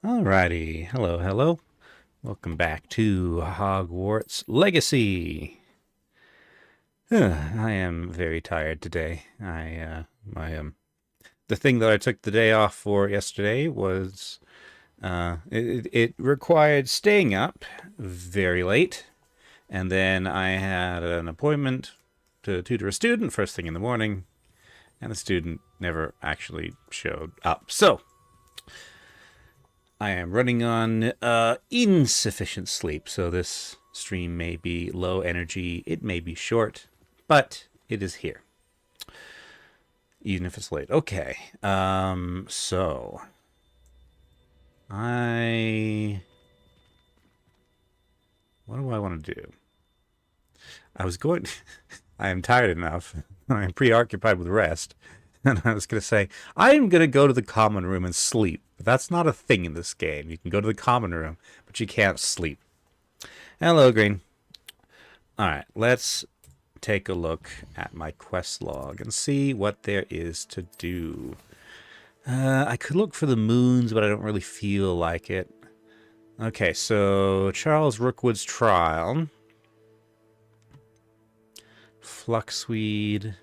Alrighty, hello, hello. Welcome back to Hogwarts Legacy. I am very tired today. The thing that I took the day off for yesterday was it required staying up very late, and then I had an appointment to tutor a student first thing in the morning, and the student never actually showed up. So I am running on insufficient sleep, so this stream may be low energy, it may be short, but it is here. Even if it's late. Okay, so what do I want to do? I was going... I am tired enough. I am preoccupied with rest. And I was going to say, I am going to go to the common room and sleep. But that's not a thing in this game. You can go to the common room, but you can't sleep. Hello, Green. Alright, let's take a look at my quest log and see what there is to do. I could look for the moons, but I don't really feel like it. Okay, so Charles Rookwood's trial. Fluxweed.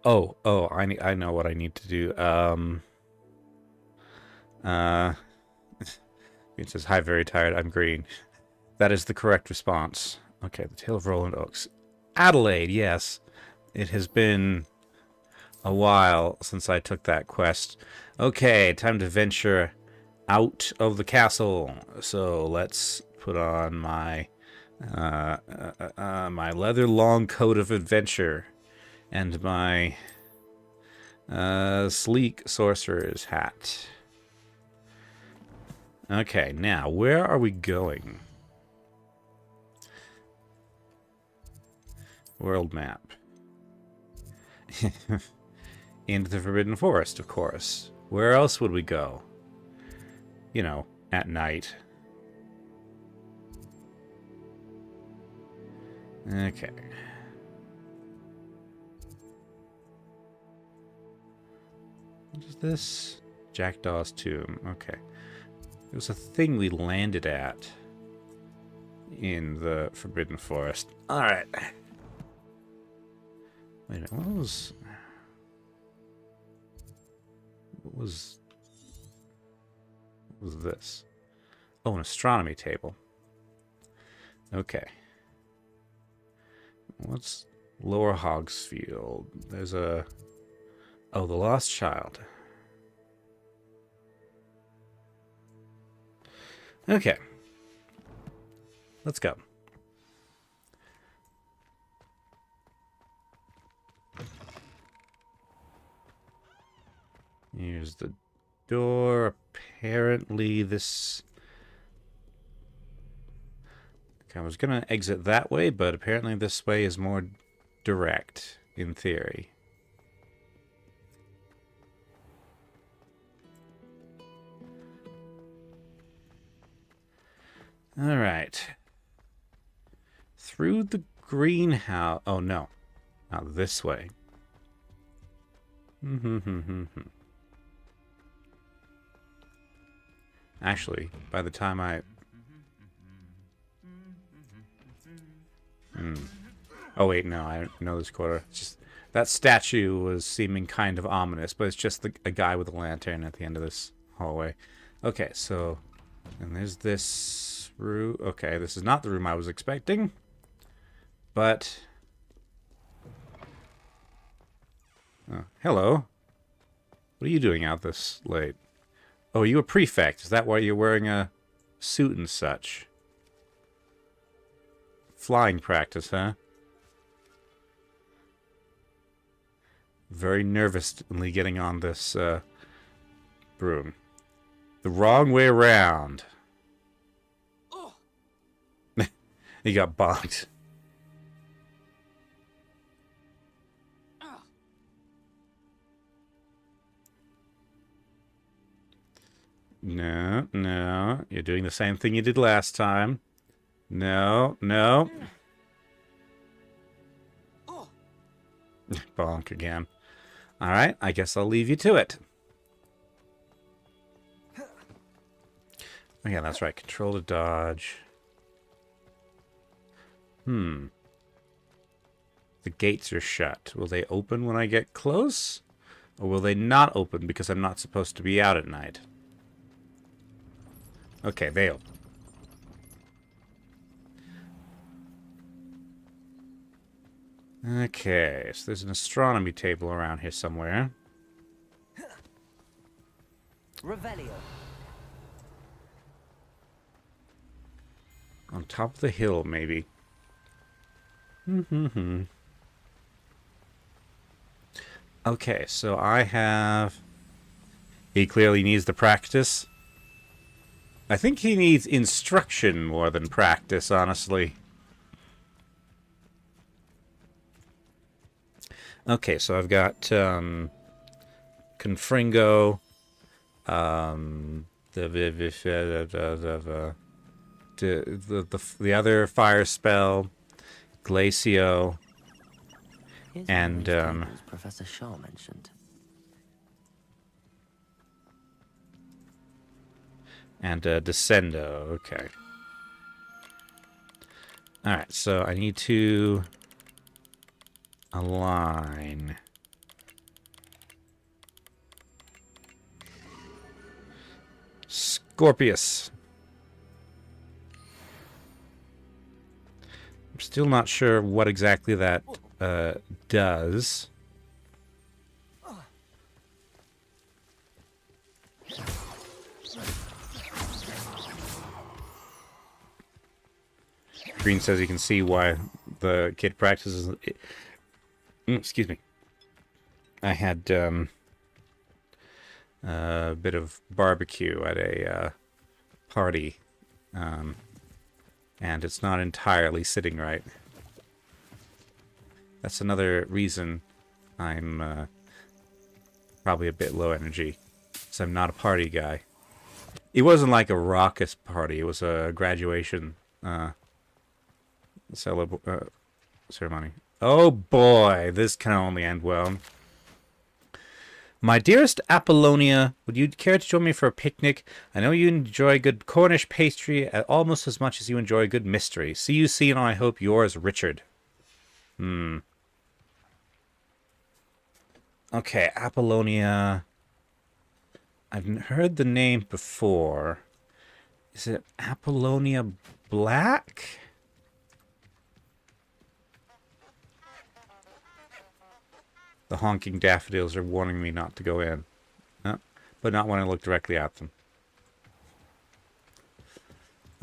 Oh, I know what I need to do. It says, hi, very tired, I'm green. That is the correct response. Okay, the Tale of Roland Oaks. Adelaide, yes. It has been a while since I took that quest. Okay, time to venture out of the castle. So let's put on my my leather long coat of adventure and my sleek sorcerer's hat. Okay, now where are we going? World map. Into the Forbidden Forest, of course. Where else would we go? You know, at night. Okay. What is this? Jackdaw's Tomb. Okay. It was a thing we landed at in the Forbidden Forest. Alright. Wait a minute, what was this? Oh, an astronomy table. Okay. What's Lower Hogsfield? There's a... Oh, the Lost Child. Okay. Let's go. Here's the door. Apparently this... I was going to exit that way, but apparently this way is more direct, in theory. Alright. Through the greenhouse... Oh, no. Not this way. Actually, by the time I... Oh, wait, no, I know this quarter. It's just that statue was seeming kind of ominous, but it's just a guy with a lantern at the end of this hallway. Okay, so... And there's this room. Okay, this is not the room I was expecting. But... Oh, hello. What are you doing out this late? Oh, are you a prefect? Is that why you're wearing a suit and such? Flying practice, huh? Very nervously getting on this broom. The wrong way around. Oh. He got bonked. No, no. You're doing the same thing you did last time. No, no. Bonk again. Alright, I guess I'll leave you to it. Okay, that's right. Control to dodge. The gates are shut. Will they open when I get close? Or will they not open because I'm not supposed to be out at night? Okay, they open. Okay, so there's an astronomy table around here somewhere. Revelio. On top of the hill, maybe. Okay, so I have... He clearly needs the practice. I think he needs instruction more than practice, honestly. Okay, so I've got Confringo, the other fire spell, Glacio, Here's and Professor Shaw mentioned. Descendo. Okay. All right, so I need to align. Scorpius. I'm still not sure what exactly that does. Green says he can see why the kid practices. Excuse me. I had a bit of barbecue at a party, and it's not entirely sitting right. That's another reason I'm probably a bit low energy, because I'm not a party guy. It wasn't like a raucous party. It was a graduation ceremony. Oh boy, this can only end well. My dearest Apollonia, would you care to join me for a picnic? I know you enjoy good Cornish pastry almost as much as you enjoy good mystery. See you soon, I hope. Yours, Richard. Okay, Apollonia. I've heard the name before. Is it Apollonia Black? The honking daffodils are warning me not to go in. But not when I look directly at them.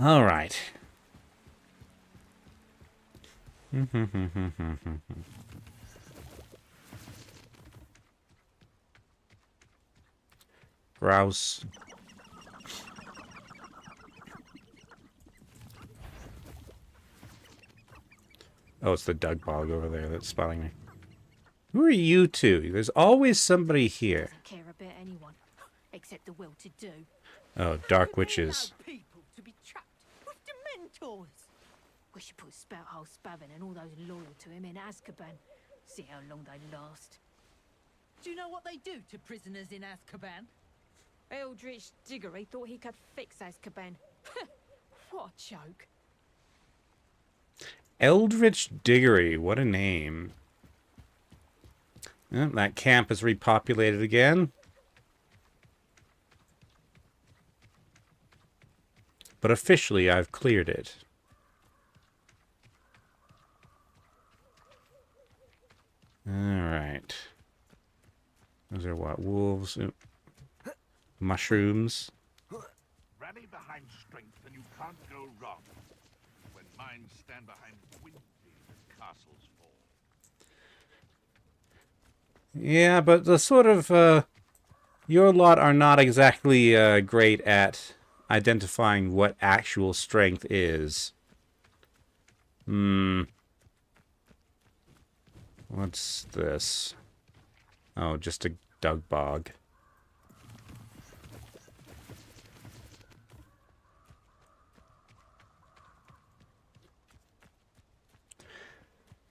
Alright. Grouse. Oh, it's the Doug Bog over there that's spotting me. Who are you two? There's always somebody here. Doesn't care about anyone except the well-to-do. Oh, dark witches. People to be trapped with dementors. We should put Spouthole Spavin and all those loyal to him in Azkaban. See how long they last. Do you know what they do to prisoners in Azkaban? Eldritch Diggory thought he could fix Azkaban. What a joke. Eldritch Diggory, what a name. That camp is repopulated again. But officially, I've cleared it. Alright. Those are what? Wolves? Mushrooms? Rally behind strength and you can't go wrong. When minds stand behind wind, the castles fall. Yeah, but the sort of, your lot are not exactly, great at identifying what actual strength is. What's this? Oh, just a Doug Bog.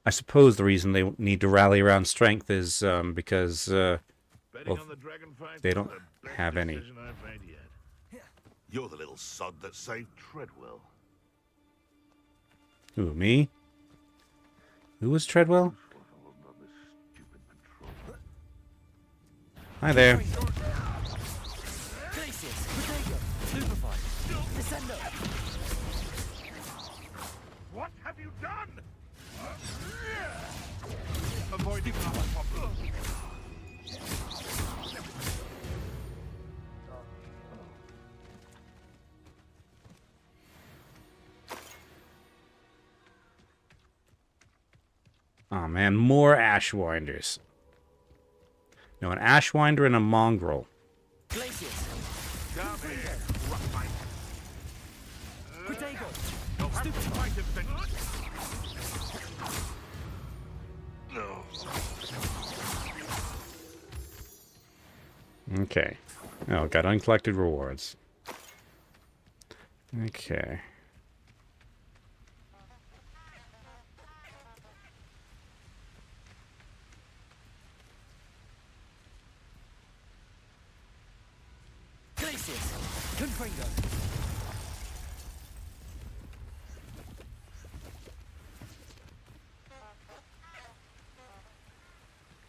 I suppose the reason they need to rally around strength is because Betting well, on the dragon fight they was don't the best have any. decision I've made yet. You're the little sod that saved Treadwell. Who, me? Who was Treadwell? Hi there. What have you done? Avoid the problem. Oh man, more Ashwinders. No, an Ashwinder and a Mongrel. Come here, roughneck. You'll have to fight him, then. No. Okay. Oh, got uncollected rewards. Okay.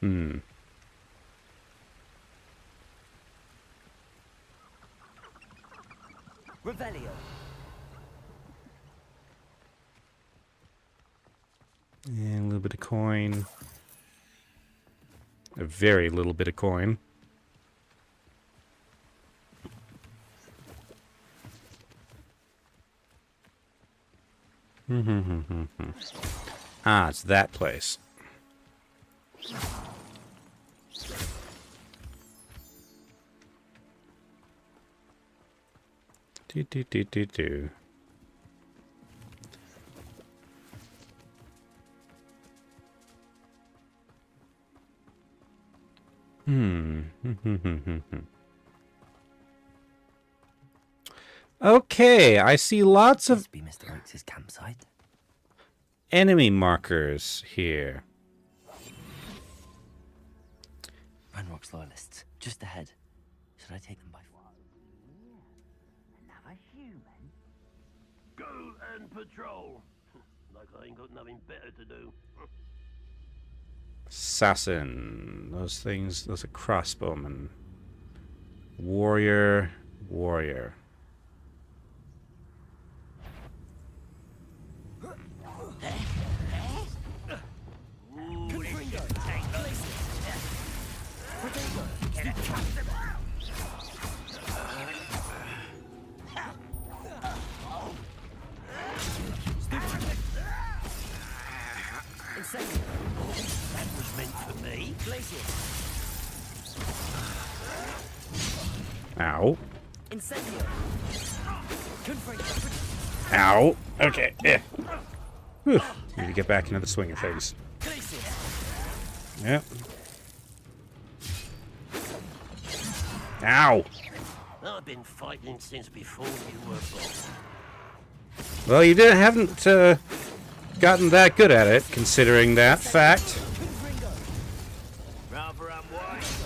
Hmm. Revelio. And a little bit of coin. A very little bit of coin. Ah, it's that place. Do. Okay, I see lots of Must be Mr. Oakes' campsite. enemy markers here. Ranrock's loyalists, just ahead. Should I take them by flight? Another human? Go and patrol. Like I ain't got nothing better to do. Assassin. Those things, those are crossbowmen. Warrior. That was meant for me. Ow. Incendio. Ow. Okay. Yeah. Whew. Need to get back into the swing of things. Yep. Ow. I've been fighting since before you were born. Well, you haven't gotten that good at it, considering that fact. Rather unwise.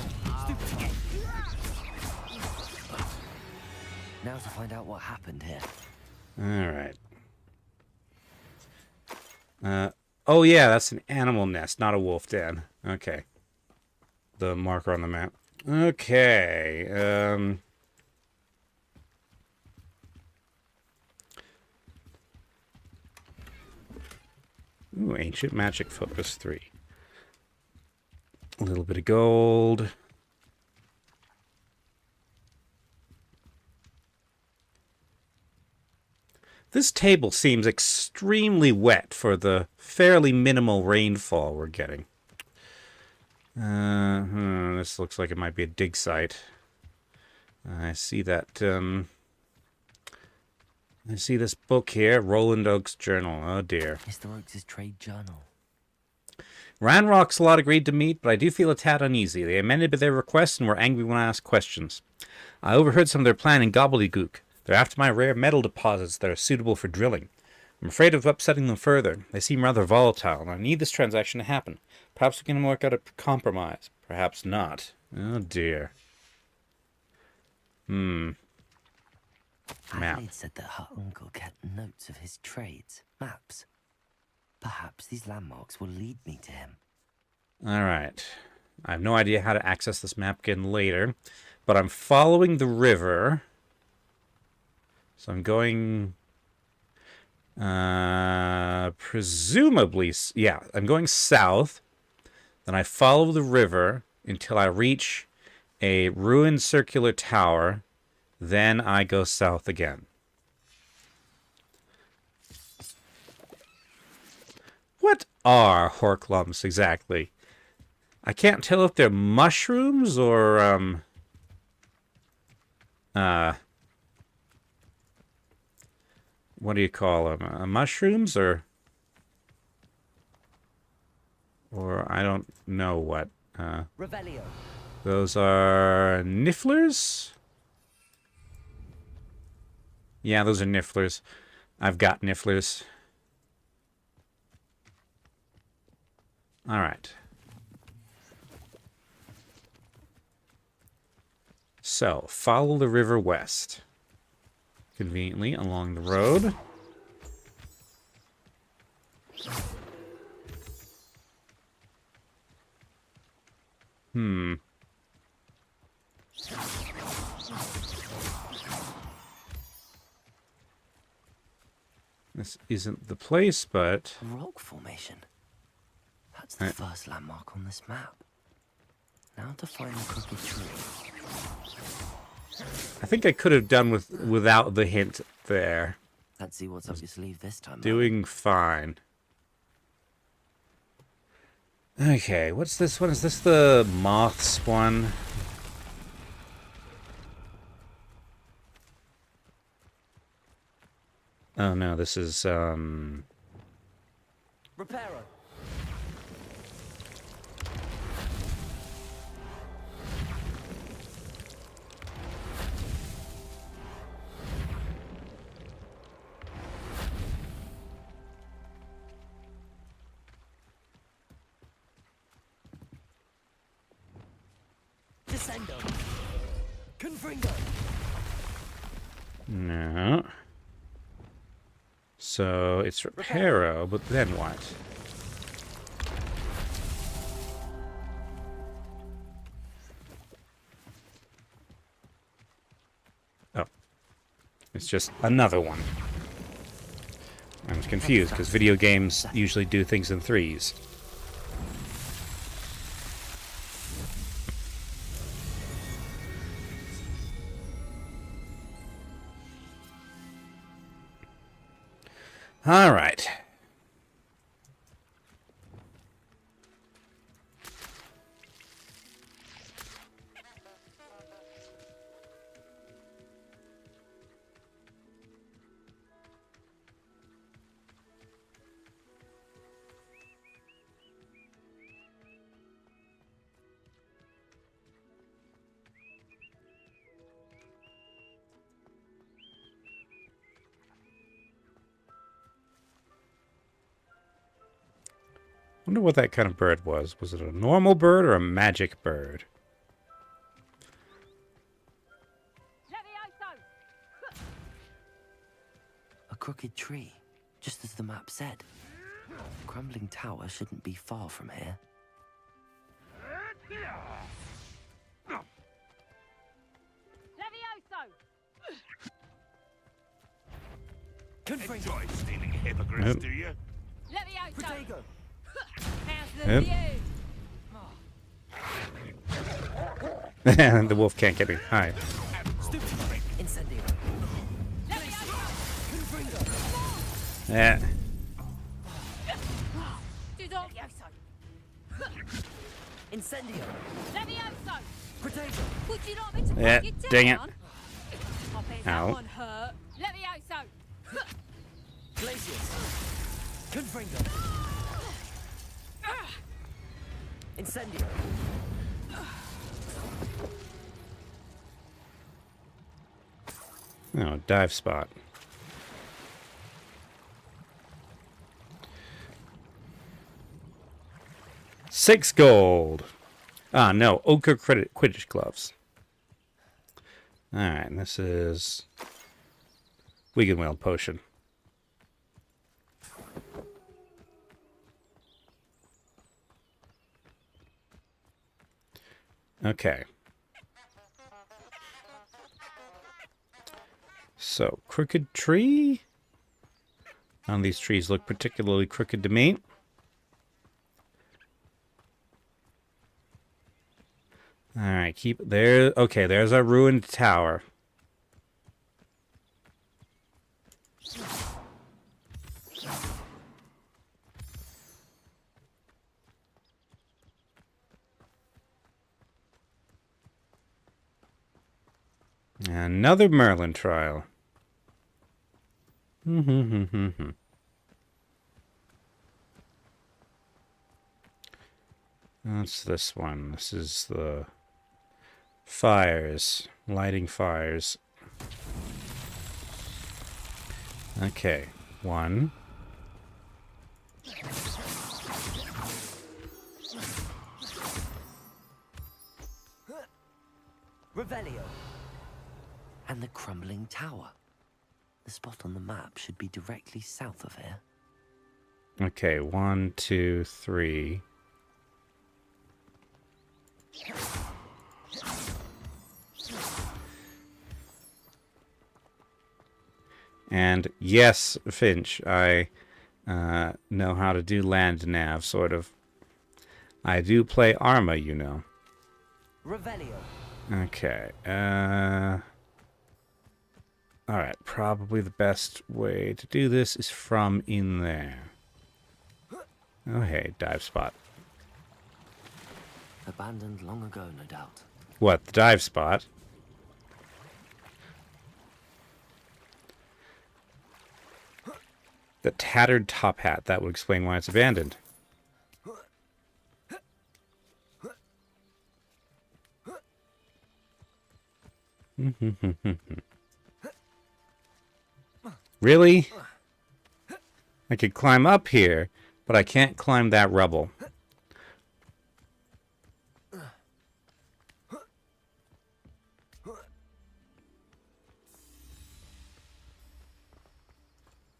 Now to find out what happened here. All right. Oh yeah, that's an animal nest, not a wolf den. Okay. The marker on the map. Okay. Ooh, Ancient Magic Focus 3. A little bit of gold. This table seems extremely wet for the fairly minimal rainfall we're getting. This looks like it might be a dig site. I see that, I see this book here, Roland Oak's Journal. Oh dear. Mr. Oakes' trade journal. Ranrock's lot agreed to meet, but I do feel a tad uneasy. They amended their request and were angry when I asked questions. I overheard some of their planning gobbledygook. They're after my rare metal deposits that are suitable for drilling. I'm afraid of upsetting them further. They seem rather volatile, and I need this transaction to happen. Perhaps we can work out a compromise. Perhaps not. Oh dear. Map. Adelaide said that her uncle kept notes of his trades, maps. Perhaps these landmarks will lead me to him. Alright. I have no idea how to access this map again later, but I'm following the river. So I'm going... presumably... Yeah, I'm going south. Then I follow the river until I reach a ruined circular tower. Then I go south again. What are horklumps exactly? I can't tell if they're mushrooms or, what do you call them? Mushrooms or I don't know what. Revelio. Those are nifflers? Yeah, those are nifflers. I've got nifflers. All right. So, follow the river west. Conveniently along the road. This isn't the place, but... Rock formation. That's the first landmark on this map. Now to find the crooked tree. I think I could have done without the hint there. Let's see what's up your sleeve this time. Doing fine. Okay, what's this one? Is this the moths one? Oh no, this is Reparo. Descendo. Confringo. no. So it's Reparo, but then what? Oh. It's just another one. I was confused because video games usually do things in threes. All right. Wonder what that kind of bird was. Was it a normal bird or a magic bird? A crooked tree, just as the map said. The crumbling tower shouldn't be far from here. Enjoy stealing hippogriffs, Nope. do you? Protego. Yep. The wolf can't get me. Hi. Incendio. Confringo. Yeah. Incendio. Protego. Would you like me to Yeah, break it dang it. down? I bet that Ow. one hurt. Levioso! Glacius. Confringo. Incendio. Oh, dive spot. 6 gold. Ah, no. Ochre Quidditch gloves. Alright, and this is... Wigan Wheel potion. Okay. So, crooked tree? None of these trees look particularly crooked to me. Alright, keep there. Okay, there's our ruined tower. Another Merlin trial. That's this one. This is the fires. Lighting fires. Okay. 1. Revelio. And the crumbling tower. The spot on the map should be directly south of here. Okay, 1, 2, 3. And yes, Finch, I know how to do land nav, sort of. I do play Arma, you know. Revelio. Okay, alright, probably the best way to do this is from in there. Oh, hey, dive spot. Abandoned long ago, no doubt. What, the dive spot? The tattered top hat. That would explain why it's abandoned. Really? I could climb up here, but I can't climb that rubble.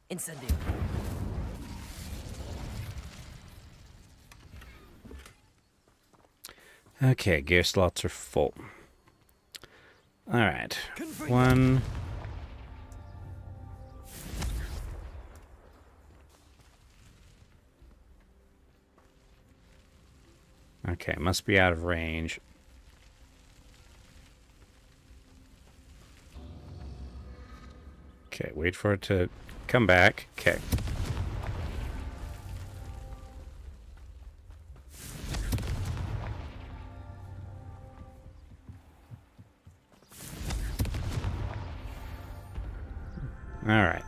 Incendio. Okay, gear slots are full. Alright. 1. Okay, must be out of range. Okay, wait for it to come back. Okay. All right.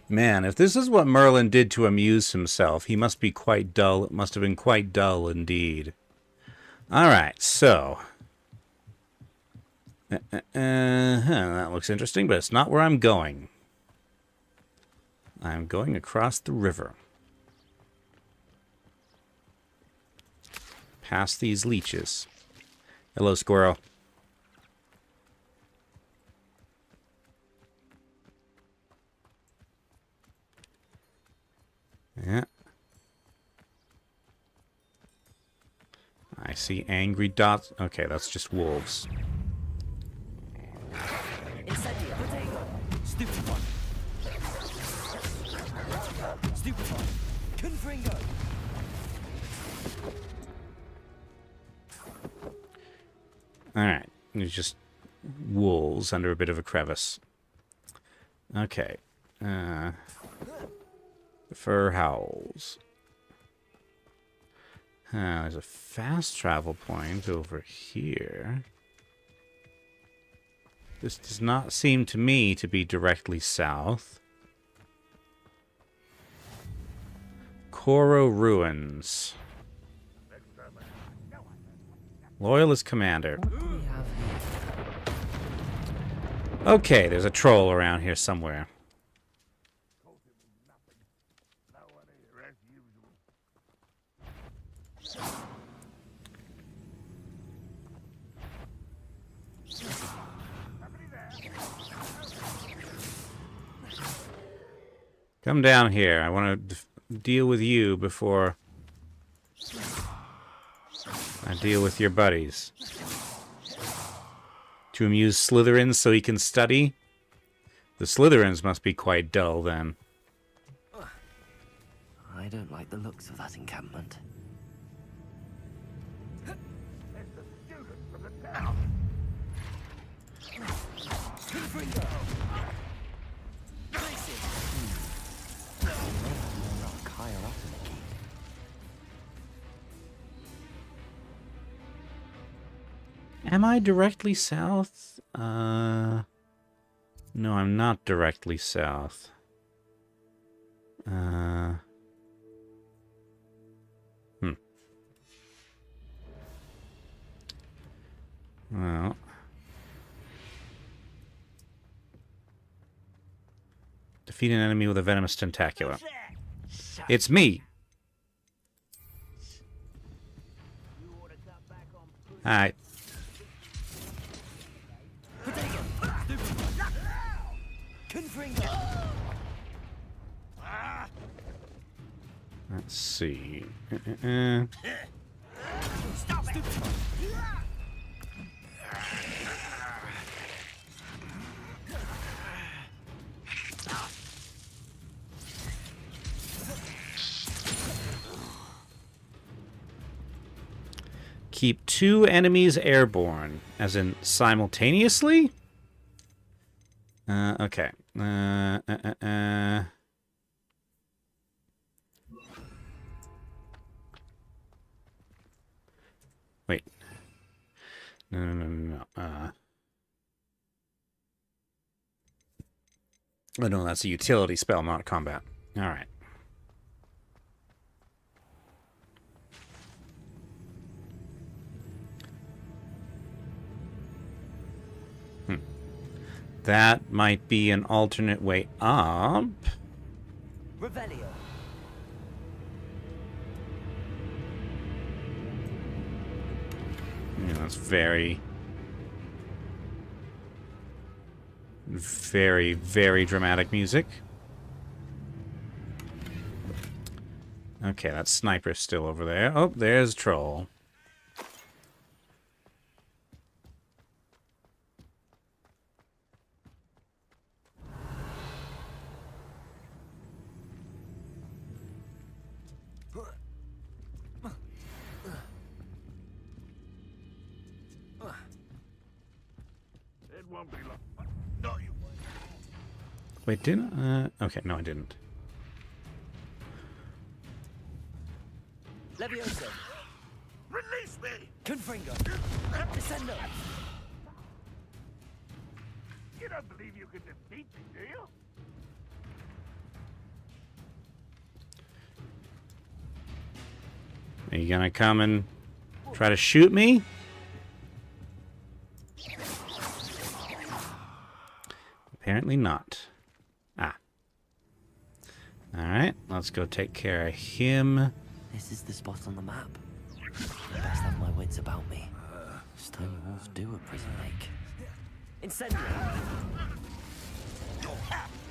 Man, if this is what Merlin did to amuse himself, he must be quite dull. It must have been quite dull indeed. All right, so... that looks interesting, but it's not where I'm going. I'm going across the river. Past these leeches. Hello, squirrel. Yeah. I see angry dots. Okay, that's just wolves. Incendio. Potato. Stupid one. Stupid one. Confringo. Alright. There's just wolves under a bit of a crevice. Okay. Fur howls. There's a fast travel point over here. This does not seem to me to be directly south. Coro Ruins. Loyalist commander. What do we have here? Okay, there's a troll around here somewhere. No one here as usual. Come down here. I want to deal with you before I deal with your buddies. To amuse Slytherins so he can study? The Slytherins must be quite dull then. I don't like the looks of that encampment. It's the student from the town. Monarch higher up in the keep. Am I directly south? No, I'm not directly south. Well. Defeat an enemy with a venomous tentacula. It's me! Alright. Let's see. Keep 2 enemies airborne, as in simultaneously? Okay. Wait. No. Oh, no, that's a utility spell, not combat. Alright. That might be an alternate way up. Revelio. Yeah, that's very, very dramatic music. Okay, that sniper's still over there. Oh, there's Troll. It won't be long. No, you won't. Wait, didn't? Okay, no, I didn't. Levioso. Release me! Confringo. Descendo. You don't believe you can defeat me, do you? Are you gonna come and try to shoot me? Apparently not. Ah. Alright, let's go take care of him. This is the spot on the map. I best have my wits about me. Stone walls do a prison lake. Incendio.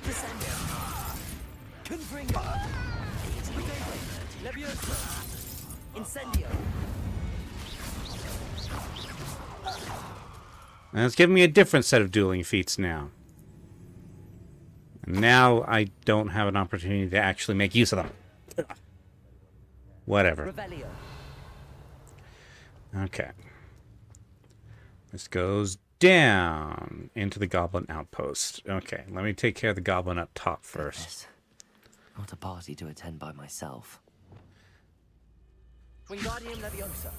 Descendo. Confringo. Levioso. Incendio. And it's giving me a different set of dueling feats now. And now I don't have an opportunity to actually make use of them. Whatever. Revelio. Okay. This goes down into the goblin outpost. Okay, let me take care of the goblin up top first. Yes. Not a party to attend by myself. Wingardium Leviosa.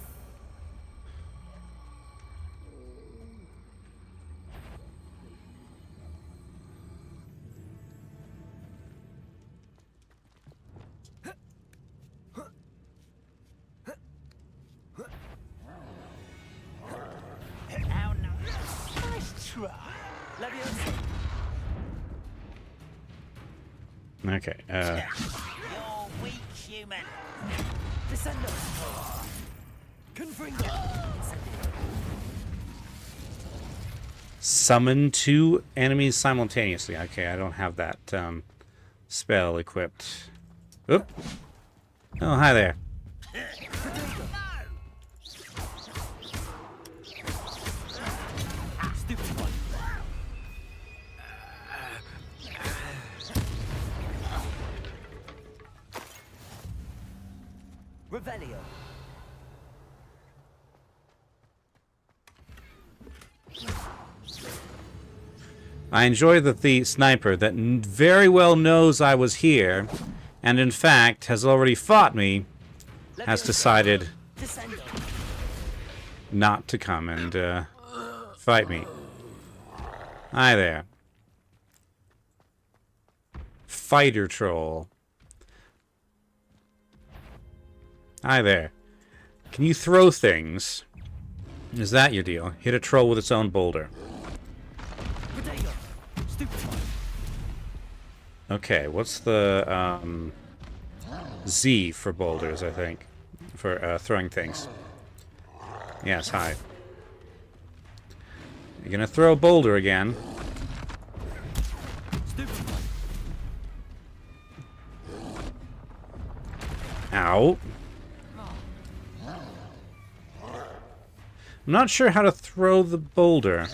Leviosa. Okay. You're weak, human. Descendo. Confringo. Summon 2 enemies simultaneously. Okay, I don't have that spell equipped. Oop. Oh, hi there. Stupid one. Revelio. I enjoy that the sniper that very well knows I was here, and in fact has already fought me, has decided Descendo. not to come and fight me. Hi there. Fighter troll. Hi there. Can you throw things? Is that your deal? Hit a troll with its own boulder. Protego. Stupid one. Okay, what's the Z for boulders, I think. For throwing things. Yes, hi. You're gonna throw a boulder again. Stupid one. Ow. I'm not sure how to throw the boulder.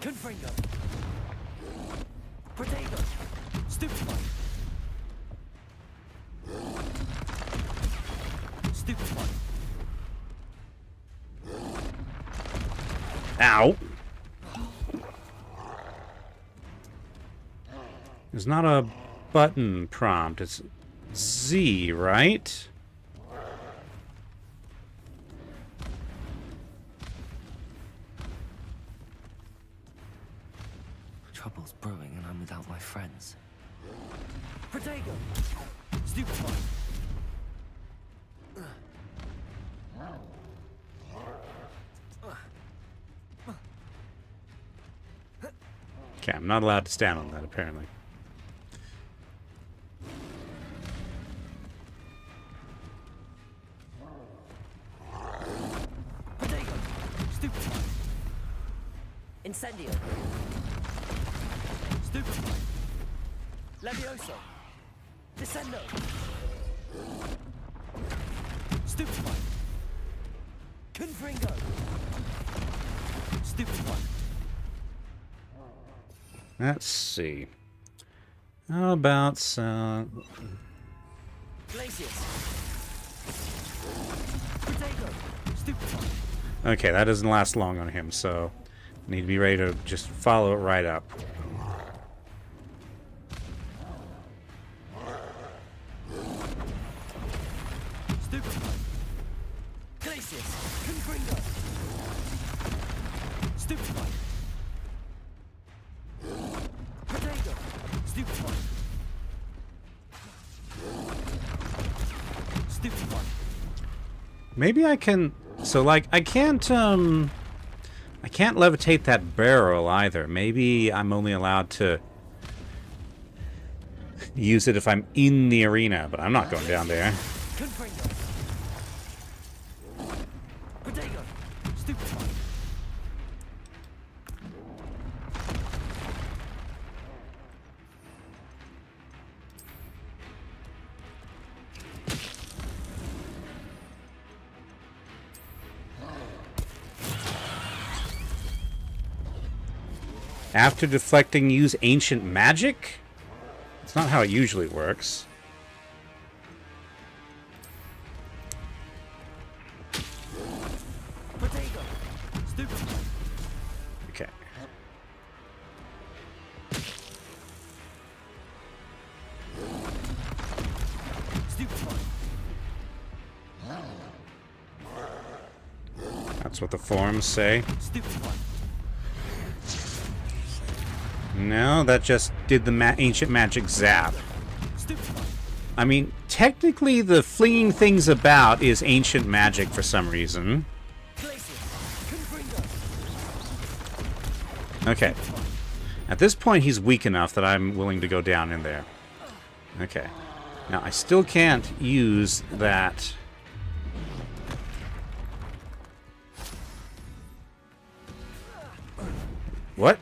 Confringo. Protego. Stupid one. Stupid one. Ow. There's not a button prompt. It's Z, right? Trouble's brewing and I'm without my friends. Protego. Stupid one. Okay, I'm not allowed to stand on that, apparently. Protego. Stupid one. Incendio. Stupid one. Levioso. Descendo. Stupid one. Confringo. Stupid one. Let's see. How about some... Glacius. Protego. Stupid one. Okay, that doesn't last long on him, so I need to be ready to just follow it right up. Stupid one. Glacius. Confringo. Stupid one. Protego. Stupid one. Stupid one. Maybe I can... So, like, I can't levitate that barrel either. Maybe I'm only allowed to use it if I'm in the arena, but I'm not going down there. Confringo. Protego. Stupid one. After deflecting, use ancient magic? It's not how it usually works. Protego. Stupid one. Okay. Stupid one. That's what the forums say. Stupid one. No, that just did the ancient magic zap. Stupid one. I mean, technically the flinging things about is ancient magic for some reason. Glacius. Confringo. Okay. At this point, he's weak enough that I'm willing to go down in there. Okay. Now, I still can't use that... What?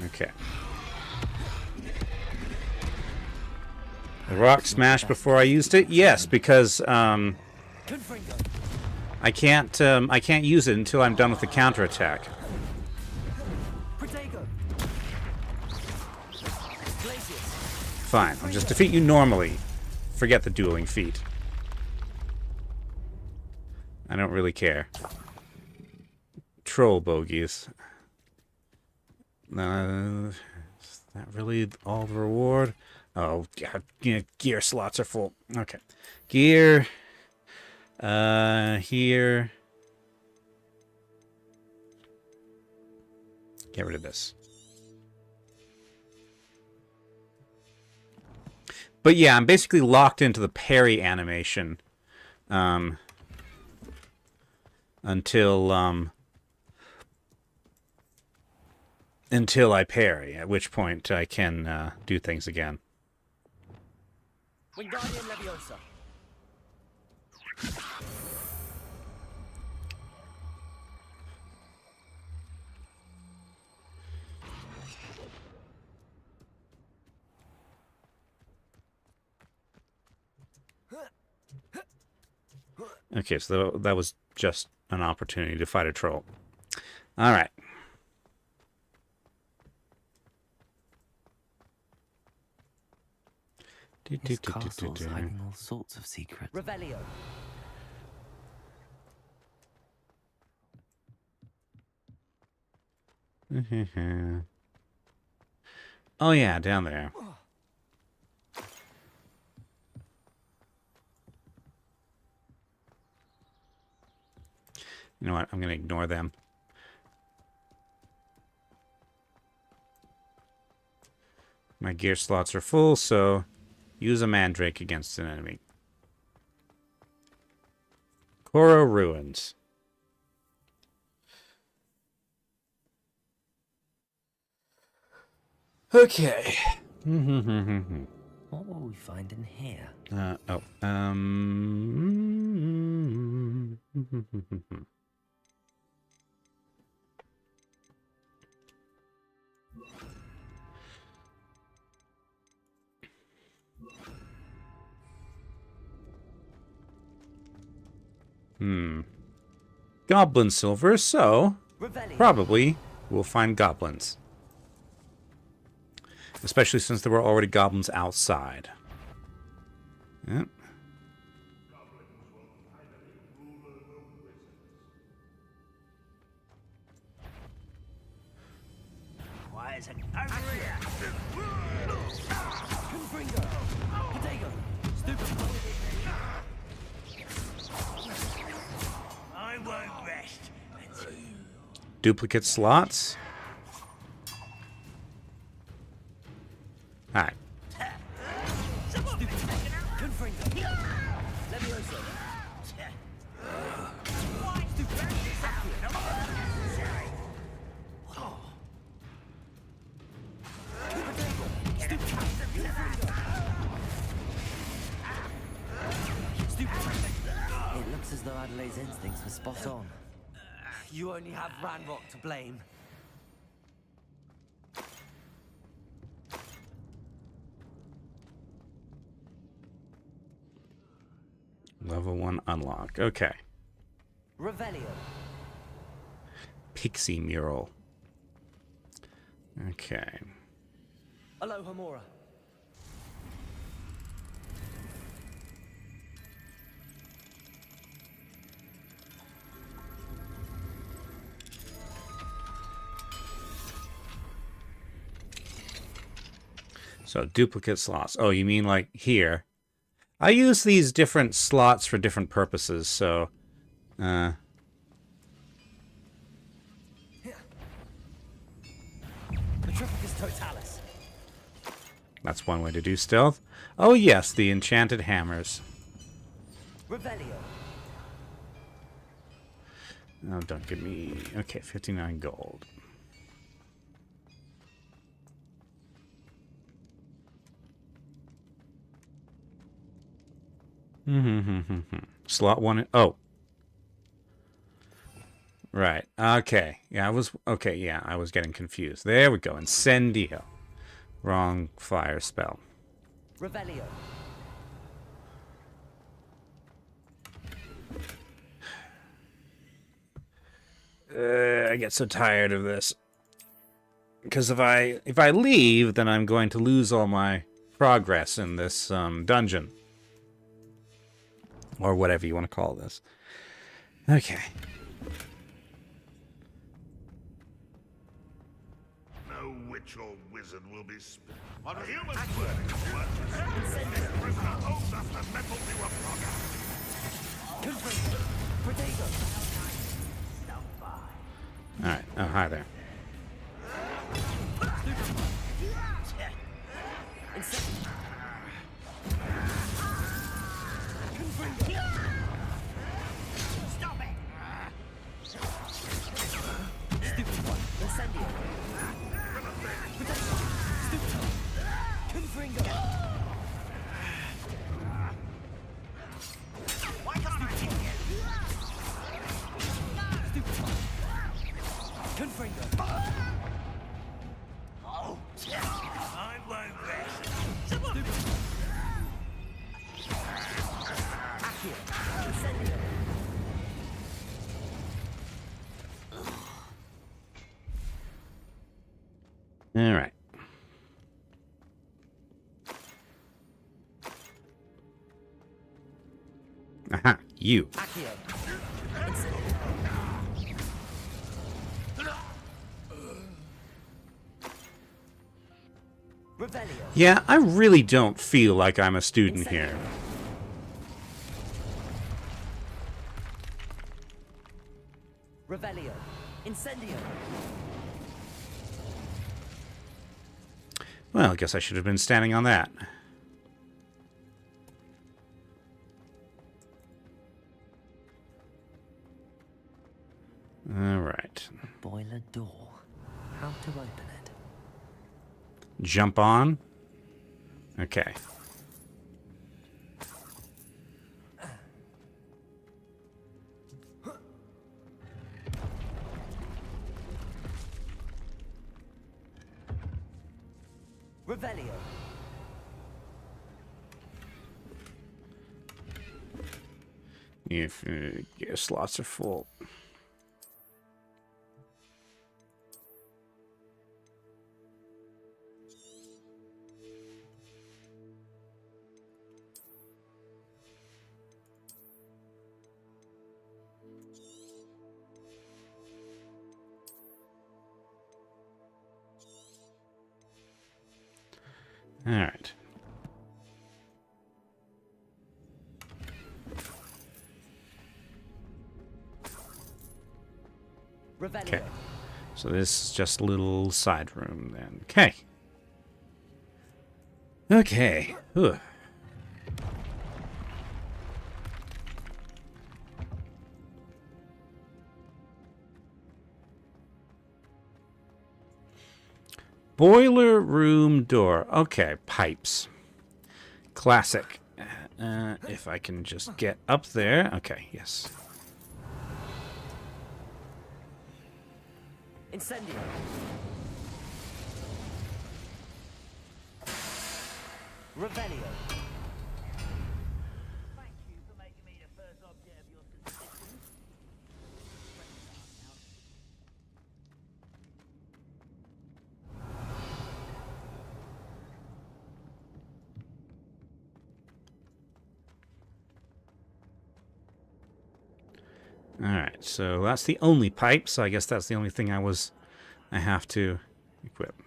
Okay. The rock smashed before I used it? Yes, because I can't use it until I'm done with the counterattack. Fine, I'll just defeat you normally. Forget the dueling feat. I don't really care. Troll bogeys. Is that really all the reward? Oh, God, gear slots are full. Okay. Gear. Here. Get rid of this. But yeah, I'm basically locked into the parry animation. Until I parry, at which point I can do things again. Wingardium Leviosa. Okay, so that was just an opportunity to fight a troll. All right. This castle's hiding all sorts of secrets. Revelio. Oh yeah, down there. You know what? I'm going to ignore them. My gear slots are full, so use a mandrake against an enemy. Koro Ruins. Okay. What will we find in here? Goblin silver, so Revelio. probably we'll find goblins. Especially since there were already goblins outside. Yep. Why is it over here? I won't rest until you... Duplicate slots. Alright. It looks as though Adelaide's instincts were spot on. You only have Ranrock to blame. Level 1 unlock. Okay. Revelio. Pixie mural. Okay. Alohomora. So duplicate slots. Oh, you mean like here? I use these different slots for different purposes, so... Petrificus Totalis. That's one way to do stealth. Oh yes, the enchanted hammers. Revelio. Oh, don't give me... Okay, 59 gold. Slot 1... Oh. Right. Okay. Yeah, I was... Okay, yeah, I was getting confused. There we go. Incendio. Wrong fire spell. Revelio. I get so tired of this. Because if I leave, then I'm going to lose all my progress in this dungeon. Or whatever you want to call this. Okay. No witch or wizard will be on a human wording of worthless. This prisoner owes us the metal we were Alright. Oh, hi there. All right. Aha, you. Yeah, I really don't feel like I'm a student here. Revelio. Incendio. Well, I guess I should have been standing on that. All right. Boiler door. How to open it? Jump on. Okay. Revelio. If your slots are full. All right. Revelio. Okay. So this is just a little side room then. Okay. Okay. Ugh. Boiler room door. Okay, pipes. Classic. If I can just get up there. Okay, yes. Incendio. Revelio. Thank you for making me the first object of your suspicion. Alright, so that's the only pipe, so I guess that's the only thing I have to equip.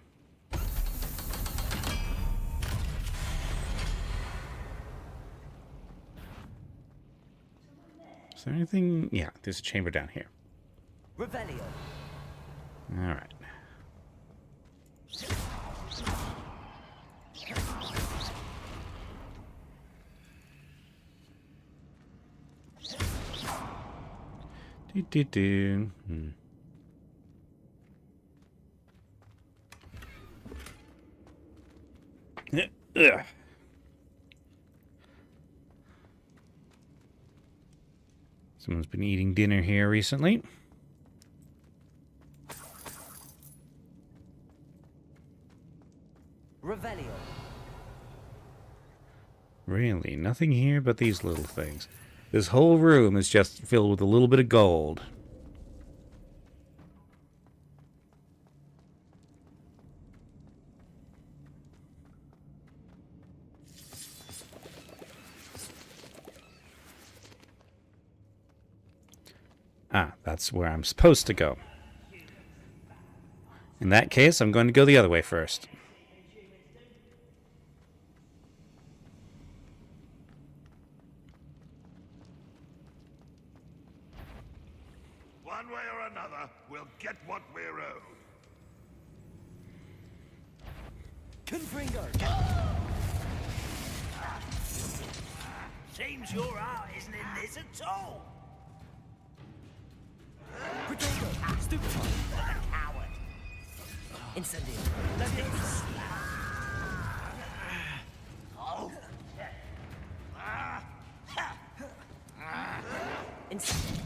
Is there anything? Yeah, there's a chamber down here. Revelio. Alright. Do. Ugh. Someone's been eating dinner here recently. Revelio. Really, nothing here but these little things. This whole room is just filled with a little bit of gold. Ah, that's where I'm supposed to go. In that case, I'm going to go the other way first. One way or another, we'll get what we're owed. Confringo. Seems your art isn't in this at all. Protego. Stupefy. What a coward. Incendio. Leviosa. Oh. Incendio.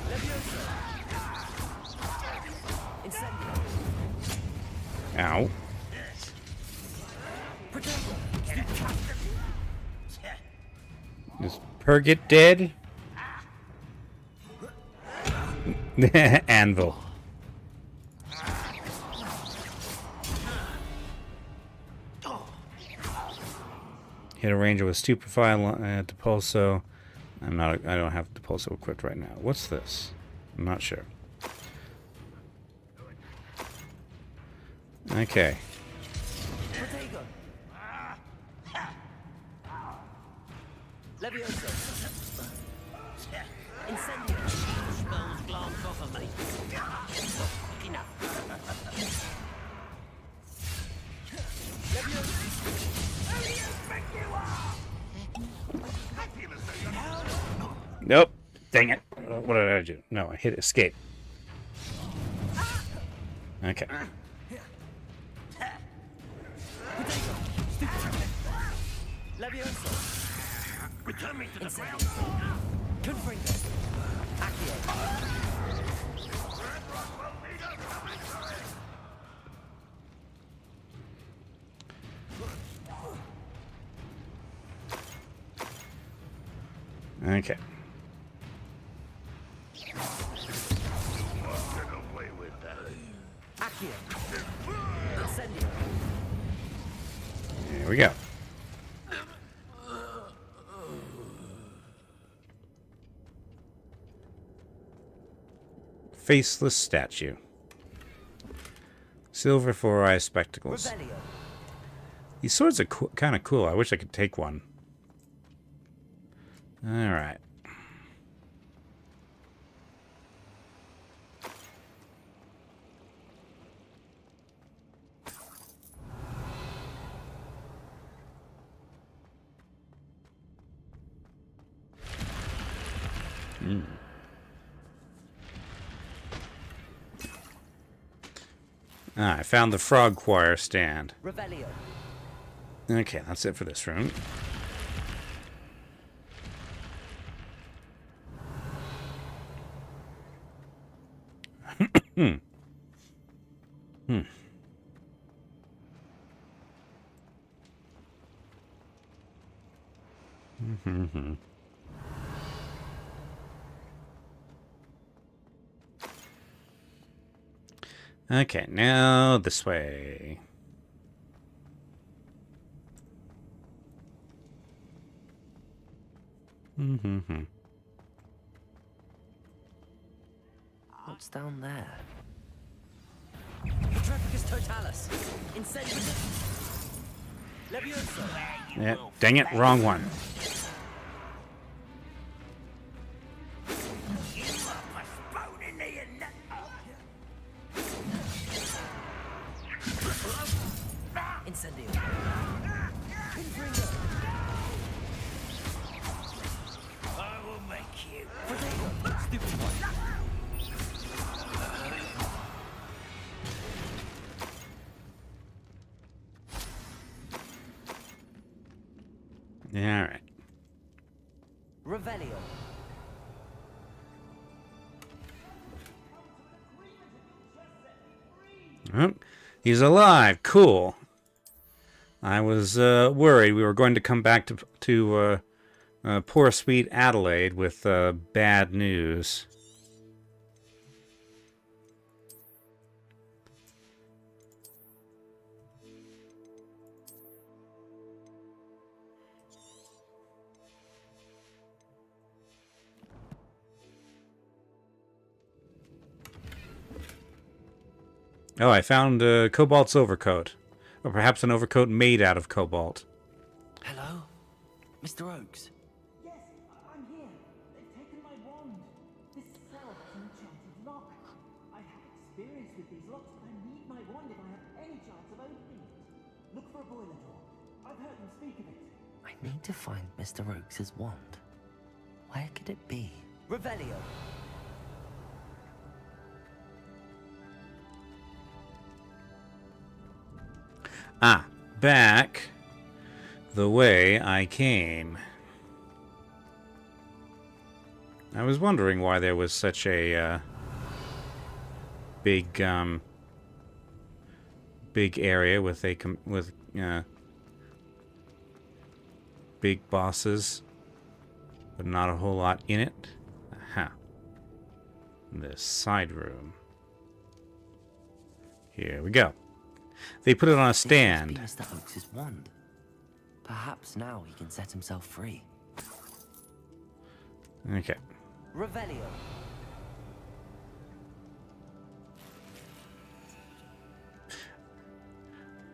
Leviosa. Incendio. Ow. Protego. Is Purgit dead? Anvil. Hit a ranger with stupefy Depulso. I don't have Depulso equipped right now. What's this? I'm not sure. Okay. Protego. Leviosa. Incendio. Smells glanced off of me. Quick enough. Nope. Dang it. What did I do? No, I hit escape. Okay. Leviosa. Return me to the ground. Confringo. Accio. Okay. Get away with that. Accio. Incendio. Here we go. Faceless statue. Silver 4-eye spectacles. Revelio. These swords are kind of cool. I wish I could take one. All right. Ah, I found the frog choir stand. Revelio. Okay, that's it for this room. Okay, now this way. What's down there? Petrificus totalis. Incendio. Leviosa. Yeah, dang it, wrong one. You are postponing in the Incendio. Confringo. Alright. Revelio. Oh, he's alive. Cool. I was worried we were going to come back to poor sweet Adelaide with bad news. Oh, I found Cobalt's overcoat. Or perhaps an overcoat made out of cobalt. Hello? Mr. Oakes? Yes, I'm here. They've taken my wand. This cell has an enchanted lock. I have experience with these locks, but I need my wand if I have any chance of opening it. Look for a boiler door. I've heard them speak of it. I need to find Mr. Oakes' wand. Where could it be? Revelio. Ah, back the way I came. I was wondering why there was such a big area with big bosses, but not a whole lot in it. Aha. This side room. Here we go. They put it on a stand. This must be Mr. Oakes' wand. Perhaps now he can set himself free. Okay. Revelio.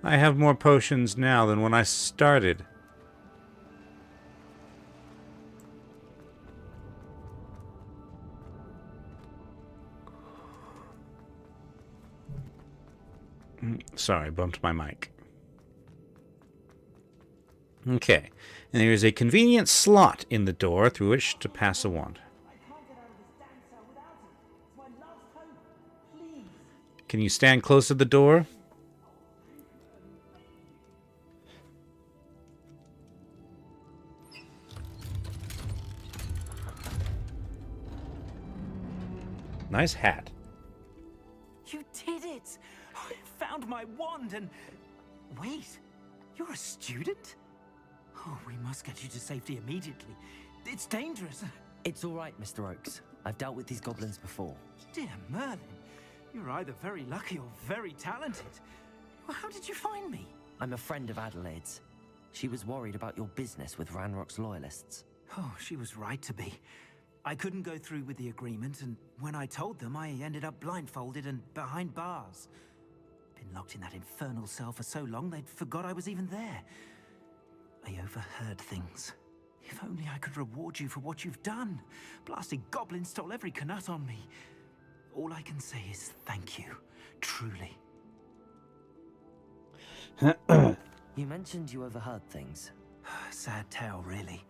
I have more potions now than when I started. Sorry, bumped my mic. Okay, and there is a convenient slot in the door through which to pass a wand. I can't get out of this damn cell without it. It's my last hope. Please. Can you stand close to the door? Nice hat. You did it! I found my wand and... Wait, you're a student? Oh, we must get you to safety immediately. It's dangerous. It's all right, Mr. Oakes. I've dealt with these goblins before. Dear Merlin, you're either very lucky or very talented. Well, how did you find me? I'm a friend of Adelaide's. She was worried about your business with Ranrock's loyalists. Oh, she was right to be. I couldn't go through with the agreement, and when I told them, I ended up blindfolded and behind bars. Been locked in that infernal cell for so long, they'd forgot I was even there. I overheard things. If only I could reward you for what you've done. Blasted goblins stole every knut on me. All I can say is thank you, truly. You mentioned you overheard things. Sad tale, really.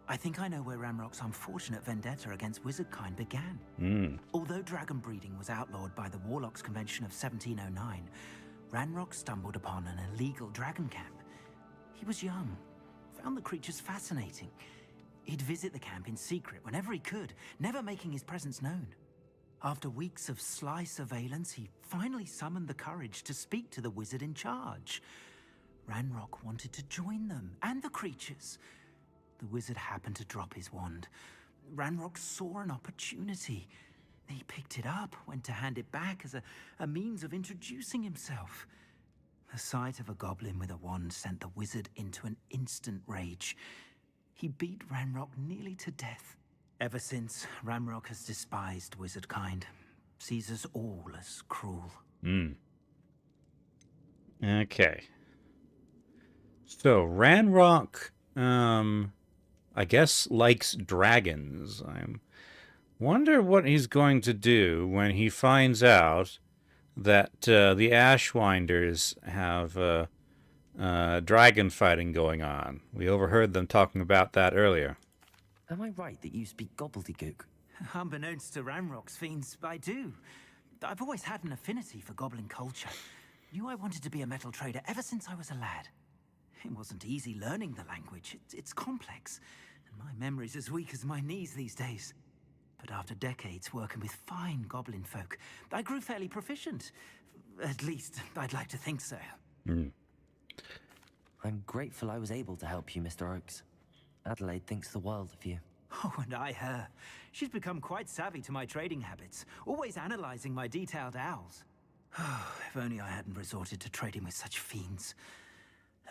I think I know where Ranrock's unfortunate vendetta against wizardkind began. Although dragon breeding was outlawed by the Warlocks Convention of 1709, Ranrock stumbled upon an illegal dragon camp. He was young, found the creatures fascinating. He'd visit the camp in secret whenever he could, never making his presence known. After weeks of sly surveillance, he finally summoned the courage to speak to the wizard in charge. Ranrock wanted to join them, and the creatures. The wizard happened to drop his wand. Ranrock saw an opportunity. He picked it up, went to hand it back as a means of introducing himself. The sight of a goblin with a wand sent the wizard into an instant rage. He beat Ranrock nearly to death. Ever since, Ranrock has despised wizardkind, sees us all as cruel. Okay. So, Ranrock, I guess likes dragons. I wonder what he's going to do when he finds out that the Ashwinders have dragon fighting going on. We overheard them talking about that earlier. Am I right that you speak gobbledygook? Unbeknownst to Ranrock's fiends, I do. I've always had an affinity for goblin culture. Knew I wanted to be a metal trader ever since I was a lad. It wasn't easy learning the language. It's complex, and my memory's as weak as my knees these days. But after decades working with fine goblin folk, I grew fairly proficient. At least, I'd like to think so. I'm grateful I was able to help you, Mr. Oakes. Adelaide thinks the world of you. Oh, and I her. She's become quite savvy to my trading habits, always analyzing my detailed owls. If only I hadn't resorted to trading with such fiends.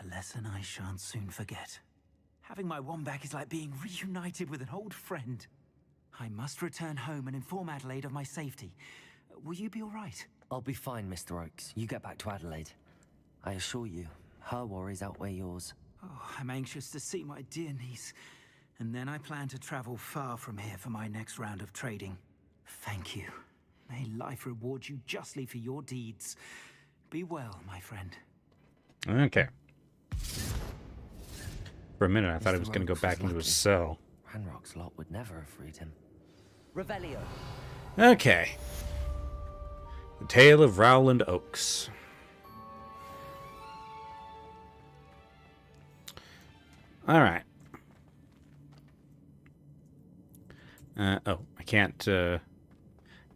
A lesson I shan't soon forget. Having my wand back is like being reunited with an old friend. I must return home and inform Adelaide of my safety. Will you be all right? I'll be fine, Mr. Oakes. You get back to Adelaide. I assure you, her worries outweigh yours. Oh, I'm anxious to see my dear niece. And then I plan to travel far from here for my next round of trading. Thank you. May life reward you justly for your deeds. Be well, my friend. Okay. For a minute, I thought he Mr. was going to go Oakes back was into his lucky. cell. Ranrock's lot would never have freed him. Revelio. Okay. The Tale of Rowland Oakes. All right. Oh, I can't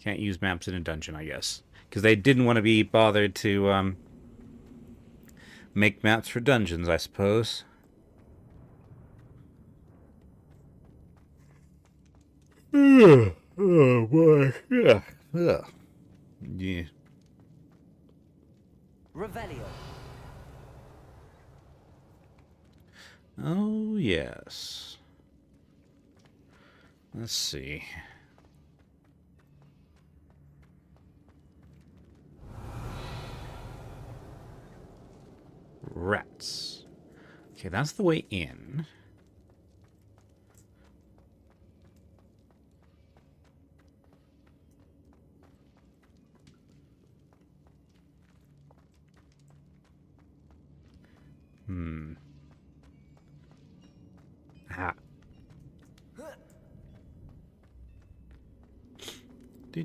use maps in a dungeon, I guess, because they didn't want to be bothered to make maps for dungeons, I suppose. Oh boy, yeah. Yeah. Revelio. Oh yes. Let's see. Rats. Okay, that's the way in. Ah.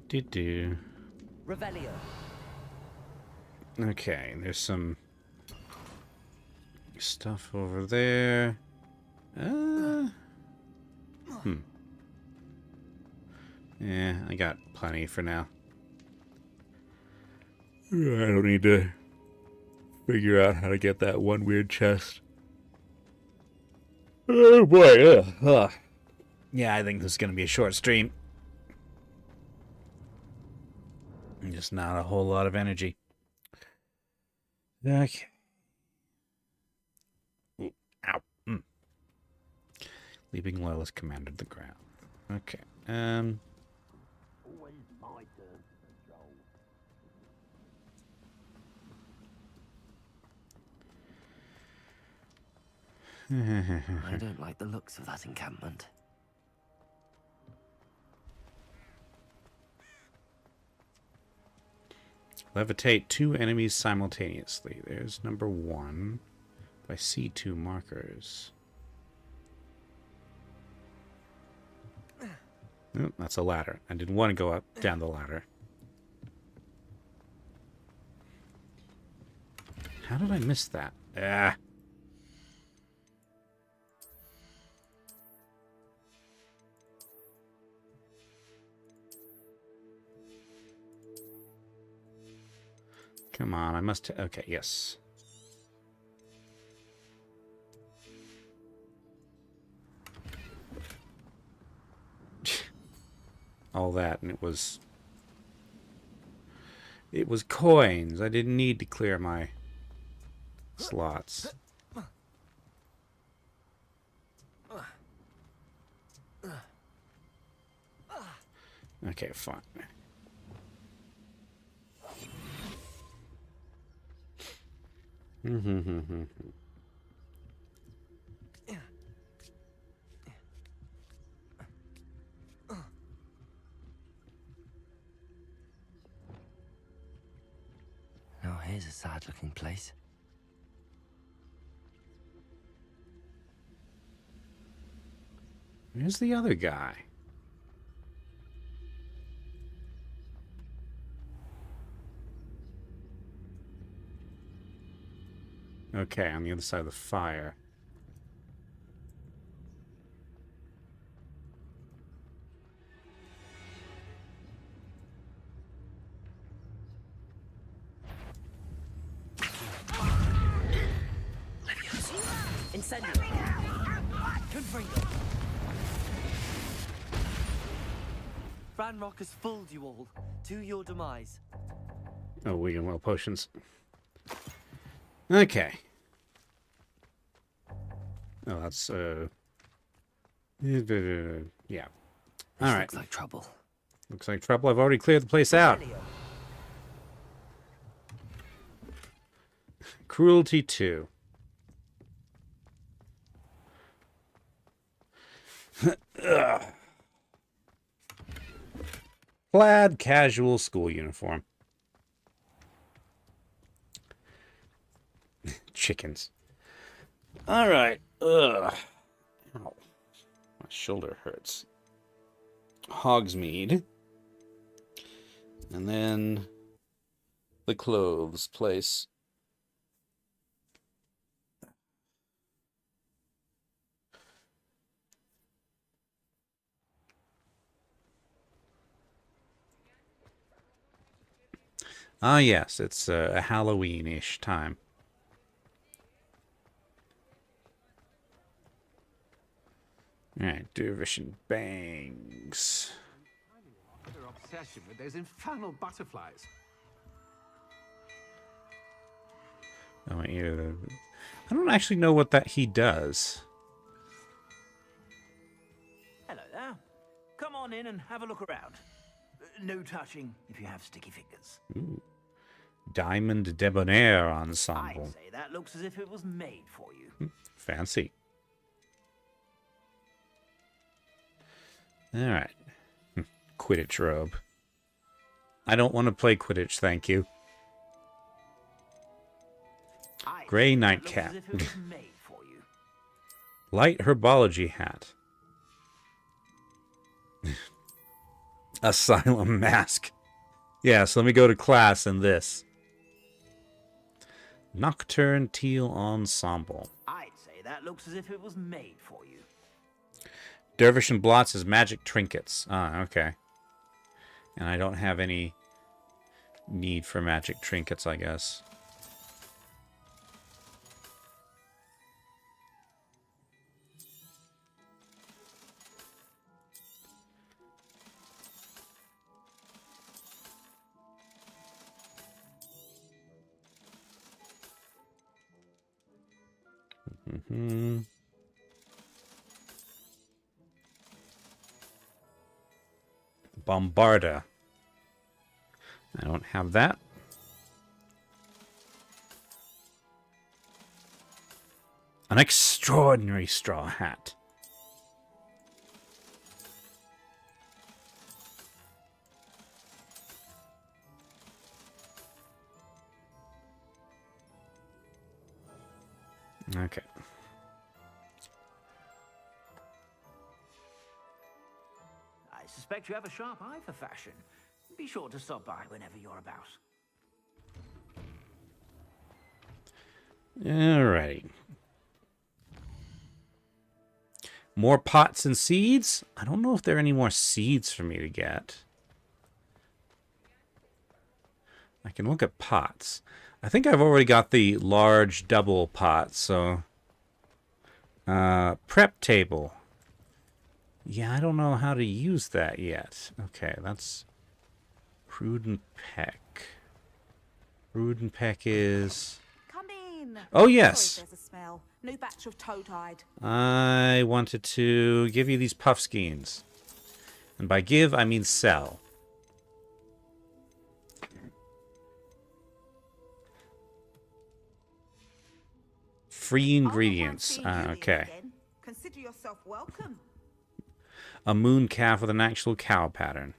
Do. Revelio. Okay, there's some stuff over there. Yeah, I got plenty for now. I don't need to figure out how to get that one weird chest. Oh boy, ugh. Yeah, I think this is going to be a short stream. Just not a whole lot of energy. Okay. Ooh, ow. Leaping Loyalist commanded the ground. Okay. Always my turn to patrol. I don't like the looks of that encampment. Levitate 2 enemies simultaneously. There's number 1. I see 2 markers. Oh, that's a ladder. I didn't want to go up down the ladder. How did I miss that? Ah. Come on, I must... Okay, yes. All that, and it was coins. I didn't need to clear my slots. Okay, fine. Now here's a sad-looking place. Where's the other guy? Okay, on the other side of the fire. Incendio. Confringo. Ranrock has fooled you all. To your demise. Oh, we can well potions. Okay. Oh, that's, yeah. All right. Looks like trouble. Looks like trouble. I've already cleared the place out. Cruelty 2. Plaid casual school uniform. Chickens. All right. Ugh. Ow. My shoulder hurts. Hogsmeade. And then the clothes place. Ah, yes, it's a Halloween-ish time. Alright, Dervish bangs. Their obsession with those infernal butterflies. I want you to... I don't actually know what that he does. Hello there. Come on in and have a look around. No touching if you have sticky fingers. Ooh. Diamond Debonair Ensemble. I'd say that looks as if it was made for you. Fancy. Alright. Quidditch robe. I don't want to play Quidditch, thank you. Grey nightcap. Light herbology hat. Asylum mask. Yeah, so let me go to class in this. Nocturne teal ensemble. I'd say that looks as if it was made for you. Dervish and blots as magic trinkets. Ah, okay. And I don't have any need for magic trinkets, I guess. Mm-hmm. Bombarda. I don't have that. An extraordinary straw hat. Okay. I suspect you have a sharp eye for fashion. Be sure to stop by whenever you're about. Alrighty. More pots and seeds? I don't know if there are any more seeds for me to get. I can look at pots. I think I've already got the large double pot, so... prep table. Yeah, I don't know how to use that yet. Okay, that's... Prudent Peck. Prudent Peck is... Come in. Oh, yes. Sorry if there's a smell. New batch of toad-hide. I wanted to give you these puff skeins. And by give, I mean sell. Free ingredients. Okay. Consider yourself welcome. A moon calf with an actual cow pattern.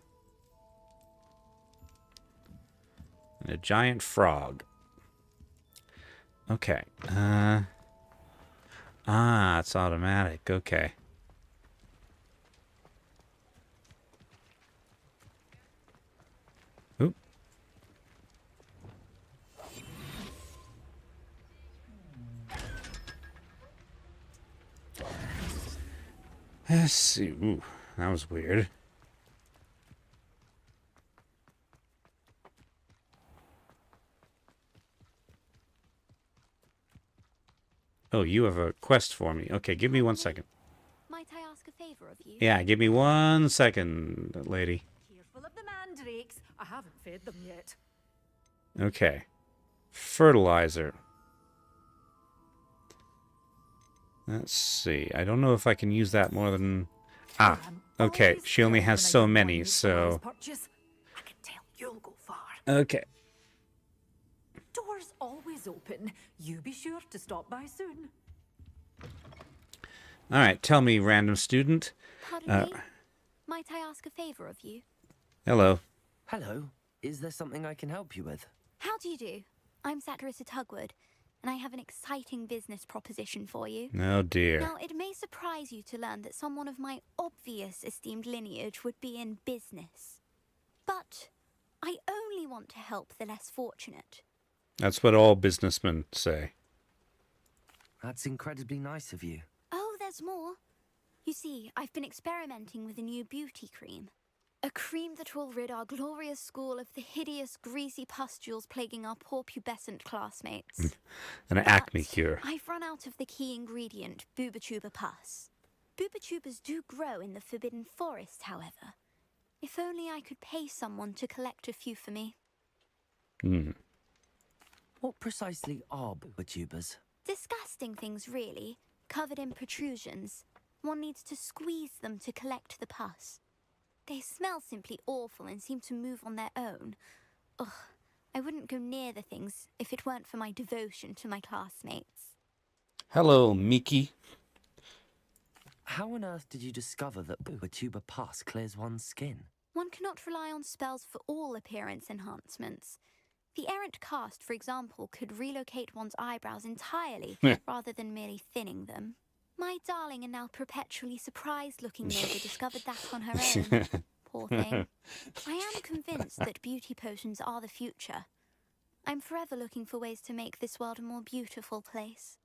And a giant frog. Okay. It's automatic. Okay. Oop. Let's see. Ooh, that was weird. Oh, you have a quest for me. Okay, give me 1 second. Might I ask a favor of you? Yeah, give me 1 second, lady. Careful of the mandrakes. I haven't fed them yet. Okay. Fertilizer. Let's see. I don't know if I can use that more than... Ah, okay. She only has so many, so... I can tell you'll go far. Okay. Doors always open. You be sure to stop by soon. All right, tell me, random student. Pardon me? Might I ask a favor of you? Hello. Hello. Is there something I can help you with? How do you do? I'm Satirissa Tugwood, and I have an exciting business proposition for you. Oh, dear. Now, it may surprise you to learn that someone of my obvious esteemed lineage would be in business. But I only want to help the less fortunate. That's what all businessmen say. That's incredibly nice of you. Oh, there's more. You see, I've been experimenting with a new beauty cream. A cream that will rid our glorious school of the hideous, greasy pustules plaguing our poor pubescent classmates. An acne cure. I've run out of the key ingredient, Booba-tuber pus. Booba-tubers do grow in the Forbidden Forest, however. If only I could pay someone to collect a few for me. Hmm. What precisely are booba-tubers? Disgusting things, really, covered in protrusions. One needs to squeeze them to collect the pus. They smell simply awful and seem to move on their own. Ugh, I wouldn't go near the things if it weren't for my devotion to my classmates. Hello, Miki. How on earth did you discover that booba-tuber pus clears one's skin? One cannot rely on spells for all appearance enhancements. The errant cast, for example, could relocate one's eyebrows entirely rather than merely thinning them. My darling and now perpetually surprised-looking neighbour discovered that on her own. Poor thing. I am convinced that beauty potions are the future. I'm forever looking for ways to make this world a more beautiful place.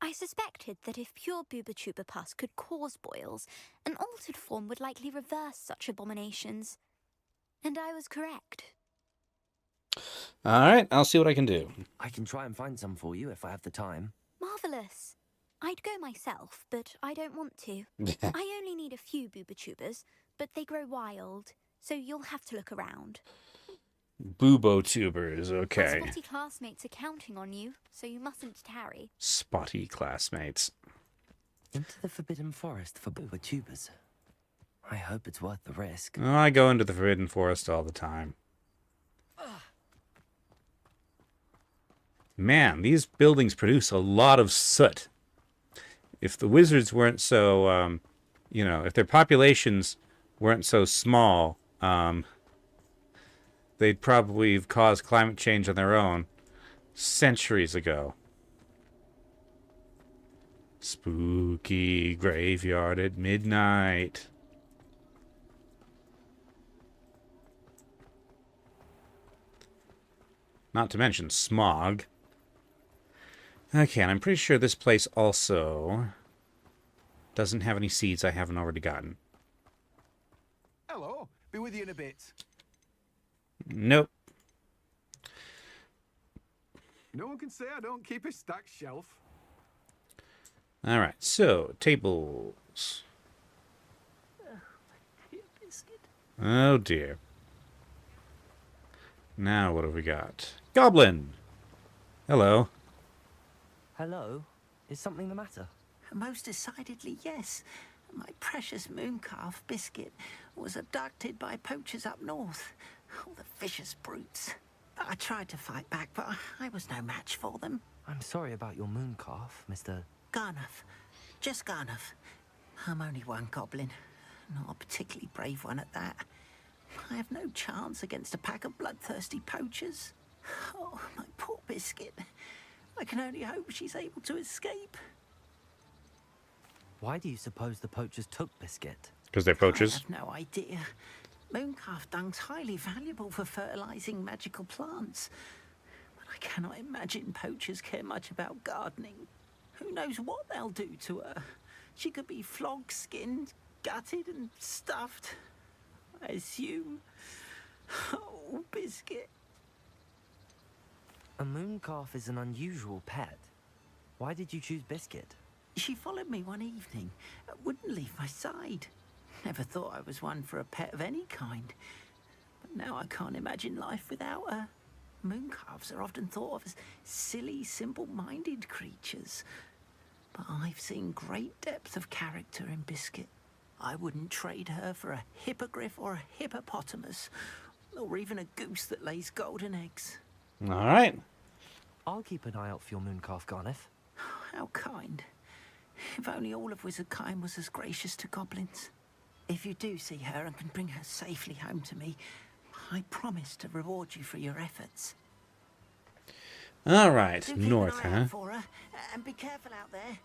I suspected that if pure booba-tuber pus could cause boils, an altered form would likely reverse such abominations. And I was correct. All right, I'll see what I can do. I can try and find some for you if I have the time. Marvellous. I'd go myself, but I don't want to. I only need a few booba-tubers, but they grow wild, so you'll have to look around. Boobo-tubers, okay. My spotty classmates are counting on you, so you mustn't tarry. Spotty classmates. Into the Forbidden Forest for booba-tubers. I hope it's worth the risk. Oh, I go into the Forbidden Forest all the time. Man, these buildings produce a lot of soot. If the wizards weren't so, if their populations weren't so small, they'd probably have caused climate change on their own centuries ago. Spooky graveyard at midnight. Not to mention smog. Okay, and I'm pretty sure this place also doesn't have any seeds I haven't already gotten. Hello. Be with you in a bit. Nope. No one can say I don't keep a stacked shelf. All right, so tables. Oh dear. Now what have we got? Goblin. Hello. Hello? Is something the matter? Most decidedly, yes. My precious mooncalf biscuit was abducted by poachers up north. All the vicious brutes. I tried to fight back, but I was no match for them. I'm sorry about your mooncalf, Mr. Garnuff. Just Garnuff. I'm only one goblin. Not a particularly brave one at that. I have no chance against a pack of bloodthirsty poachers. Oh, my poor biscuit. I can only hope she's able to escape. Why do you suppose the poachers took Biscuit? Because they're poachers? I have no idea. Mooncalf dung's highly valuable for fertilizing magical plants. But I cannot imagine poachers care much about gardening. Who knows what they'll do to her? She could be flogged, skinned, gutted and stuffed. I assume. Oh, Biscuit. A moon calf is an unusual pet. Why did you choose Biscuit? She followed me one evening, wouldn't leave my side. Never thought I was one for a pet of any kind. But now I can't imagine life without her. Mooncalves are often thought of as silly, simple-minded creatures. But I've seen great depth of character in Biscuit. I wouldn't trade her for a hippogriff or a hippopotamus, or even a goose that lays golden eggs. All right. I'll keep an eye out for your moon calf, Garneth. How kind. If only all of Wizardkind was as gracious to goblins. If you do see her and can bring her safely home to me, I promise to reward you for your efforts. All right, Do keep north, an eye huh? out for her, and be careful out there.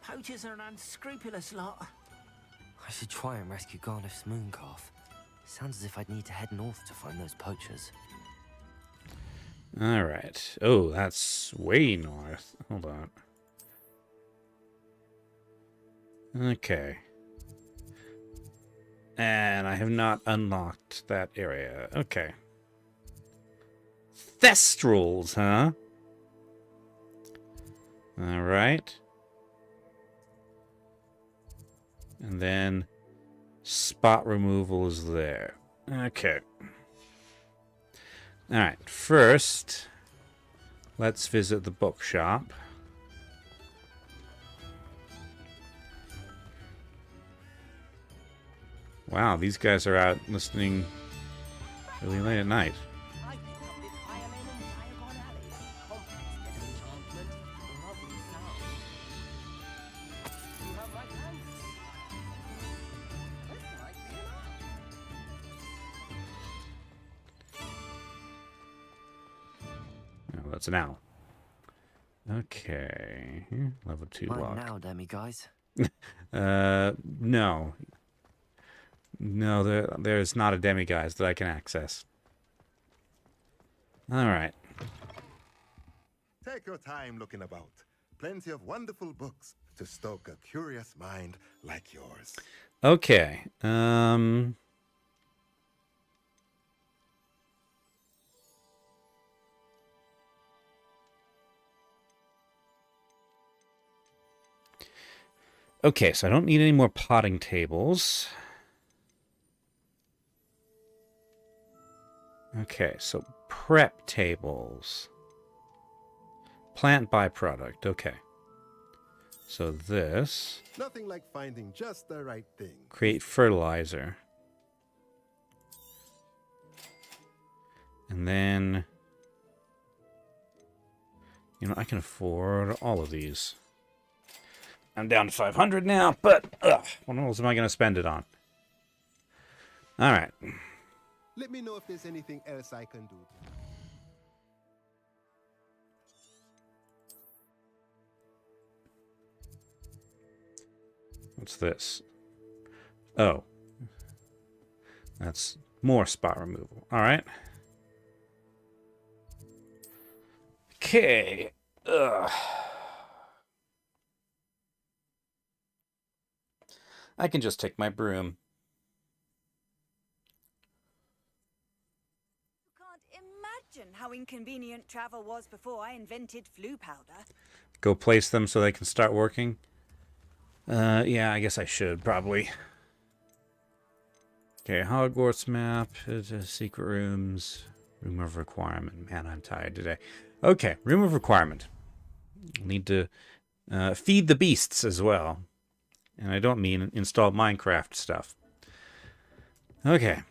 Poachers are an unscrupulous lot. I should try and rescue Garneth's moon calf. Sounds as if I'd need to head north to find those poachers. All right. Oh, that's way north. Hold on. Okay. And I have not unlocked that area. Okay. Thestrals, huh? All right. And then spot removal is there. Okay. All right. First, let's visit the bookshop. Wow, these guys are out listening really late at night. Oh, that's an owl. Okay. Level 2 Mine lock. now, guys. No. No, there's not a demiguise that I can access. Alright. Take your time looking about. Plenty of wonderful books to stoke a curious mind like yours. Okay. Okay, so I don't need any more potting tables. Okay, so prep tables. Plant byproduct, okay. So this. Nothing like finding just the right thing. Create fertilizer. And then, you know, I can afford all of these. I'm down to 500 now, but what else am I going to spend it on? All right. Let me know if there's anything else I can do. What's this? Oh. That's more spot removal. All right. Okay. Ugh. I can just take my broom. You can't imagine how inconvenient travel was before I invented flu powder. Go place them so they can start working. Yeah, I guess I should, probably. Okay, Hogwarts map, secret rooms, room of requirement. Man, I'm tired today. Okay, room of requirement. Need to feed the beasts as well. And I don't mean install Minecraft stuff. Okay.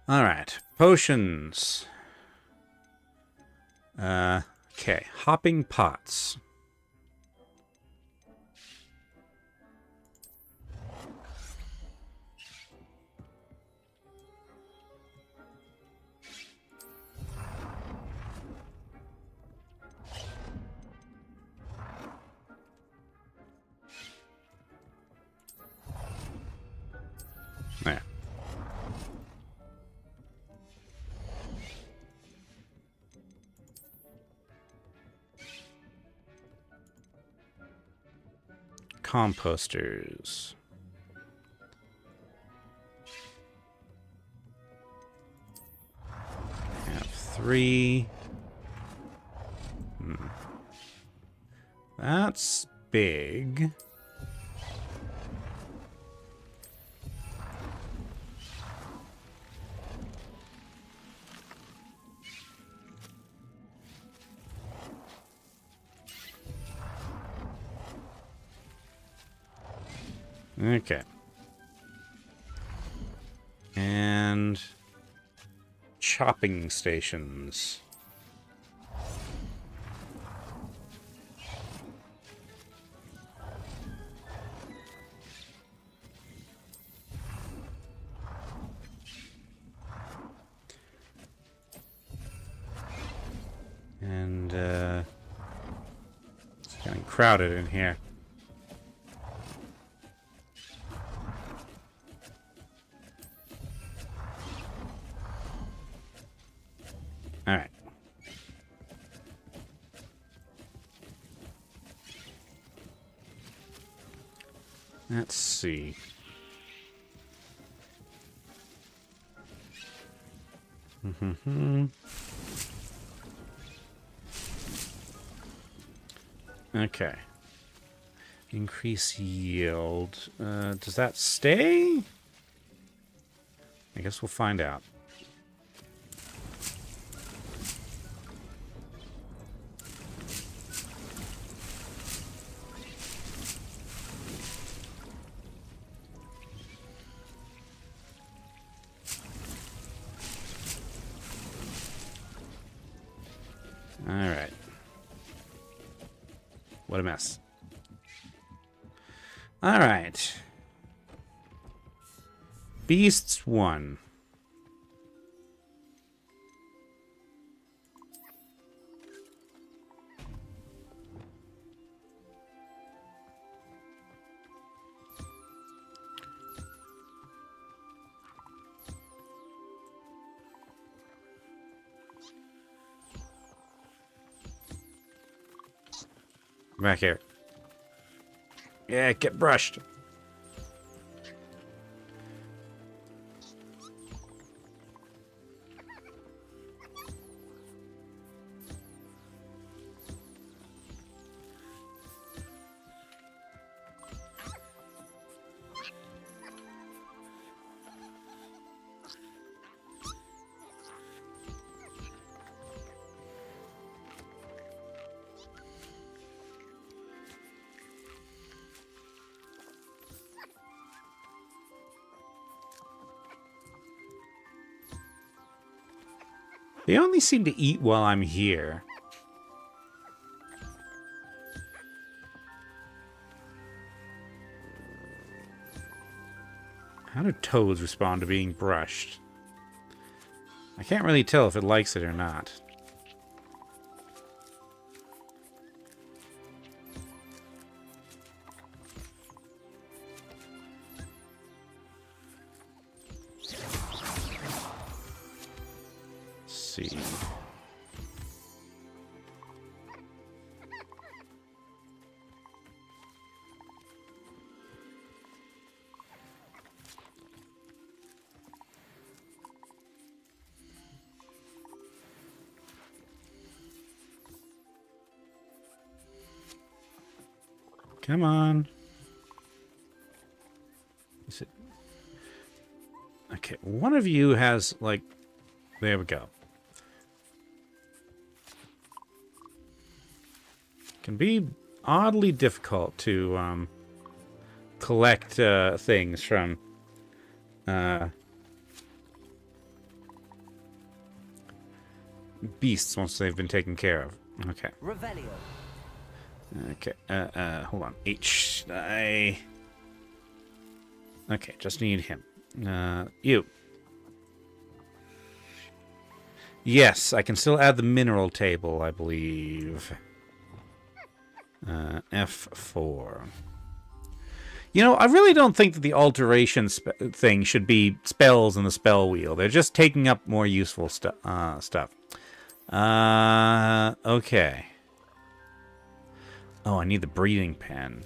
All right, potions. Okay, hopping pots. There. composters. I have 3. That's big. Okay. And chopping stations. And it's getting crowded in here. All right. Let's see. Okay. Increase yield. Does that stay? I guess we'll find out. Alright. What a mess. Alright. Beasts 1. Back here. Yeah, get brushed. They only seem to eat while I'm here. How do toads respond to being brushed? I can't really tell if it likes it or not. See. Come on. Is it? Okay, one of you has, like, there we go. Can be oddly difficult to collect things from beasts once they've been taken care of. Okay. Revelio. Okay. Hold on. Okay, just need him. You. Yes, I can still add the mineral table, I believe. F4. You know, I really don't think that the alteration thing should be spells in the spell wheel. They're just taking up more useful stuff. Okay. Oh, I need the breathing pen.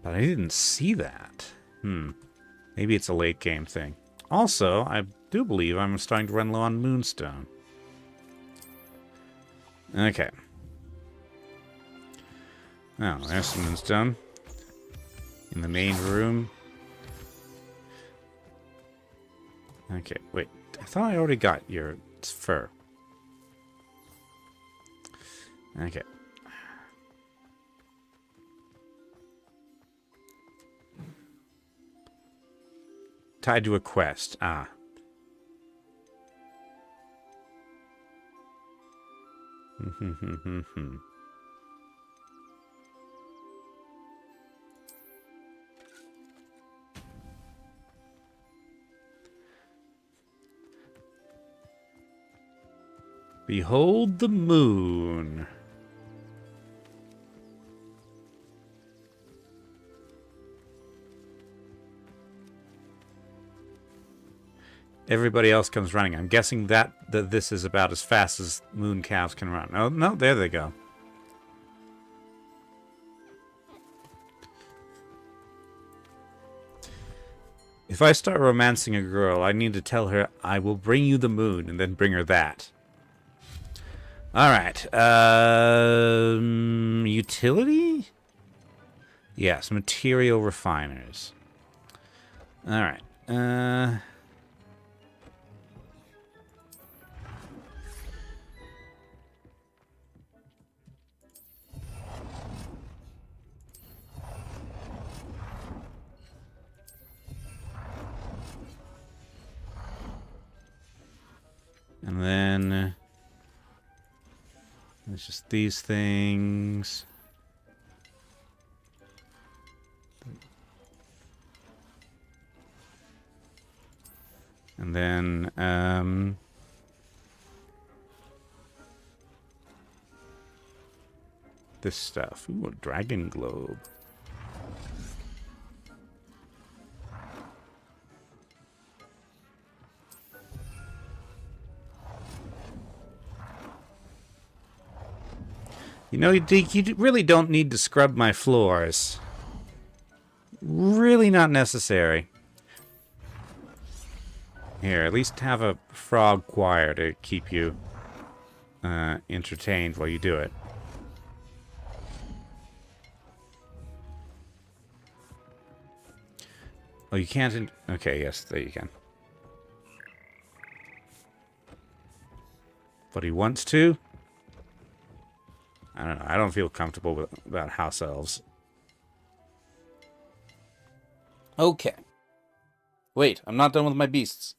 But I didn't see that. Maybe it's a late game thing. Also, I do believe I'm starting to run low on moonstone. Okay. Oh, there's some moonstone. In the main room. Okay, wait. I thought I already got your fur. Okay. Tied to a quest. Ah. Behold the moon. Everybody else comes running. I'm guessing that this is about as fast as moon calves can run. Oh, no, there they go. If I start romancing a girl, I need to tell her, I will bring you the moon, and then bring her that. Alright. Utility? Yes, material refiners. Alright. And then it's just these things. And then this stuff. Ooh, a dragon globe. You know, Deke, you really don't need to scrub my floors. Really not necessary. Here, at least have a frog choir to keep you entertained while you do it. Oh, you can't... Okay, yes, there you can. But he wants to? I don't know. I don't feel comfortable about house elves. Okay. Wait, I'm not done with my beasts.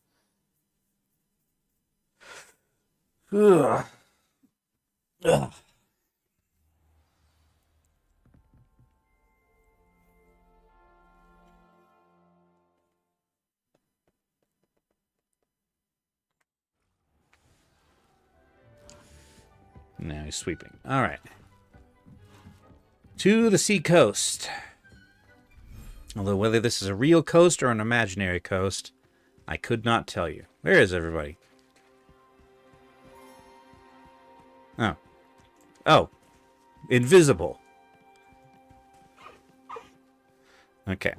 Ugh. Ugh. Now he's sweeping. All right. To the sea coast. Although whether this is a real coast or an imaginary coast, I could not tell you. Where is everybody? Oh. Oh. Invisible. Okay.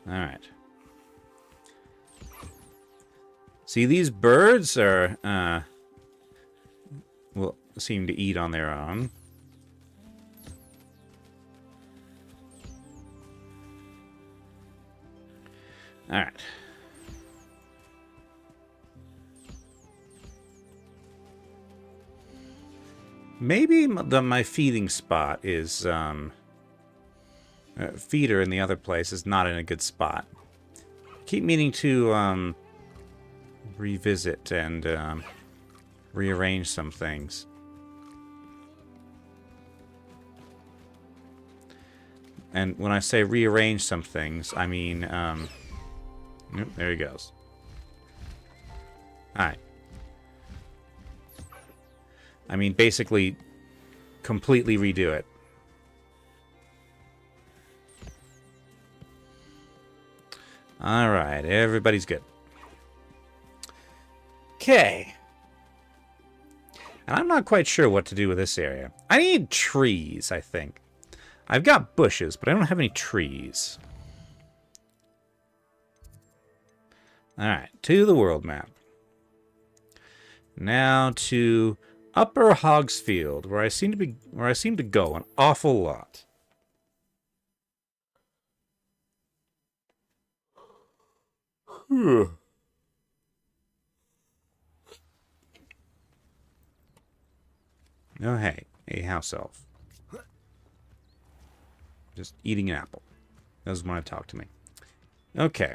Alright. See, these birds are, will seem to eat on their own. Alright. Maybe my feeding spot is, feeder in the other place is not in a good spot. Keep meaning to, revisit and, rearrange some things. And when I say rearrange some things, I mean, there he goes. Alright. I mean, basically, completely redo it. Alright, everybody's good. Okay. And I'm not quite sure what to do with this area. I need trees, I think. I've got bushes, but I don't have any trees. Alright, to the world map. Now to Upper Hogsfield, where I seem to go an awful lot. Oh, hey, a house elf. Just eating an apple. Doesn't want to talk to me. Okay.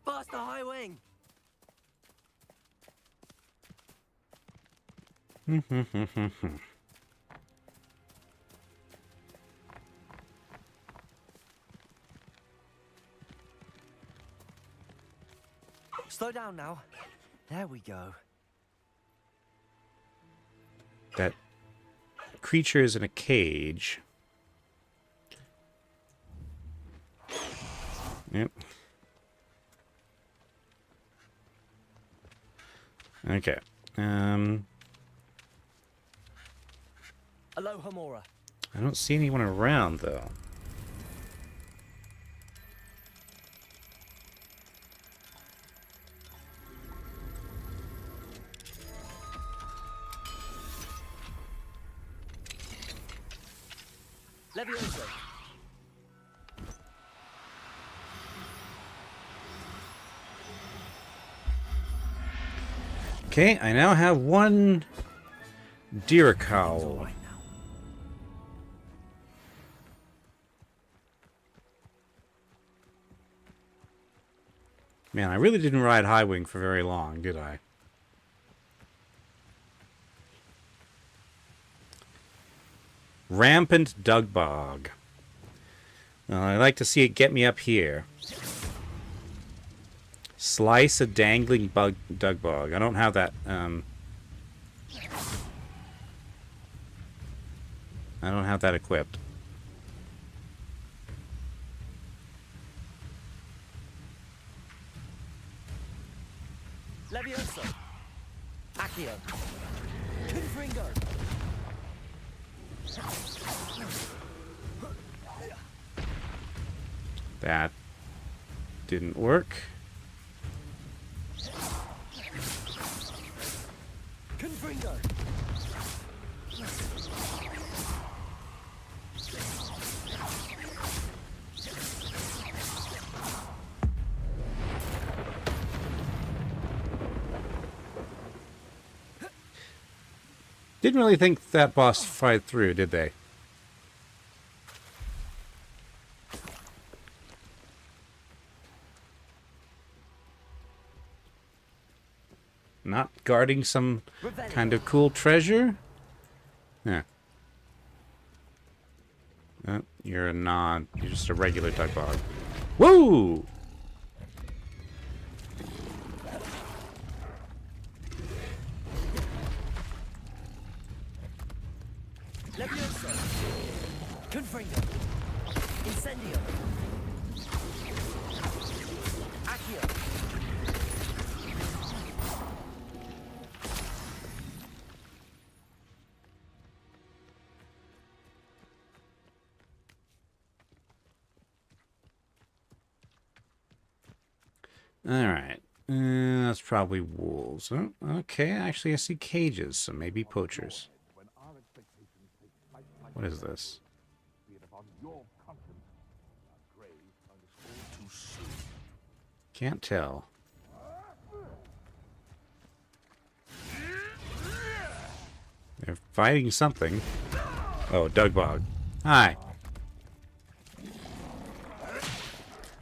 Faster, high wing! Slow down now. There we go. That creature is in a cage. Yep. Okay. Aloha Mora. I don't see anyone around, though. Levioso. Okay, I now have one deer cowl. Man, I really didn't ride Highwing for very long, did I? Rampant Dugbog. Well, I like to see it get me up here. Slice a dangling Dugbog. I don't have that. I don't have that equipped. Levioso. Accio. Confringo. That didn't work. Confringo. Didn't really think that boss fight through, did they? Not guarding some kind of cool treasure? Yeah. You're not. You're just a regular Dugbog. Woo! Levioso. Confringo. Incendio. Accio. Alright. That's probably wolves. Oh, okay, actually I see cages, so maybe poachers. What is this? Can't tell. They're fighting something. Oh, Dugbog. Hi.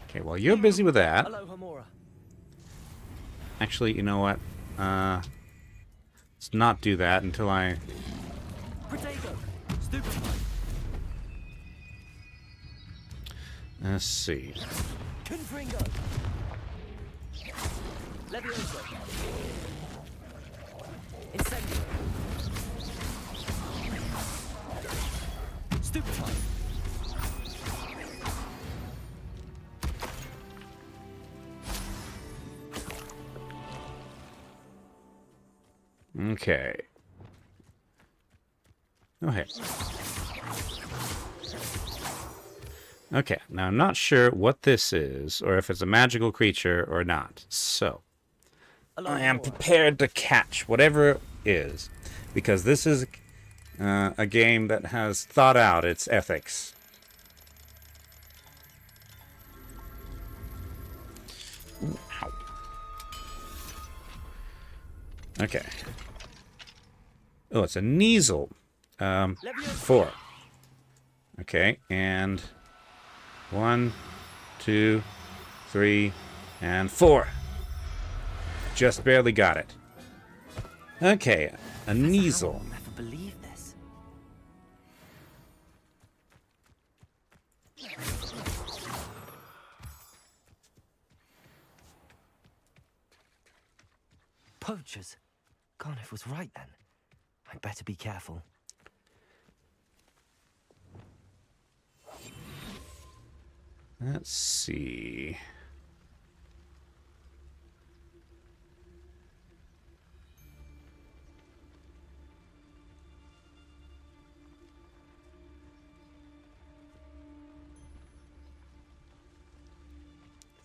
Okay, well, you're busy with that. Actually, you know what? Let's not do that until I... Let's see. Confringo. Levioso. Incendio. Stupefy. Okay. Okay. Okay, now I'm not sure what this is, or if it's a magical creature or not. So, I am prepared to catch whatever it is, because this is a game that has thought out its ethics. Ooh, ow. Okay. Oh, it's a Kneasel. 4. Okay, and 1, 2, 3, and 4. Just barely got it. Okay, a Kneasel. I'll never believe this. Poachers. Garniff was right then. I'd better be careful. Let's see.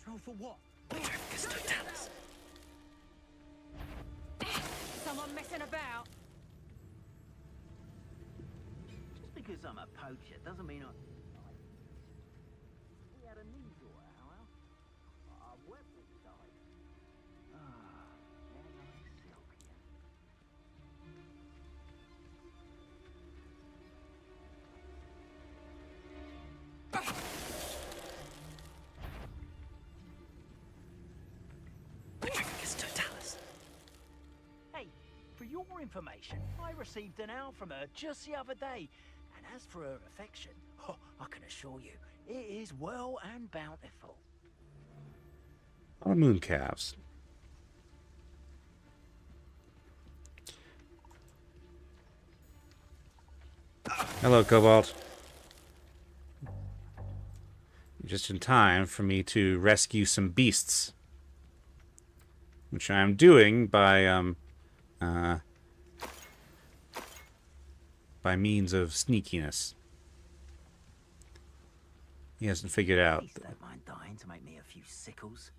Throw for what? Someone messing about. Just because I'm a poacher doesn't mean I... We had a Kneasel, Al. I wept inside. Ah, they're like silk, yeah. Hey, for your information, I received an owl from her just the other day. And as for her affection, oh, I can assure you, it is well and bountiful. Our moon calves. Hello, Cobalt. Just in time for me to rescue some beasts, which I am doing by means of sneakiness. He hasn't figured out. Don't mind dying to make me a few sickles.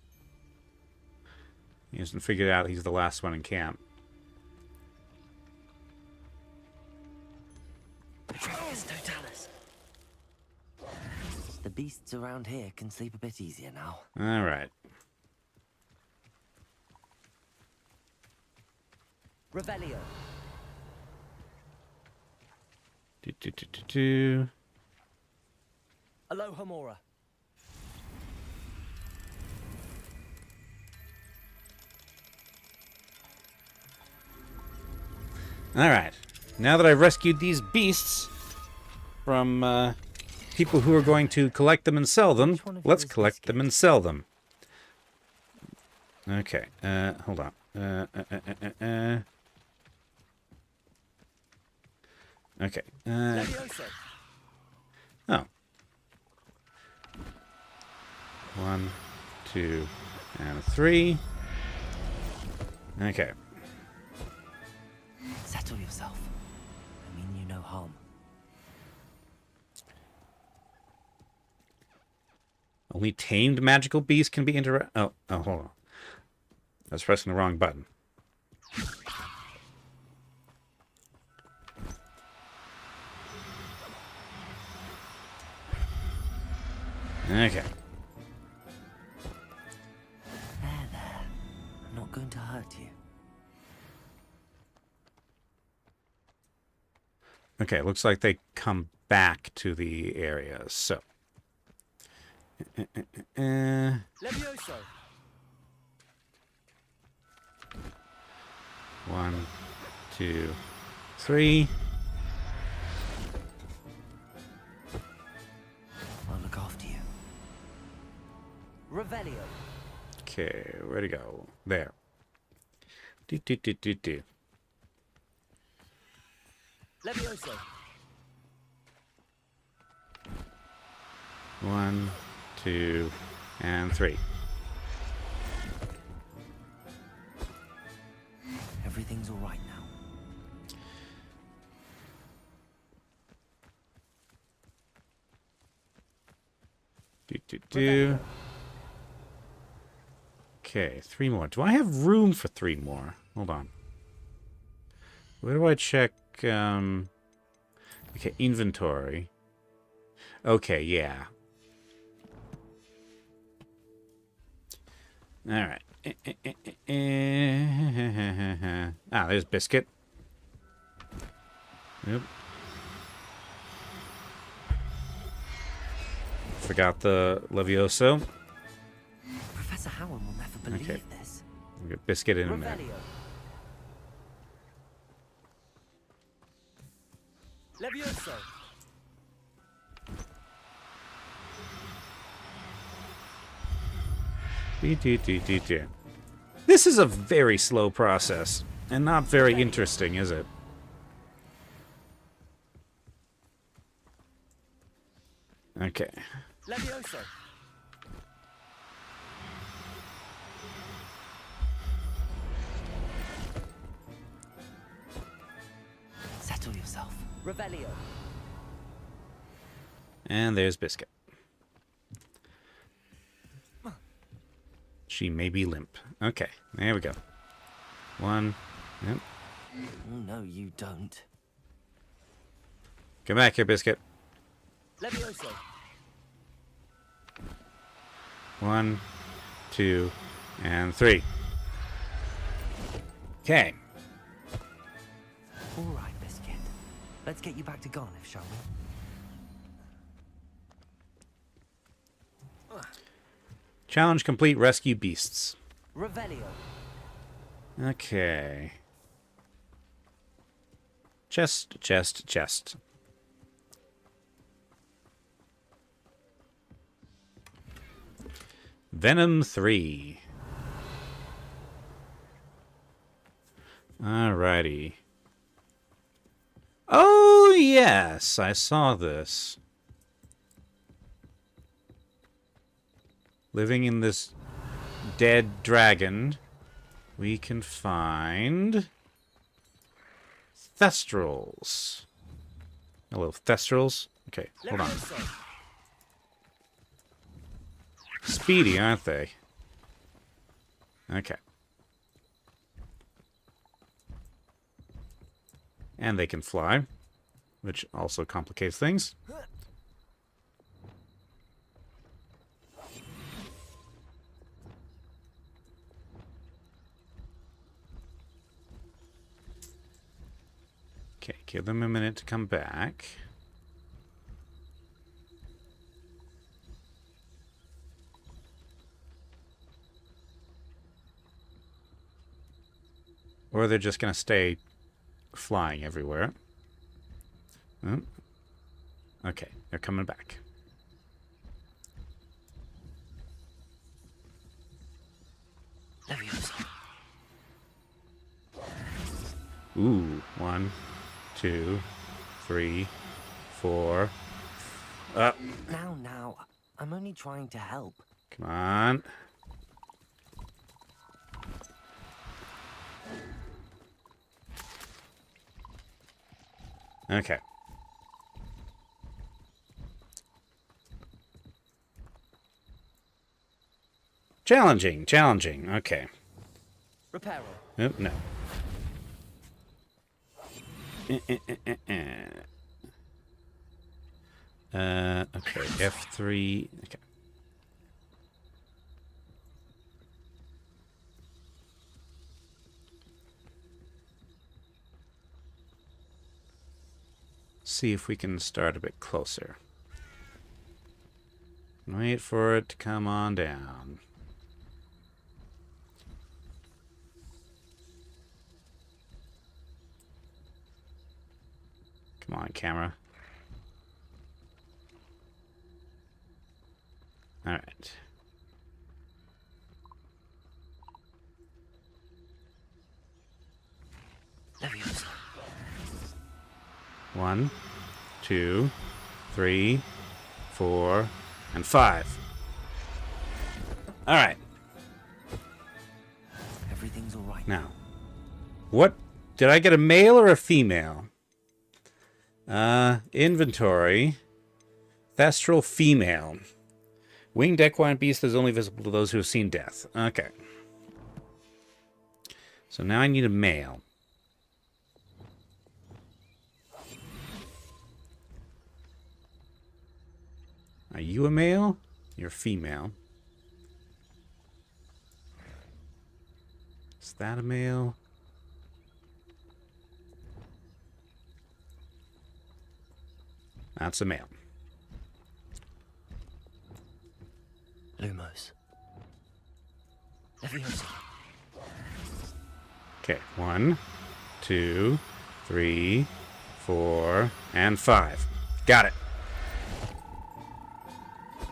He hasn't figured out he's the last one in camp. Totalis. The beasts around here can sleep a bit easier now. All right. Revelio. Alohomora. All right. Now that I've rescued these beasts from people who are going to collect them and sell them, let's collect them and sell them. Okay. Hold on. Okay. Oh. 1, 2, and 3. Okay. Settle yourself. I mean you no harm. Only tamed magical beasts can be Oh, hold on. I was pressing the wrong button. Okay. There. I'm not going to hurt you. Okay, looks like they come back to the area, so. Levioso. 1, 2, 3. I'll look after you. Revelio. Okay, where'd it go? There. Do. Levioso. 1, 2, and 3. Everything's all right now. Okay, 3 more. Do I have room for 3 more? Hold on. Where do I check? Okay, inventory. Okay, yeah. All right. Ah, there's Biscuit. Yep. Forgot the Levioso. Professor Howard will never believe this. We'll get Biscuit in there. Levioso. This is a very slow process, and not very interesting, is it? Okay. Levioso. Settle yourself. Revelio. And there's Biscuit. She may be limp. Okay, there we go. 1. Yep. Oh, no, you don't. Come back here, Biscuit. Levioso. 1, 2, and 3. Okay. All right, Biscuit. Let's get you back to Garniff, shall we? Challenge complete. Rescue beasts. Revelio. Okay. Chest. Venom 3. Alrighty. Oh, yes, I saw this. Living in this dead dragon, we can find Thestrals. Hello, Thestrals. Okay, hold on. Speedy, aren't they? Okay. And they can fly, which also complicates things. Okay, give them a minute to come back. Or they're just going to stay flying everywhere. Oh. Okay, they're coming back. Ooh, 1, 2, 3, 4. Up. Now. I'm only trying to help. Come on. Okay. Challenging. Okay. Reparo. Oh, no. Okay, F3. Okay. See if we can start a bit closer. Wait for it to come on down. Come on, camera. All right. Levioso. 1, 2, 3, 4, and 5. All right. Everything's all right. Now, what did I get? A male or a female? Inventory. Thestral female. Winged equine beast is only visible to those who have seen death. Okay. So now I need a male. Are you a male? You're female. Is that a male? That's a male. Lumos. Leviosa. Okay, 1, 2, 3, 4, and 5. Got it.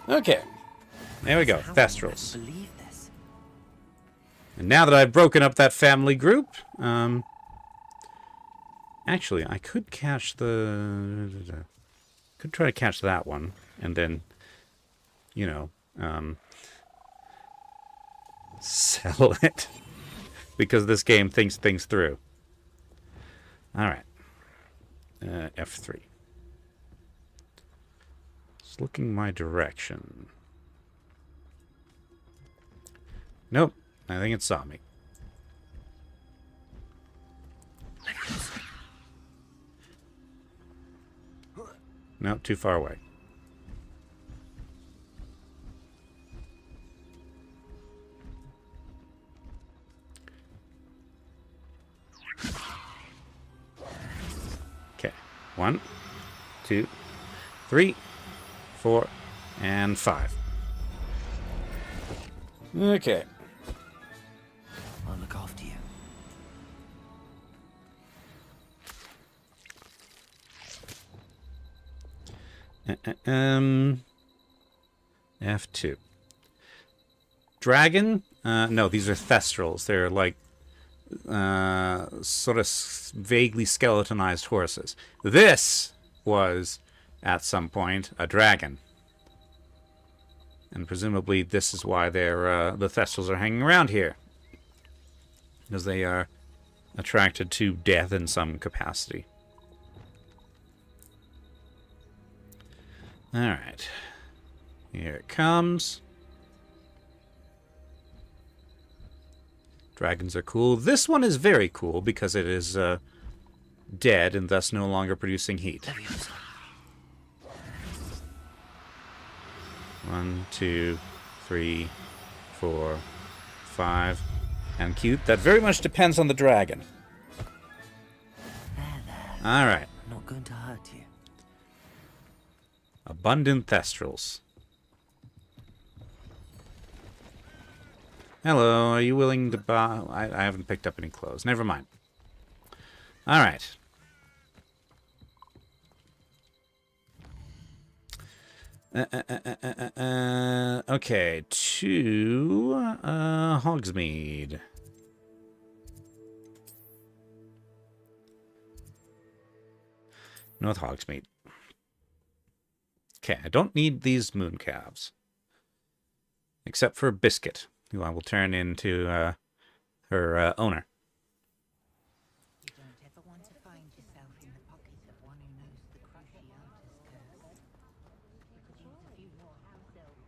Okay. There we go. Thestrals. Believe this. And now that I've broken up that family group, actually, I could catch the... Could try to catch that one, and then, you know, sell it. Because this game thinks things through. Alright. F3. It's looking my direction. Nope. I think it saw me. No, too far away. Okay. 1, 2, 3, 4, and 5. Okay. I'll look after you. F2. Dragon? No, these are Thestrals. They're like sort of vaguely skeletonized horses. This was, at some point, a dragon. And presumably this is why they're the Thestrals are hanging around here. Because they are attracted to death in some capacity. Alright. Here it comes. Dragons are cool. This one is very cool because it is dead and thus no longer producing heat. 1, 2, 3, 4, 5. And cute. That very much depends on the dragon. Alright. Not going to hurt you. Abundant Thestrals. Hello, are you willing to buy... I haven't picked up any clothes. Never mind. Alright. Okay, to Hogsmeade. North Hogsmeade. Okay, I don't need these moon calves. Except for Biscuit, who I will turn into her owner. You don't ever want to find yourself in the pocket of one who knows the Cruciatus curse. You could use a few more house elves.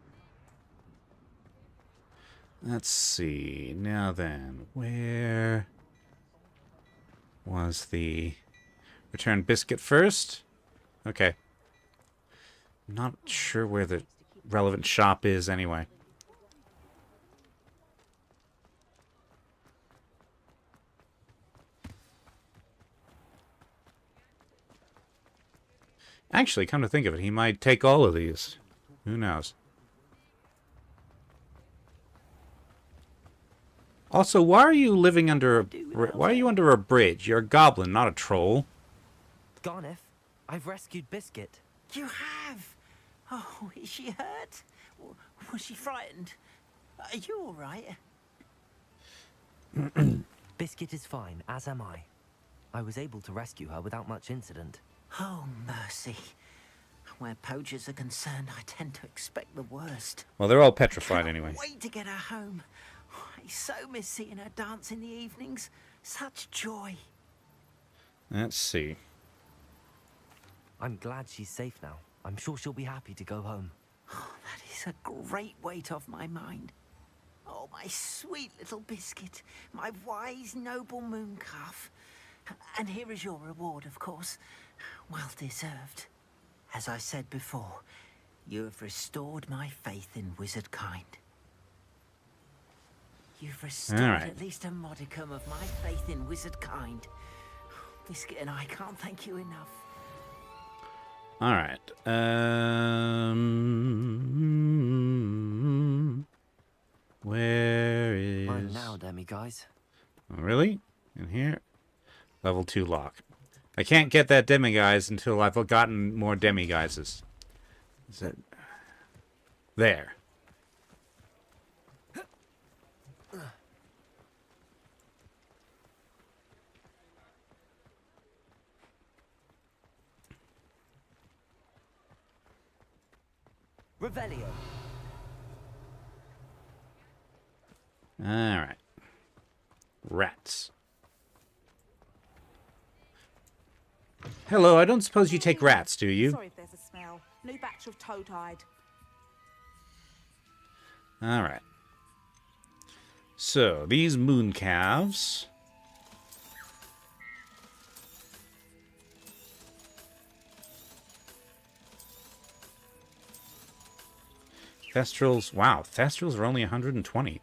Let's see. Now then, where was the return Biscuit first? Okay. Not sure where the relevant shop is anyway. Actually, come to think of it, he might take all of these. Who knows? Also, why are you living under a... Why are you under a bridge? You're a goblin, not a troll. Garneth, I've rescued Biscuit. You have? Oh, is she hurt? Was she frightened? Are you all right? Biscuit is fine, as am I. I was able to rescue her without much incident. Oh, mercy. Where poachers are concerned, I tend to expect the worst. Well, they're all petrified anyway. Wait to get her home. I so miss seeing her dance in the evenings. Such joy. Let's see. I'm glad she's safe now. I'm sure she'll be happy to go home. Oh, that is a great weight off my mind. Oh, my sweet little biscuit, my wise, noble moon calf. And here is your reward, of course. Well deserved. As I said before, you have restored my faith in wizard kind. You've restored at least a modicum of my faith in wizard kind. Biscuit and I can't thank you enough. All right. Where is... Mine now, demi guys. Oh, really? In here? Level 2 lock. I can't get that demiguise until I've gotten more demiguises. Is it... There. Revelio. Alright. Rats. Hello, I don't suppose you take rats, do you? Sorry if there's a smell. New batch of toad-hide. Alright. So, these moon calves... Thestrals... Wow, Thestrals are only 120.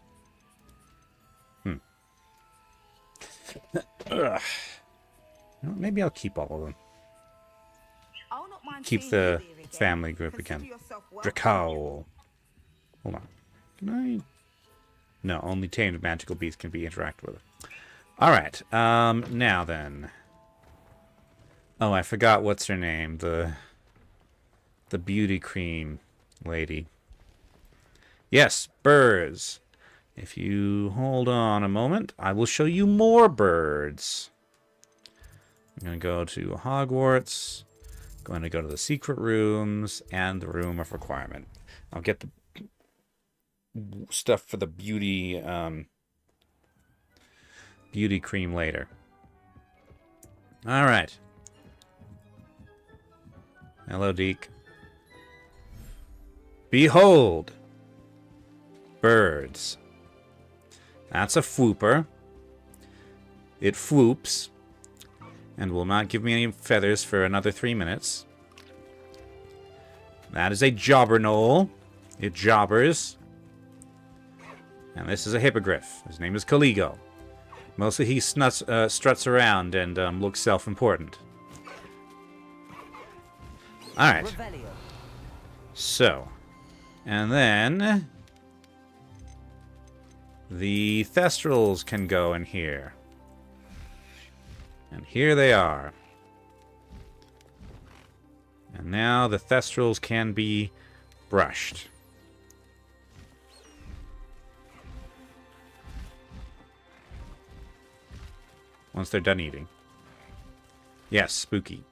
Ugh. Well, maybe I'll keep all of them. I'll not mind Keep seeing the you here again. family group Consider again. yourself welcome. Dracowl. Hold on. Can I... No, only tamed magical beasts can be interacted with. Alright, now then. Oh, I forgot what's her name. The beauty cream lady. Yes, birds. If you hold on a moment, I will show you more birds. I'm going to go to Hogwarts. Going to go to the secret rooms and the room of requirement. I'll get the stuff for the beauty beauty cream later. All right. Hello, Deke. Behold, birds. That's a fwooper. It fwoops and will not give me any feathers for another 3 minutes. That is a jobberknoll. It jobbers. And this is a hippogriff. His name is Caligo. Mostly he struts around and looks self-important. Alright. So. And then... the Thestrals can go in here. And here they are. And now the Thestrals can be brushed. Once they're done eating. Yes, spooky.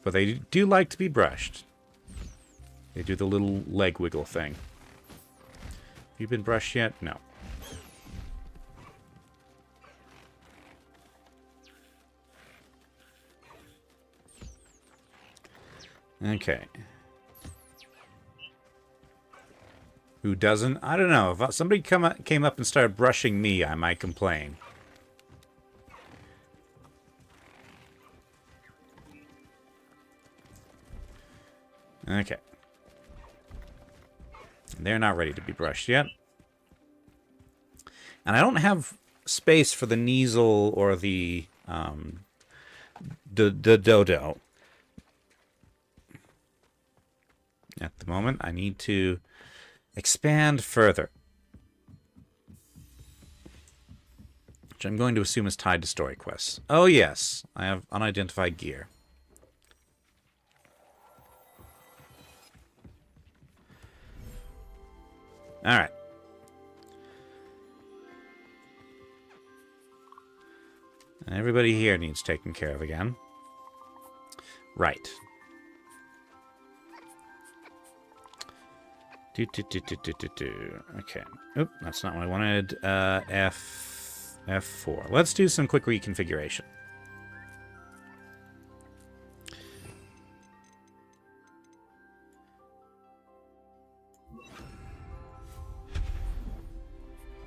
But they do like to be brushed. They do the little leg wiggle thing. Have you been brushed yet? No. Okay. Who doesn't? I don't know. If somebody came up and started brushing me, I might complain. Okay. They're not ready to be brushed yet. And I don't have space for the Kneasel or the Dodo. At the moment, I need to expand further. Which I'm going to assume is tied to story quests. Oh yes, I have unidentified gear. Alright. Everybody here needs taken care of again. Right. Okay. Oop, that's not what I wanted. F4. Let's do some quick reconfiguration.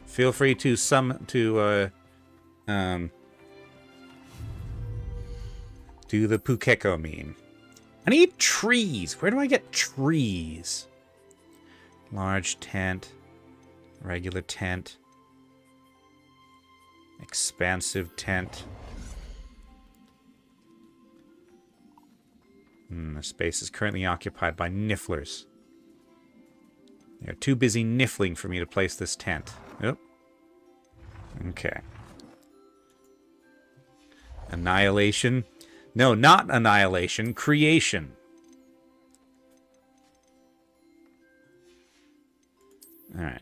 Feel free to do the Pukeko meme. I need trees. Where do I get trees? Large tent. Regular tent. Expansive tent. The space is currently occupied by nifflers. They're too busy niffling for me to place this tent. Yep. Okay. Annihilation. No, not annihilation. Creation. Alright.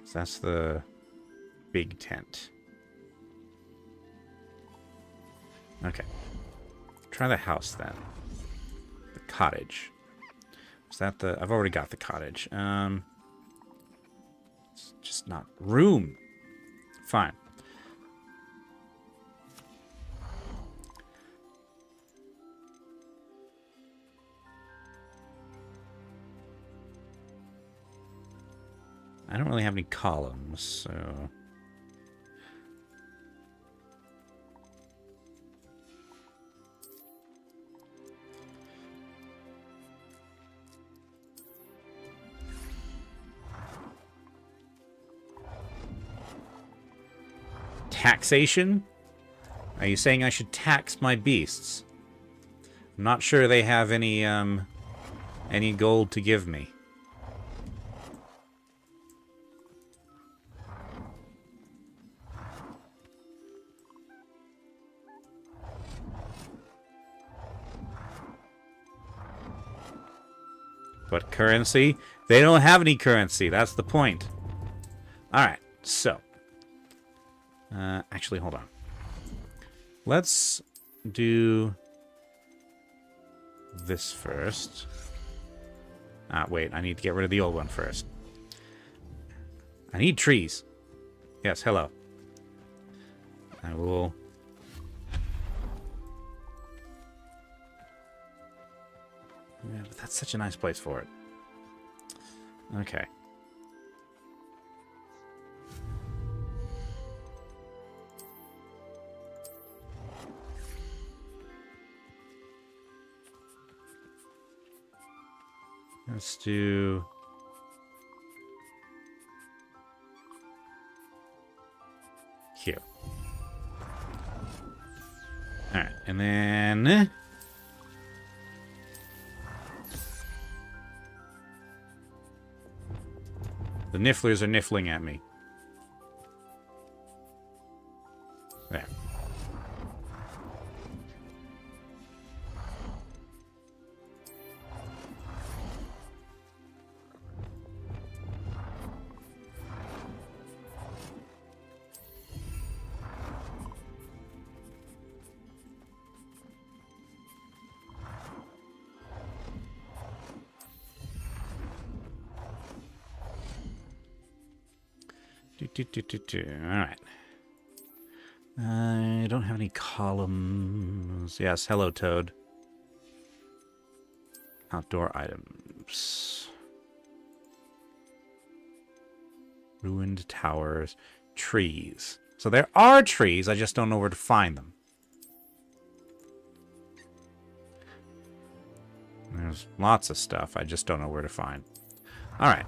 So that's the big tent. Okay. Try the house then. The cottage. Is that the... I've already got the cottage. It's just not room. Fine. I don't really have any columns, so... Taxation? Are you saying I should tax my beasts? I'm not sure they have any gold to give me. But currency? They don't have any currency. That's the point. Alright, so. Actually, hold on. Let's do this first. Wait, I need to get rid of the old one first. I need trees. Yes, hello. I will... Yeah, but that's such a nice place for it. Okay. Let's do... here. Alright, and then... the nifflers are niffling at me. There. Alright. I don't have any columns. Yes, hello, Toad. Outdoor items. Ruined towers. Trees. So there are trees, I just don't know where to find them. There's lots of stuff, I just don't know where to find. Alright.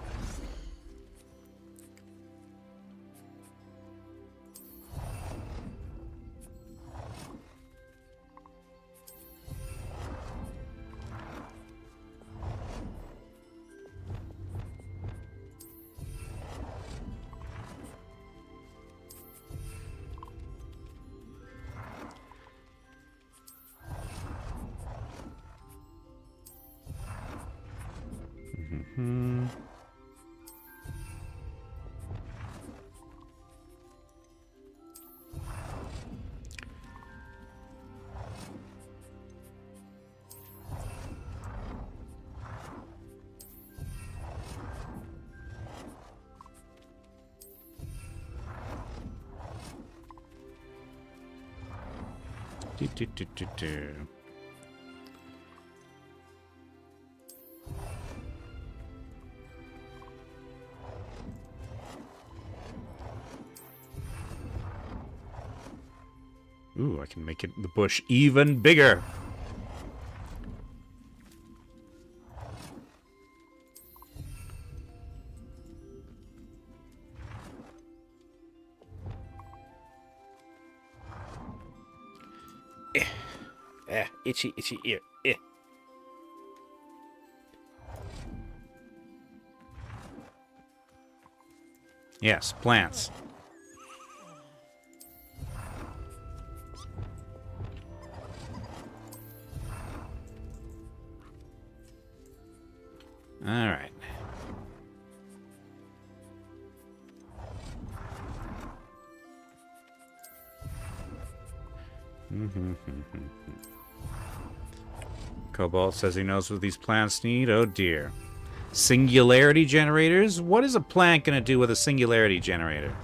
Ooh, I can make the bush even bigger. Itchy ear. Yes, plants. All right. Cobalt says he knows what these plants need. Oh dear. Singularity generators? What is a plant going to do with a singularity generator?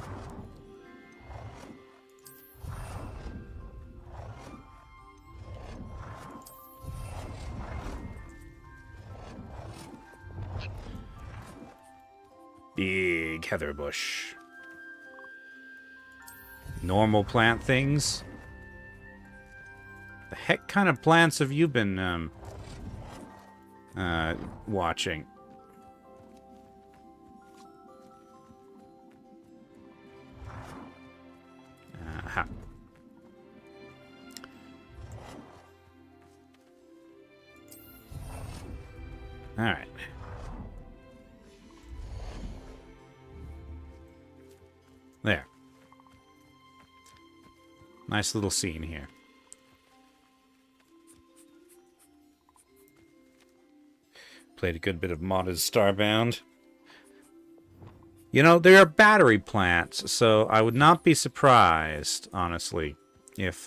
Big heather bush. Normal plant things? The heck kind of plants have you been watching? Aha. All right. There. Nice little scene here. Played a good bit of modded Starbound. You know, there are battery plants, so I would not be surprised, honestly, if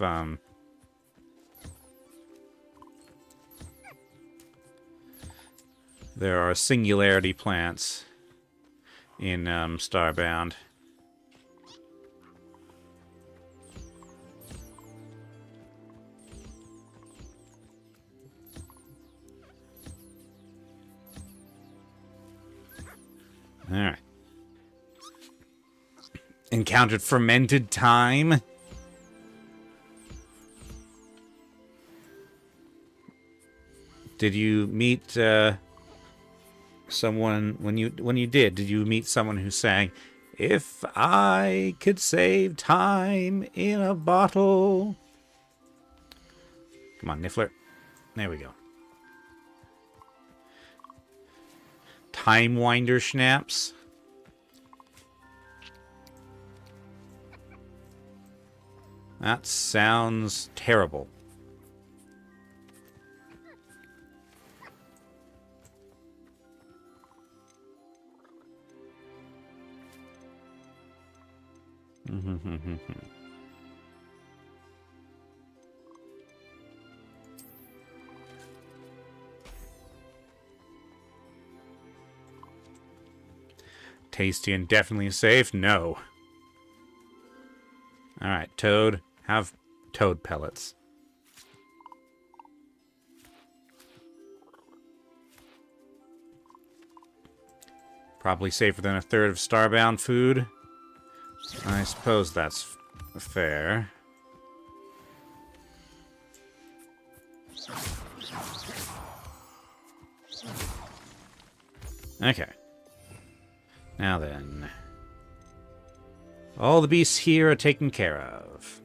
there are singularity plants in Starbound. All right. Encountered fermented thyme. Did you meet someone when you did you meet someone who sang, "If I could save time in a bottle"? Come on, Niffler. There we go. Time Winder Schnapps. That sounds terrible. Tasty and definitely safe? No. Alright, Toad. Have toad pellets. Probably safer than a third of Starbound food. I suppose that's fair. Okay. Now then. All the beasts here are taken care of.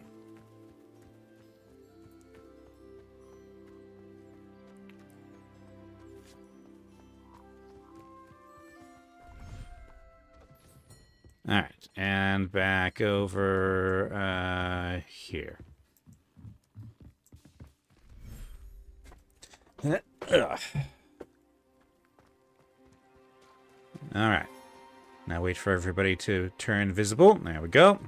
Alright, and back over here. Alright. Now wait for everybody to turn visible. There we go.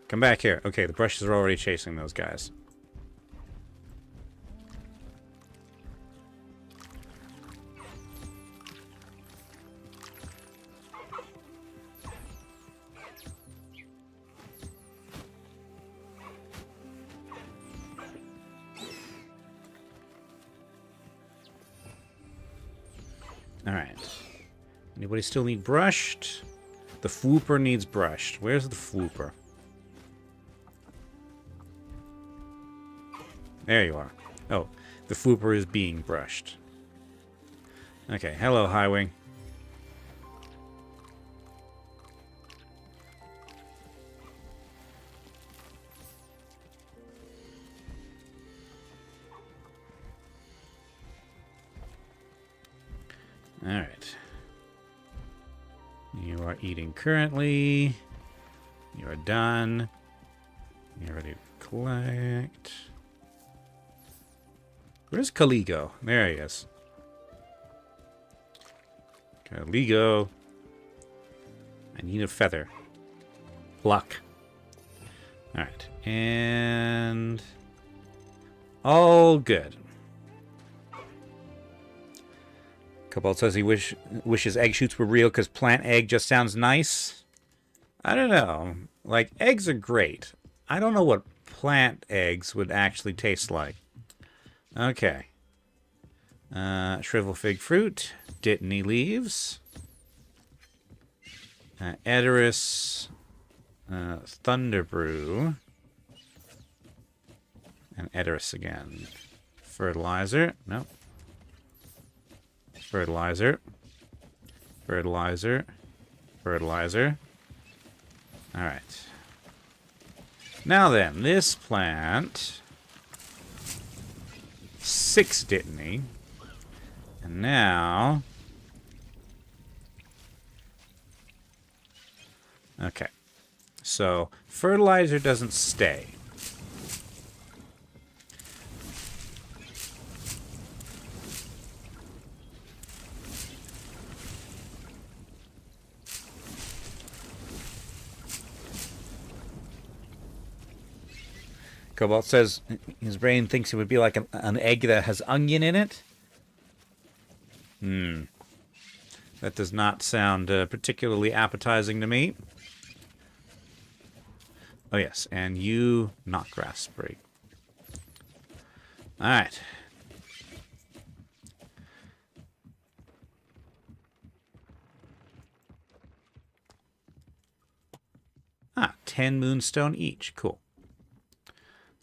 Come back here. Okay, the brushes are already chasing those guys. Alright. Anybody still need brushed? The flooper needs brushed. Where's the flooper? There you are. Oh, the flooper is being brushed. Okay, hello, Highwing. Alright. You are eating currently. You are done. You're ready to collect. Where's Caligo? There he is. Caligo. I need a feather. Luck. Alright. And... all good. Cobalt says he wishes egg shoots were real because plant egg just sounds nice. I don't know. Like, eggs are great. I don't know what plant eggs would actually taste like. Okay. Shrivel fig fruit. Dittany leaves. Edoris. Thunder brew. And Edoris again. Fertilizer. Nope. Fertilizer. Fertilizer. Fertilizer. Alright. Now then, this plant... 6 Dittany. And now... okay. So, fertilizer doesn't stay. Cobalt says his brain thinks it would be like an egg that has onion in it. That does not sound particularly appetizing to me. Oh, yes. And you, not grass sprig. Alright. Ah, 10 moonstone each. Cool.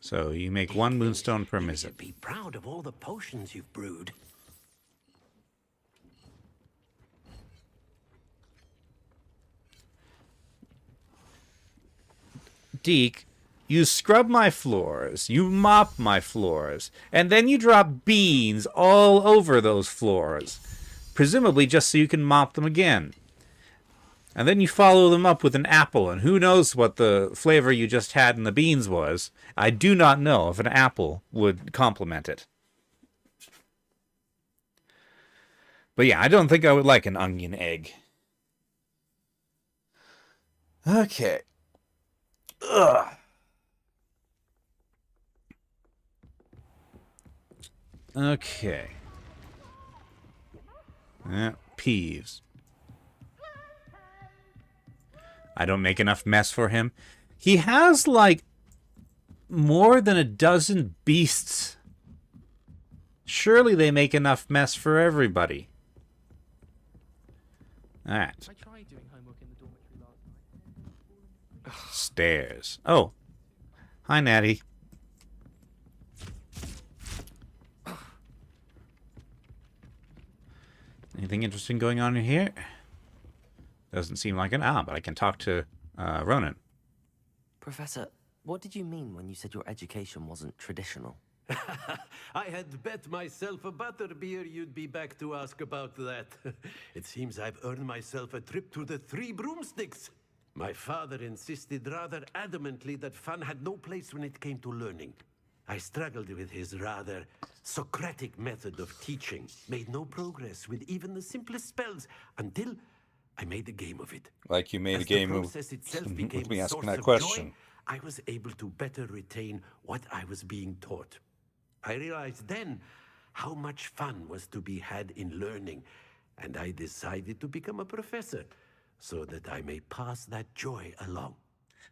So you make 1 moonstone per You visit. should be proud of all the potions you've brewed. Deke, you scrub my floors, you mop my floors, and then you drop beans all over those floors. Presumably just so you can mop them again. And then you follow them up with an apple, and who knows what the flavor you just had in the beans was. I do not know if an apple would complement it. But yeah, I don't think I would like an onion egg. Okay. Ugh. Okay. Peeves. I don't make enough mess for him. He has, like, more than a dozen beasts. Surely they make enough mess for everybody. Alright. I tried doing homework in the dormitory last night. Stairs. Oh. Hi, Natty. Anything interesting going on in here? Doesn't seem like it. Ah, but I can talk to Ronan. Professor, what did you mean when you said your education wasn't traditional? I had bet myself a butterbeer you'd be back to ask about that. It seems I've earned myself a trip to the 3 broomsticks. My father insisted rather adamantly that fun had no place when it came to learning. I struggled with his rather Socratic method of teaching, made no progress with even the simplest spells until I made a game of it. Like you made As a game the of process itself became me a asking source that of question. joy, I was able to better retain what I was being taught. I realized then how much fun was to be had in learning, and I decided to become a professor so that I may pass that joy along.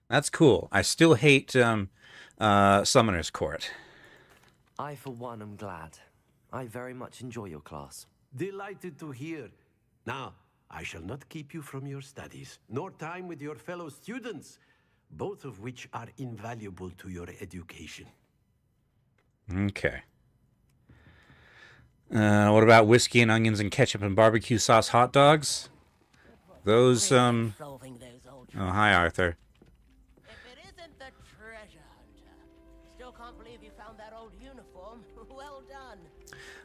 That's cool. I still hate Summoner's Court. I, for one, am glad. I very much enjoy your class. Delighted to hear. Now, I shall not keep you from your studies, nor time with your fellow students, both of which are invaluable to your education. Okay. What about whiskey and onions and ketchup and barbecue sauce hot dogs? Those, Oh, hi, Arthur. If it isn't the treasure hunter. Still can't believe you found that old uniform. Well done.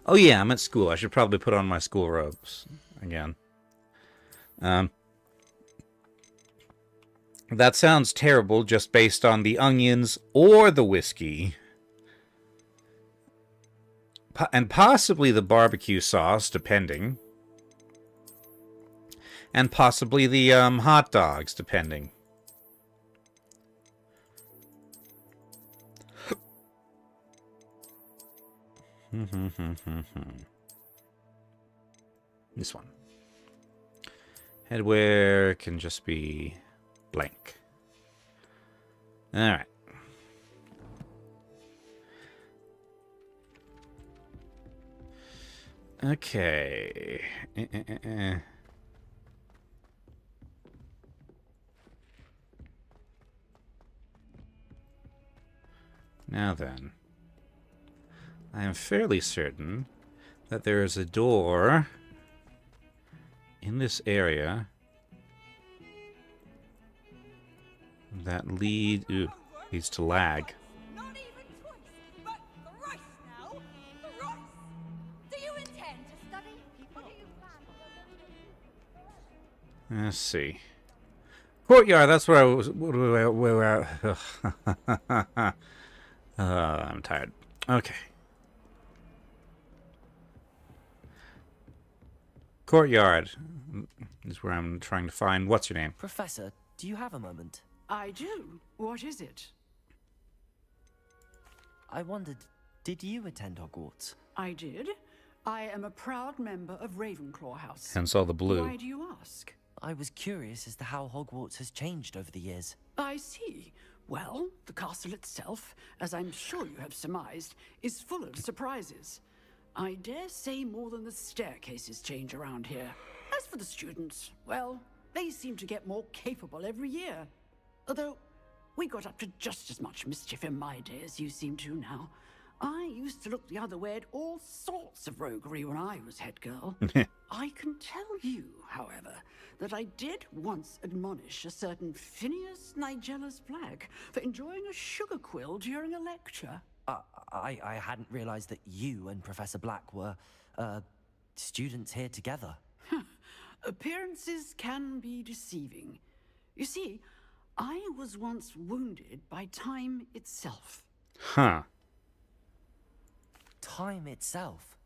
Oh, yeah, I'm at school. I should probably put on my school robes again. That sounds terrible just based on the onions or the whiskey. And possibly the barbecue sauce, depending. And possibly the hot dogs, depending. This one. Headwear can just be blank. Alright. Okay. Now then. I am fairly certain that there is a door in this area that leads to lag. Not even twice, but thrice now. Thrice. Do you intend to study? What do you plan? Let's see. Courtyard, that's where I was. I'm tired. Okay. Courtyard is where I'm trying to find. What's your name? Professor, do you have a moment? I do. What is it? I wondered, did you attend Hogwarts? I did. I am a proud member of Ravenclaw House. Hence all the blue. Why do you ask? I was curious as to how Hogwarts has changed over the years. I see. Well, the castle itself, as I'm sure you have surmised, is full of surprises. I dare say more than the staircases change around here. As for the students, well, they seem to get more capable every year. Although, we got up to just as much mischief in my day as you seem to now. I used to look the other way at all sorts of roguery when I was head girl. I can tell you, however, that I did once admonish a certain Phineas Nigella's Black for enjoying a sugar quill during a lecture. I hadn't realized that you and Professor Black were, students here together. Appearances can be deceiving. You see, I was once wounded by time itself. Huh. Time itself?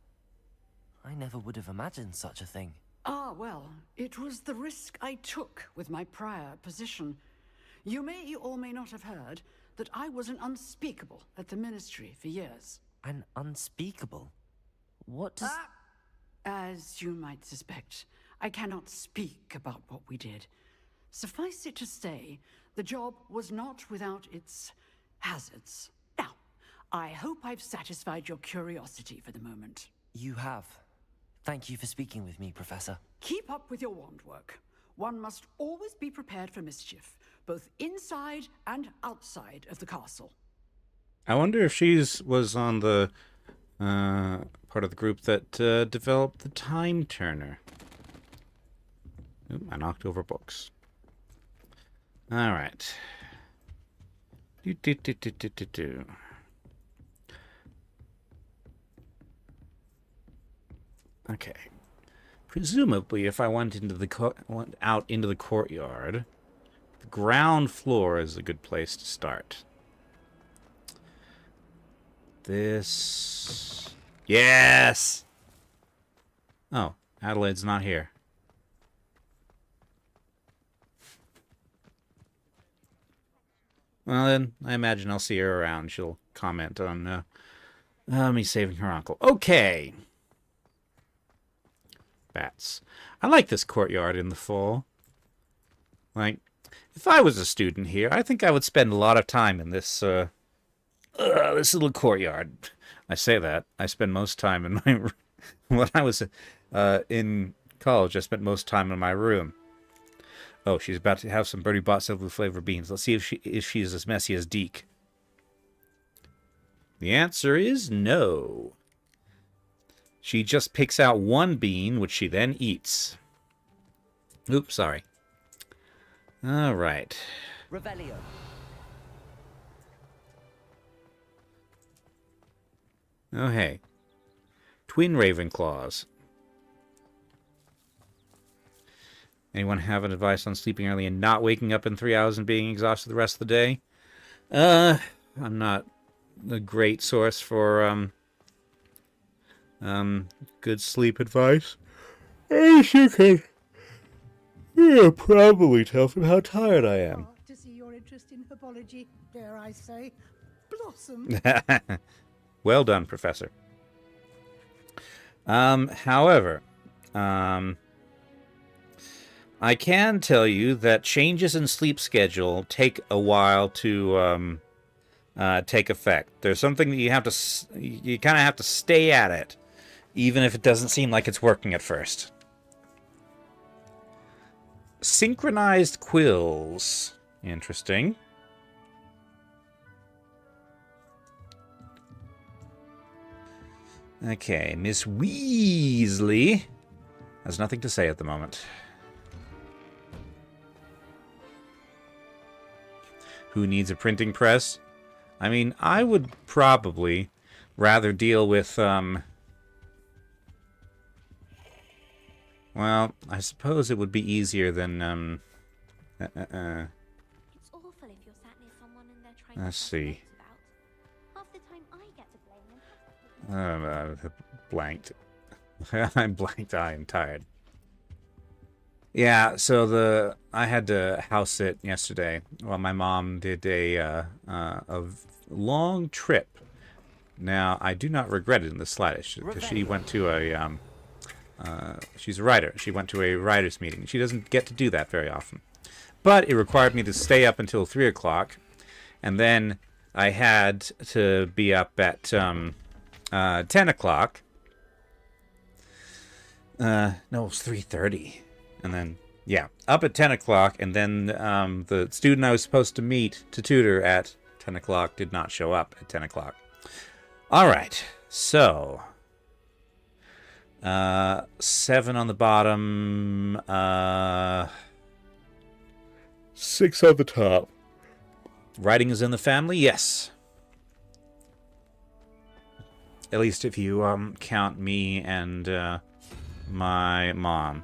I never would have imagined such a thing. Ah, well, it was the risk I took with my prior position. You may or may not have heard that I was an unspeakable at the Ministry for years. An unspeakable? What does... As you might suspect, I cannot speak about what we did. Suffice it to say, the job was not without its hazards. Now, I hope I've satisfied your curiosity for the moment. You have. Thank you for speaking with me, Professor. Keep up with your wand work. One must always be prepared for mischief, both inside and outside of the castle. I wonder if was on the part of the group that developed the Time Turner. Oop, I knocked over books. All right. Okay. Presumably, if I went out into the courtyard, the ground floor is a good place to start. This... Yes! Oh, Adelaide's not here. Well, then, I imagine I'll see her around. She'll comment on me saving her uncle. Okay. Bats. I like this courtyard in the fall. Like, if I was a student here, I think I would spend a lot of time in this little courtyard. I say that. I spend most time in my... When I was in college, I spent most time in my room. Oh, she's about to have some Bertie Bott Silver Flavor beans. Let's see if she's as messy as Deke. The answer is no. She just picks out one bean, which she then eats. Oops, sorry. All right. Revelio. Oh, hey. Twin Ravenclaws. Anyone have an advice on sleeping early and not waking up in 3 hours and being exhausted the rest of the day? I'm not a great source for good sleep advice. As you can probably tell from how tired I am. To see your interest in herbology, dare I say, blossom. Well done, Professor. However, I can tell you that changes in sleep schedule take a while to take effect. There's something that you kind of have to stay at it, even if it doesn't seem like it's working at first. Synchronized quills. Interesting. Okay, Miss Weasley has nothing to say at the moment. Who needs a printing press? I mean, I would probably rather deal with, well, I suppose it would be easier than, It's awful if you're sat near someone and they're trying let's to see. half the time I get to blame them. Blanked. I'm blanked. I am tired. Yeah, so I had to house sit yesterday while my mom did a long trip. Now, I do not regret it in the slightest. She went to a she's a writer. She went to a writers' meeting. She doesn't get to do that very often. But it required me to stay up until 3 o'clock, and then I had to be up at 10 o'clock. No, it was 3:30. And then, yeah, up at 10 o'clock, and then the student I was supposed to meet to tutor at 10 o'clock did not show up at 10 o'clock. All right, so 7 on the bottom, 6 on the top. Writing is in the family? Yes. At least if you count me and my mom.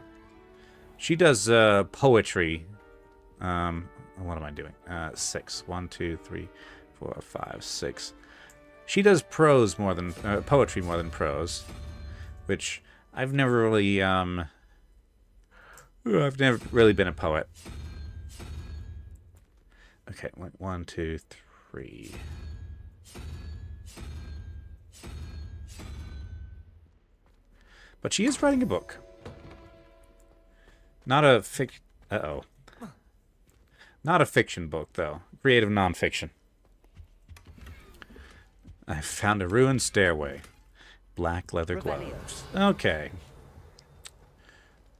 She does poetry. What am I doing? 6. 1, 2, 3, 4, 5, 6. She does prose more than poetry more than prose, which I've never really been a poet. Okay, 1, 2, 3. But she is writing a book. Not a Not a fiction book, though. Creative nonfiction. I found a ruined stairway. Black leather gloves. Okay.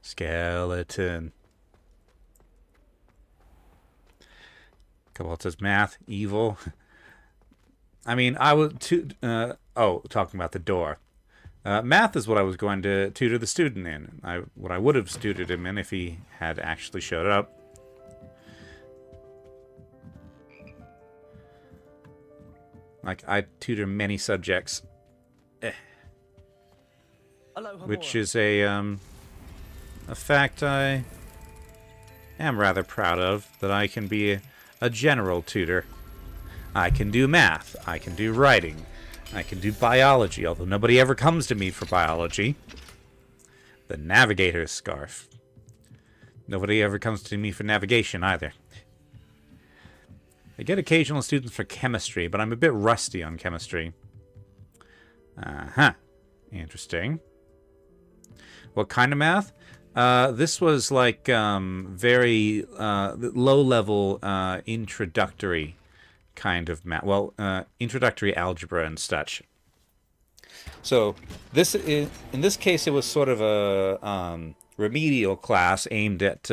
Skeleton. Cobalt says math, evil. I mean, I was talking about the door. Math is what I was going to tutor the student in. What I would have tutored him in if he had actually showed up. Like, I tutor many subjects. Which is a fact I am rather proud of, that I can be a general tutor. I can do math. I can do writing. I can do biology, although nobody ever comes to me for biology. The navigator's scarf. Nobody ever comes to me for navigation either. I get occasional students for chemistry, but I'm a bit rusty on chemistry. Uh-huh. Interesting. What kind of math? This was like very low-level introductory kind of math. Well, introductory algebra and such. So this in this case, it was sort of a remedial class aimed at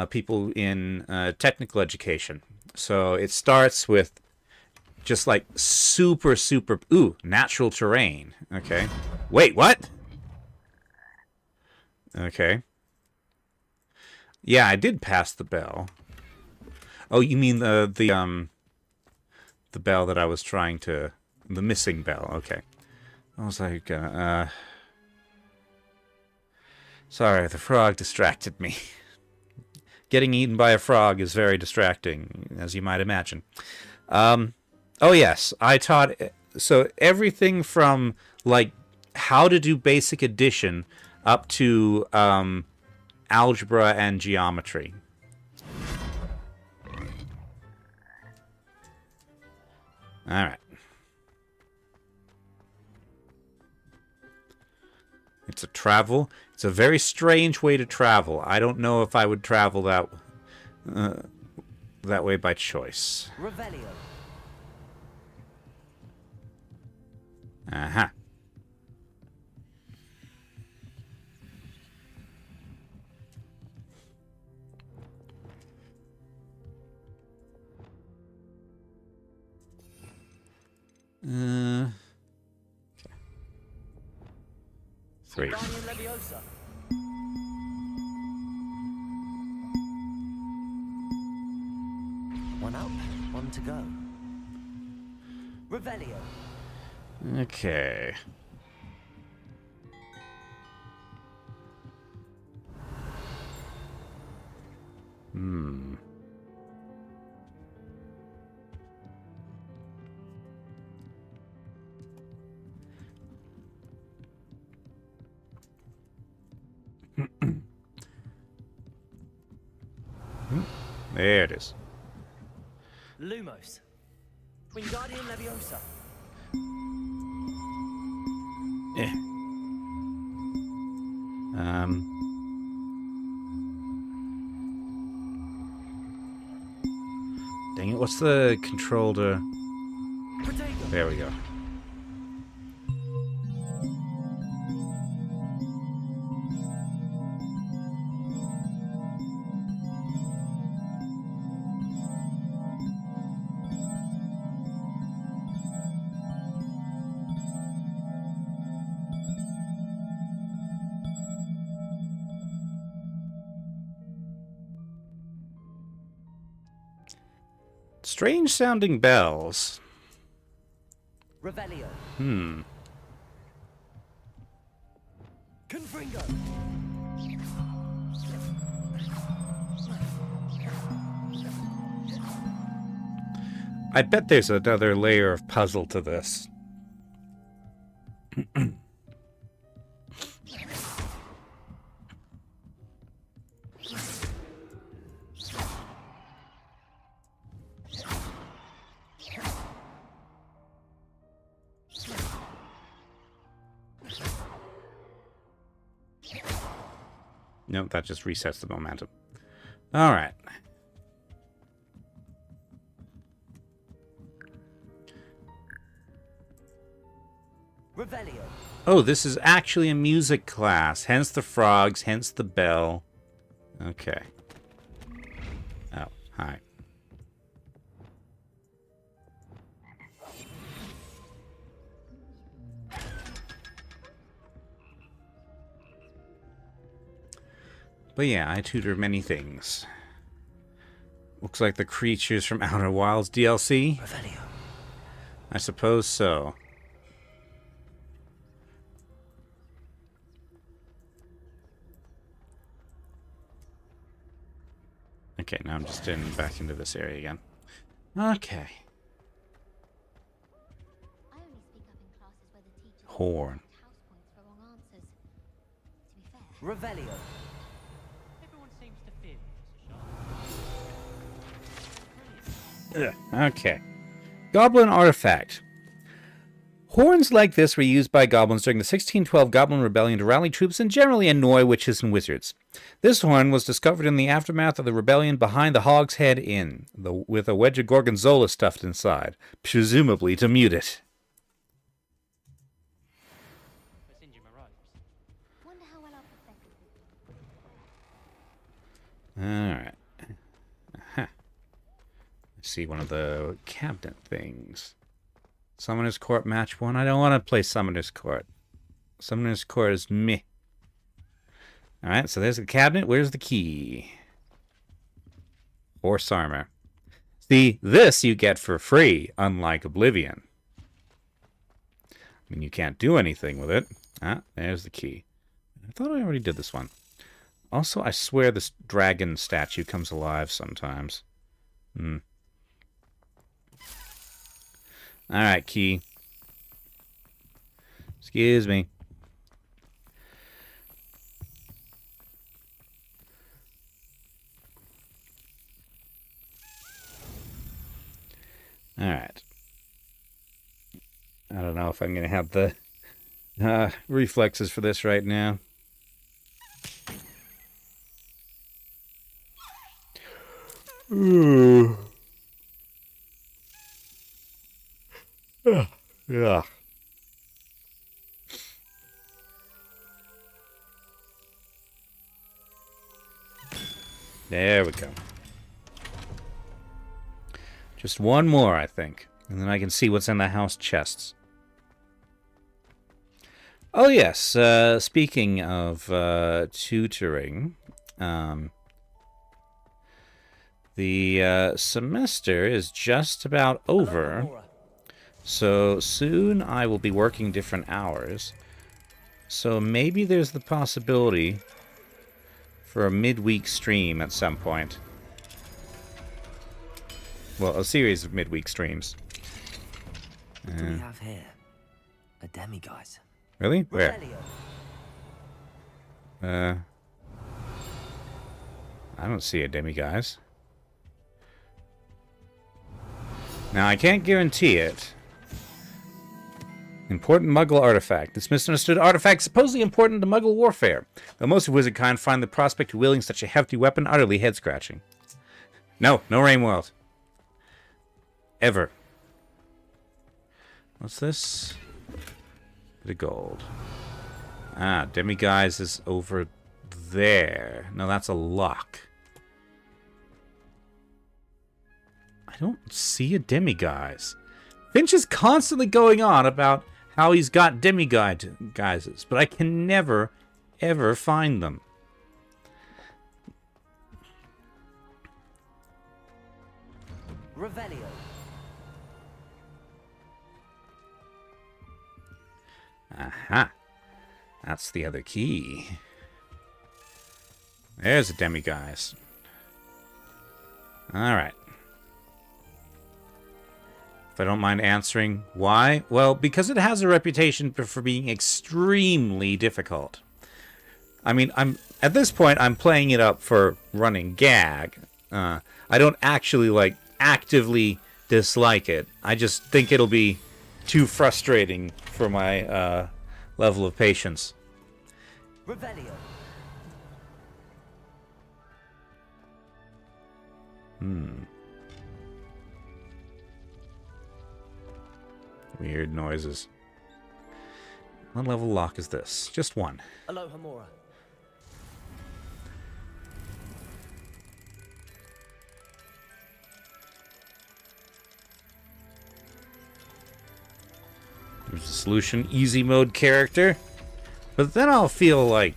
people in technical education. So it starts with just like super, natural terrain. Okay. Wait, what? Okay. Yeah, I did pass the bell. Oh, you mean the bell that I was trying to, the missing bell. Okay. I was like, sorry, the frog distracted me. Getting eaten by a frog is very distracting, as you might imagine. Oh yes, I taught, so everything from like how to do basic addition up to algebra and geometry. All right. It's a travel. It's a very strange way to travel. I don't know if I would travel that way by choice. Revelio. Uh-huh. Okay. 3. One up, one to go. Revelio. Okay. Hmm. There it is. Lumos. Wingardium Leviosa. Yeah. Dang it, what's the control to... There we go. Strange sounding bells. Revelio. Hmm. Confringo. I bet there's another layer of puzzle to this. Nope, that just resets the momentum. All right. Revelio. Oh, this is actually a music class. Hence the frogs, hence the bell. Okay. Oh, hi. But yeah, I tutor many things. Looks like the creatures from Outer Wilds DLC. Revelio. I suppose so. Okay, now I'm just back into this area again. Okay. Horn. Revelio. Everyone seems to fear Okay. Goblin artifact. Horns like this were used by goblins during the 1612 Goblin Rebellion to rally troops and generally annoy witches and wizards. This horn was discovered in the aftermath of the rebellion behind the Hog's Head Inn, with a wedge of gorgonzola stuffed inside, presumably to mute it. Alright. Aha. Let's see one of the cabinet things. Summoner's Court match 1. I don't want to play Summoner's Court. Summoner's Court is meh. Alright, so there's the cabinet. Where's the key? Horse armor. See, this you get for free, unlike Oblivion. I mean, you can't do anything with it. Ah, there's the key. I thought I already did this one. Also, I swear this dragon statue comes alive sometimes. Alright, key. Excuse me. Alright. I don't know if I'm going to have the reflexes for this right now. Ooh. Yeah. There we go. Just one more, I think. And then I can see what's in the house chests. Oh, yes. Speaking of tutoring, the semester is just about over. So soon I will be working different hours. So maybe there's the possibility for a midweek stream at some point. Well, a series of midweek streams. What do we have here? A demiguise. Really? Where? I don't see a demiguise. Now, I can't guarantee it. Important Muggle artifact. This misunderstood artifact supposedly important to Muggle warfare. Though most of wizardkind find the prospect of wielding such a hefty weapon utterly head-scratching. No Rainworld. Ever. What's this? Bit of gold. Ah, demiguise is over there. No, that's a lock. I don't see a demiguise. Finch is constantly going on about how he's got demiguises, but I can never, ever find them. Revelio. Aha. That's the other key. There's a demiguise. Alright. If I don't mind answering why? Well, because it has a reputation for being extremely difficult. I mean, at this point, I'm playing it up for running gag. I don't actually, like, actively dislike it. I just think it'll be too frustrating for my level of patience. Revelio. Weird noises. What level lock is this? Just one. Aloha Mora. There's a solution easy mode character. But then I'll feel like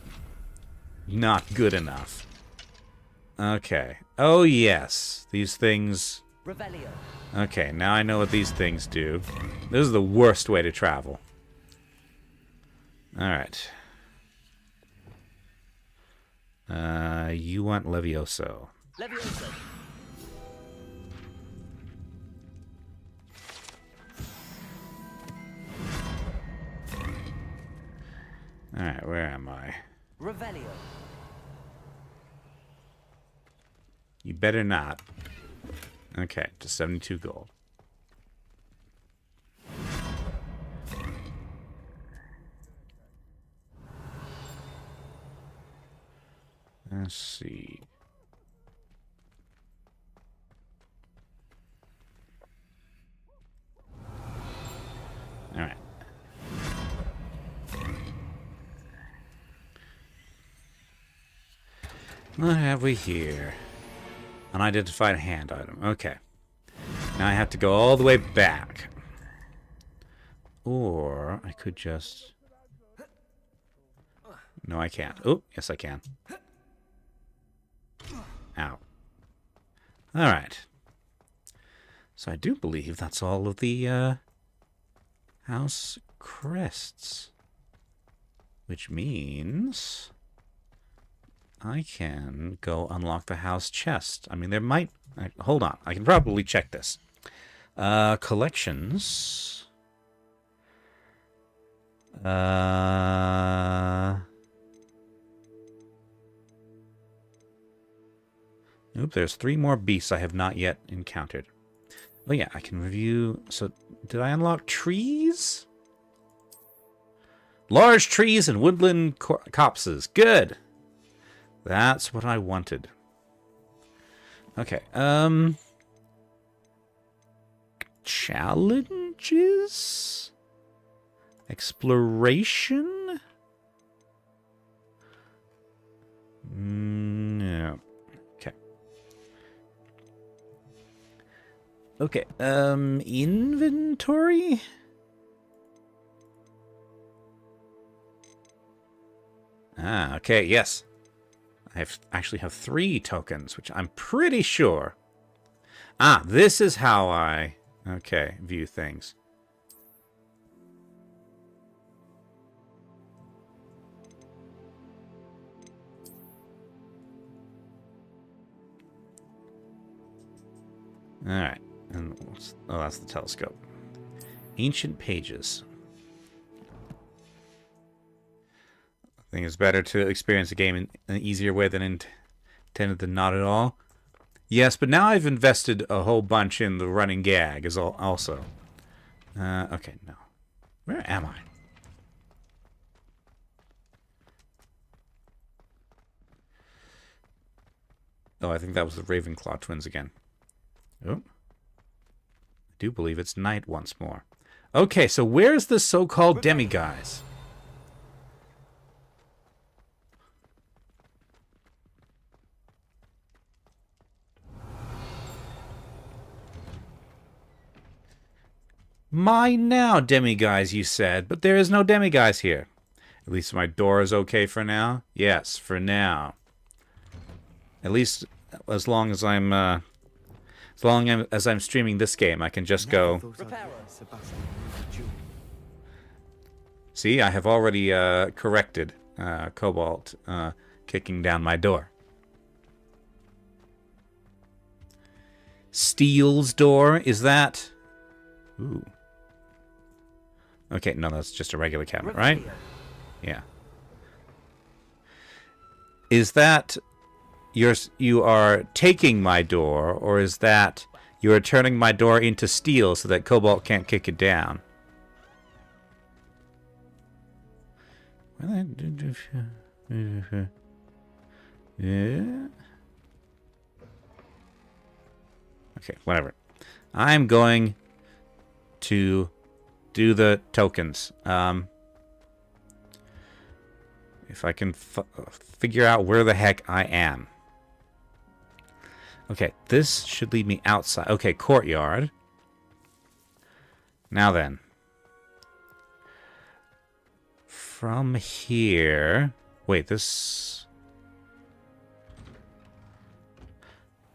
not good enough. Okay. Oh yes. These things. Revelio. Okay, now I know what these things do. This is the worst way to travel. Alright. You want Levioso. Levioso. Alright, where am I? Revelio. You better not. Okay, to 72 gold. Let's see. All right. What have we here? Unidentified hand item. Okay. Now I have to go all the way back. Or I could just... No, I can't. Oh, yes I can. Ow. Alright. So I do believe that's all of the house crests. Which means I can go unlock the house chest. I mean, there might... hold on. I can probably check this. Collections. Oop, there's 3 more beasts I have not yet encountered. Oh yeah, I can review... So, did I unlock trees? Large trees and woodland copses. Good! That's what I wanted. Okay, challenges? Exploration? No. Okay. Okay, inventory? Ah, okay, yes. I actually have 3 tokens, which I'm pretty sure. Ah, this is how I, view things. Alright, and that's the telescope. Ancient pages. I think it's better to experience a game in an easier way than intended than not at all. Yes, but now I've invested a whole bunch in the running gag as also. Okay, no. Where am I? Oh, I think that was the Ravenclaw twins again. Oh. I do believe it's night once more. Okay, so where's the so-called demiguise? Mine now, demiguise, you said, but there is no demiguise here. At least my door is okay for now. Yes, for now. At least as long as I'm streaming this game, I can just go. See, I have already corrected Cobalt kicking down my door. Steel's door, is that? Ooh. Okay, no, that's just a regular cabinet, right? Yeah. Is that you are taking my door, or is that you are turning my door into steel so that Cobalt can't kick it down? Yeah. Okay, whatever. I'm going to do the tokens. If I can figure out where the heck I am. Okay, this should lead me outside. Okay, courtyard. Now then. From here... Wait, this...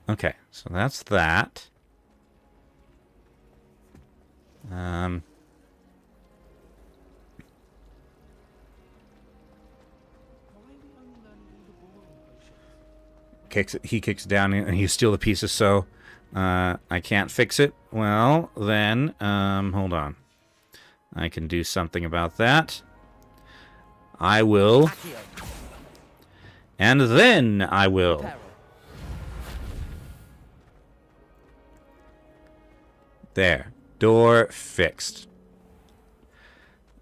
Okay, so that's that. He kicks down and you steal the pieces, so I can't fix it. Well, then, hold on. I can do something about that. I will. And then I will. There. Door fixed.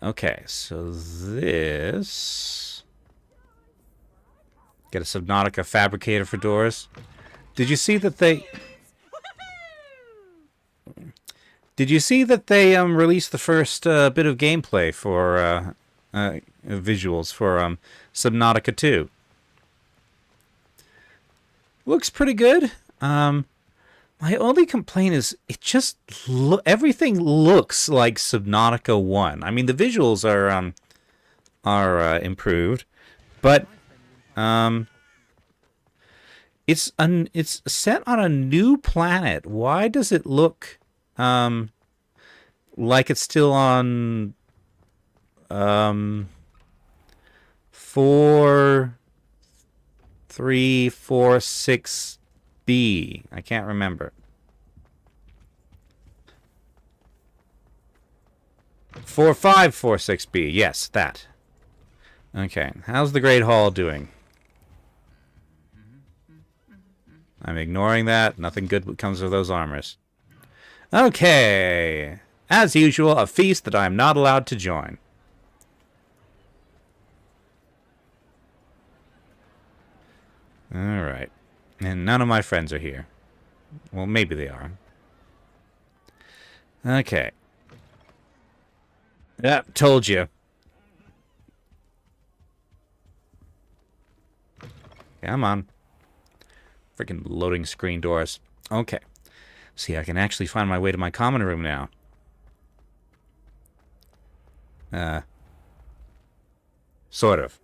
Okay, so this... Get a Subnautica fabricator for doors. Did you see that they... released the first bit of gameplay for visuals for Subnautica 2? Looks pretty good. My only complaint is it just everything looks like Subnautica 1. I mean, the visuals are improved, but it's set on a new planet. Why does it look like it's still on 4346B? I can't remember. 4546B. Yes, that. Okay. How's the Great Hall doing? I'm ignoring that. Nothing good comes of those armors. Okay. As usual, a feast that I am not allowed to join. Alright. And none of my friends are here. Well, maybe they are. Okay. Yep, told you. Come on. Freaking loading screen doors. Okay. See, I can actually find my way to my common room now. Sort of.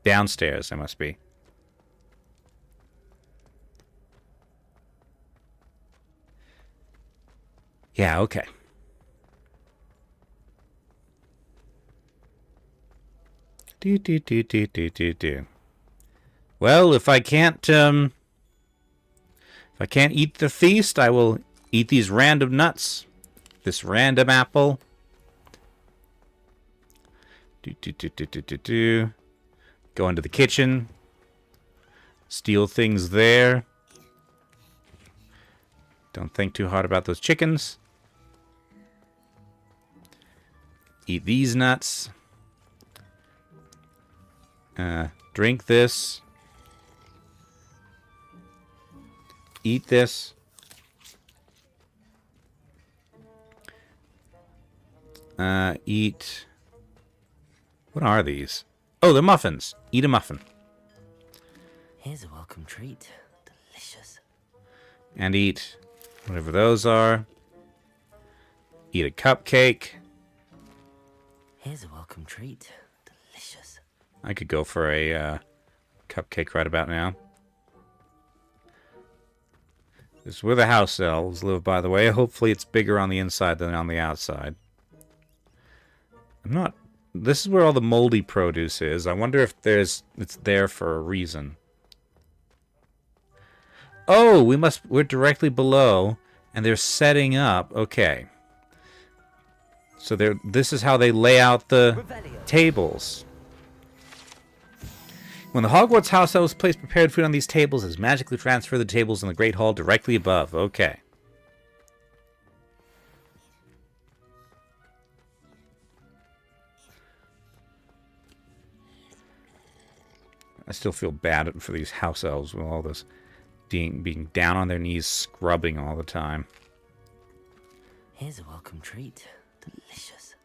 Downstairs, I must be. Yeah, okay. Do. Well, if I can't eat the feast, I will eat these random nuts. This random apple. Go into the kitchen. Steal things there. Don't think too hard about those chickens. Eat these nuts. Drink this. Eat this. Eat. What are these? Oh, they're muffins. Eat a muffin. Here's a welcome treat. Delicious. And eat whatever those are. Eat a cupcake. Here's a welcome treat. Delicious. I could go for a cupcake right about now. This is where the house elves live, by the way. Hopefully it's bigger on the inside than on the outside. This is where all the moldy produce is. I wonder if it's there for a reason. Oh, we're directly below, and they're setting up. Okay. So this is how they lay out the tables. When the Hogwarts house elves place prepared food on these tables, is magically transfer the tables in the Great Hall directly above. Okay. I still feel bad for these house elves with all this being down on their knees, scrubbing all the time. Here's a welcome treat. Delicious.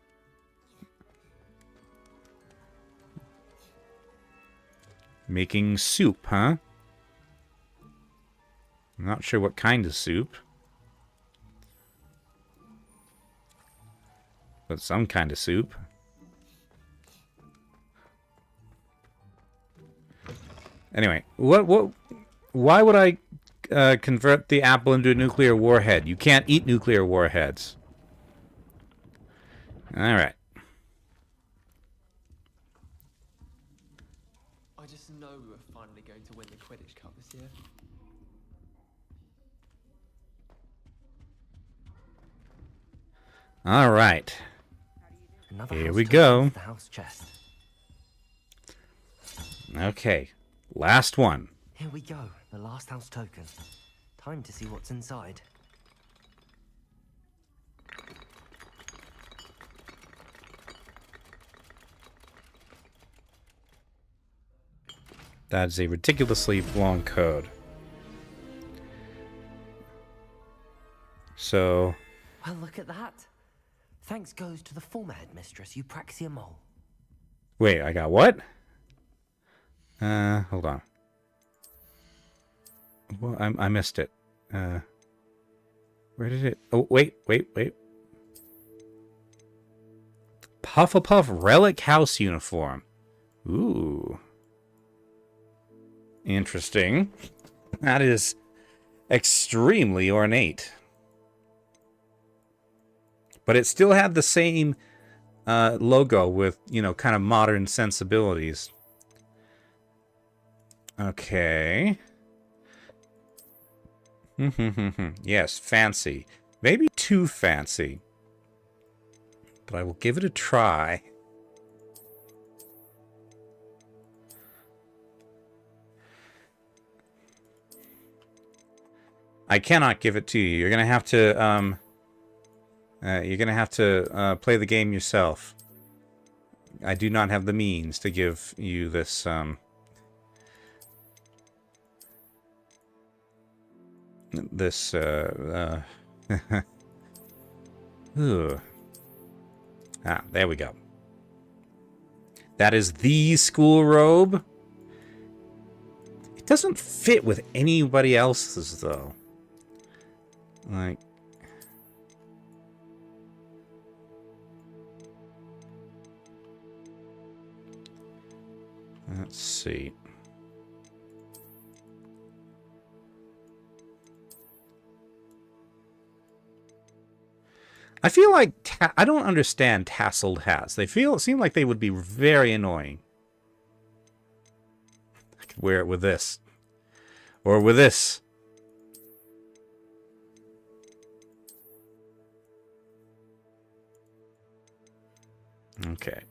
Making soup, huh? I'm not sure what kind of soup. But some kind of soup. Anyway, why would I convert the apple into a nuclear warhead? You can't eat nuclear warheads. Alright. I just know we were finally going to win the Quidditch Cup this year. Alright. Here we go. The house chest. Okay. Last one. Here we go. The last house token. Time to see what's inside. That's a ridiculously long code. So... Well, look at that. Thanks goes to the former headmistress, Eupraxia Mole. Wait, I got what? Hold on. Well, I missed it. Where did it... Oh, wait. Puff-a-Puff Relic House Uniform. Ooh. Interesting. That is extremely ornate. But it still had the same logo with, you know, kind of modern sensibilities. Okay. Yes, fancy. Maybe too fancy. But I will give it a try. I cannot give it to you. You're gonna have to play the game yourself. I do not have the means to give you this Ooh. Ah, there we go. That is the school robe. It doesn't fit with anybody else's, though. Like... Let's see. I feel like I don't understand tasseled hats. They seem like they would be very annoying. I could wear it with this. Or with this. Okay.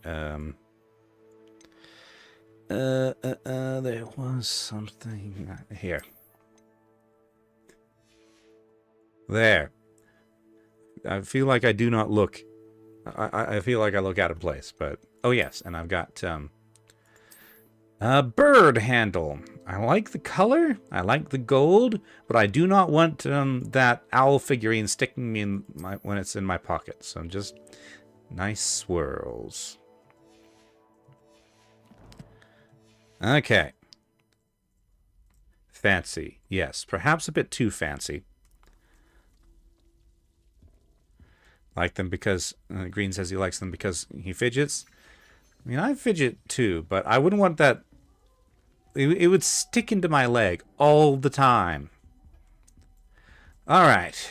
There was something here. There. I feel like I do not look... I feel like I look out of place, but... Oh, yes, and I've got, a bird handle. I like the color, I like the gold, but I do not want, that owl figurine sticking me in when it's in my pocket. So just nice swirls. Okay. Fancy. Yes, perhaps a bit too fancy. Like them because Green says he likes them because he fidgets. I mean, I fidget too, but I wouldn't want that. It would stick into my leg all the time. All right.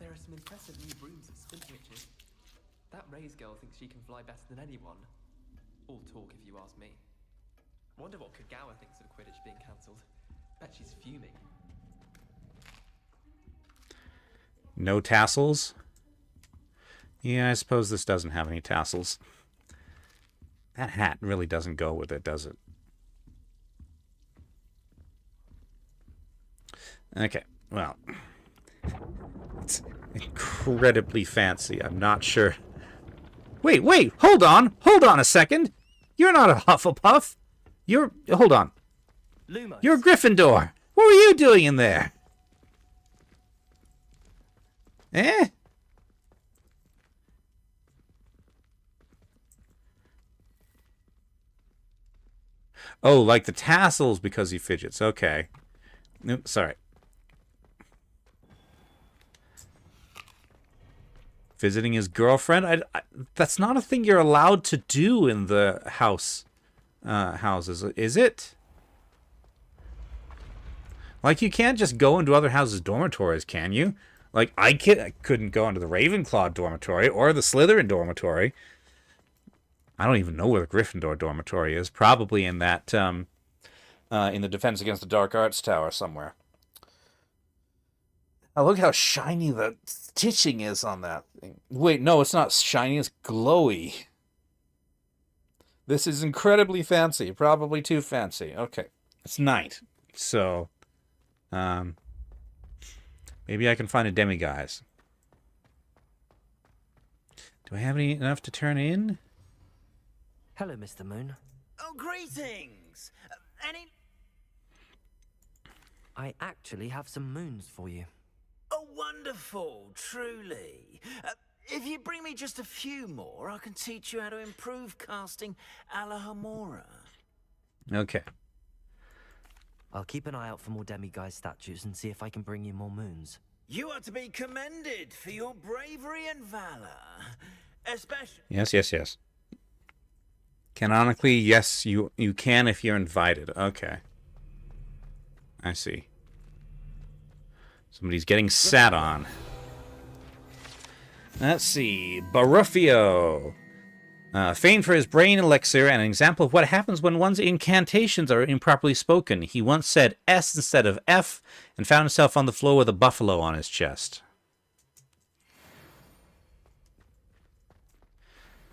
There are some impressive new brooms at Spinwitches. That Ray's girl thinks she can fly better than anyone. All talk, if you ask me. Wonder what Kagawa thinks of Quidditch being cancelled. Bet she's fuming. No tassels? Yeah, I suppose this doesn't have any tassels. That hat really doesn't go with it, does it? Okay, well. It's incredibly fancy. I'm not sure. Wait, hold on a second. You're not a Hufflepuff. Hold on. Lumos. You're a Gryffindor. What were you doing in there? Eh? Oh, like the tassels because he fidgets. Okay. Nope, sorry. Visiting his girlfriend? That's not a thing you're allowed to do in the houses, is it? Like, you can't just go into other houses' dormitories, can you? Like, I couldn't go into the Ravenclaw dormitory or the Slytherin dormitory. I don't even know where the Gryffindor dormitory is. Probably in that, in the Defense Against the Dark Arts Tower somewhere. Oh, look how shiny the stitching is on that thing. Wait, no, it's not shiny, it's glowy. This is incredibly fancy. Probably too fancy. Okay. It's night. So, maybe I can find a demiguise. Do I have enough to turn in? Hello, Mr. Moon. Oh, greetings! Any... I actually have some moons for you. Oh, wonderful, truly. If you bring me just a few more, I can teach you how to improve casting a la Hamora. Okay. I'll keep an eye out for more demiguise statues and see if I can bring you more moons. You are to be commended for your bravery and valor. Especially... Yes, yes, yes. Canonically, yes, you can if you're invited. Okay. I see. Somebody's getting sat on. Let's see. Baruffio. Famed for his brain elixir and an example of what happens when one's incantations are improperly spoken. He once said S instead of F and found himself on the floor with a buffalo on his chest.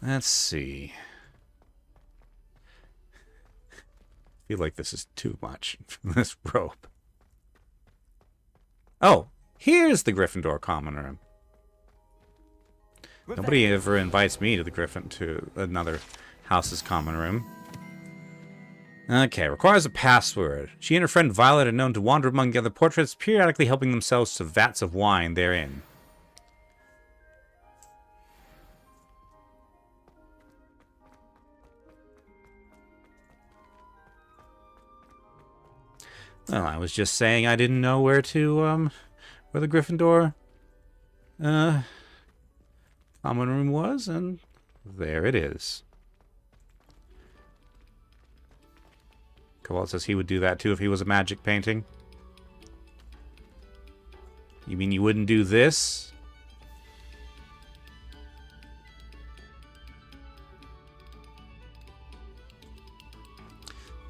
Let's see. I feel like this is too much for this rope. Oh, here's the Gryffindor common room. Nobody ever invites me to to another house's common room. Okay, requires a password. She and her friend Violet are known to wander among the other portraits, periodically helping themselves to vats of wine therein. Well, I was just saying I didn't know where the Gryffindor common room was, and there it is. Cobalt says he would do that too if he was a magic painting. You mean you wouldn't do this?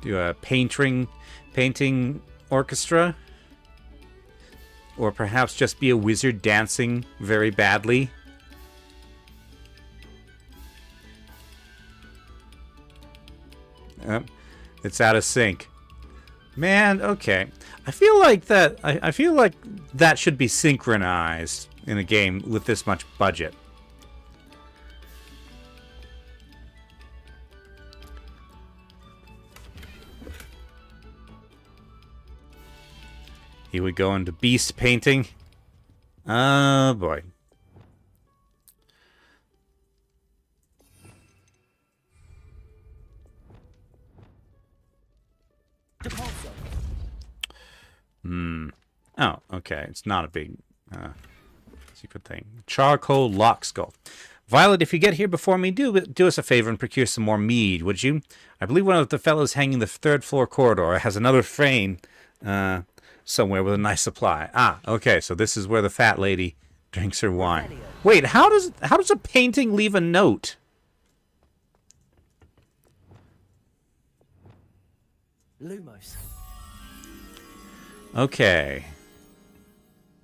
Do a painting orchestra? Or perhaps just be a wizard dancing very badly? It's out of sync. Man, okay. I feel like that should be synchronized in a game with this much budget. He would go into beast painting. Oh boy. Oh, okay. It's not a big secret thing. Charcoal lock skull. Violet, if you get here before me, do us a favor and procure some more mead, would you? I believe one of the fellows hanging the third floor corridor has another frame somewhere with a nice supply. Ah, okay. So this is where the fat lady drinks her wine. Wait, how does a painting leave a note? Lumos. Okay.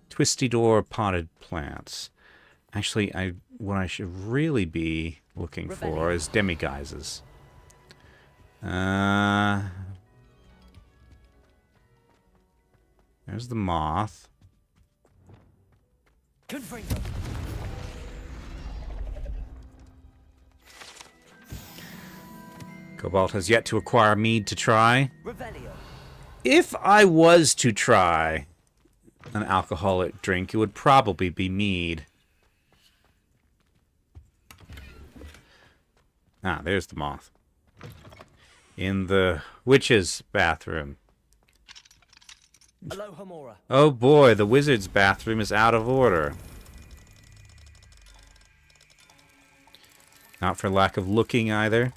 Twisty door, potted plants. Actually, what I should really be looking for is demiguises. There's the moth. Cobalt has yet to acquire mead to try. If I was to try an alcoholic drink, it would probably be mead. Ah, there's the moth. In the witch's bathroom. Oh boy, the wizard's bathroom is out of order. Not for lack of looking either.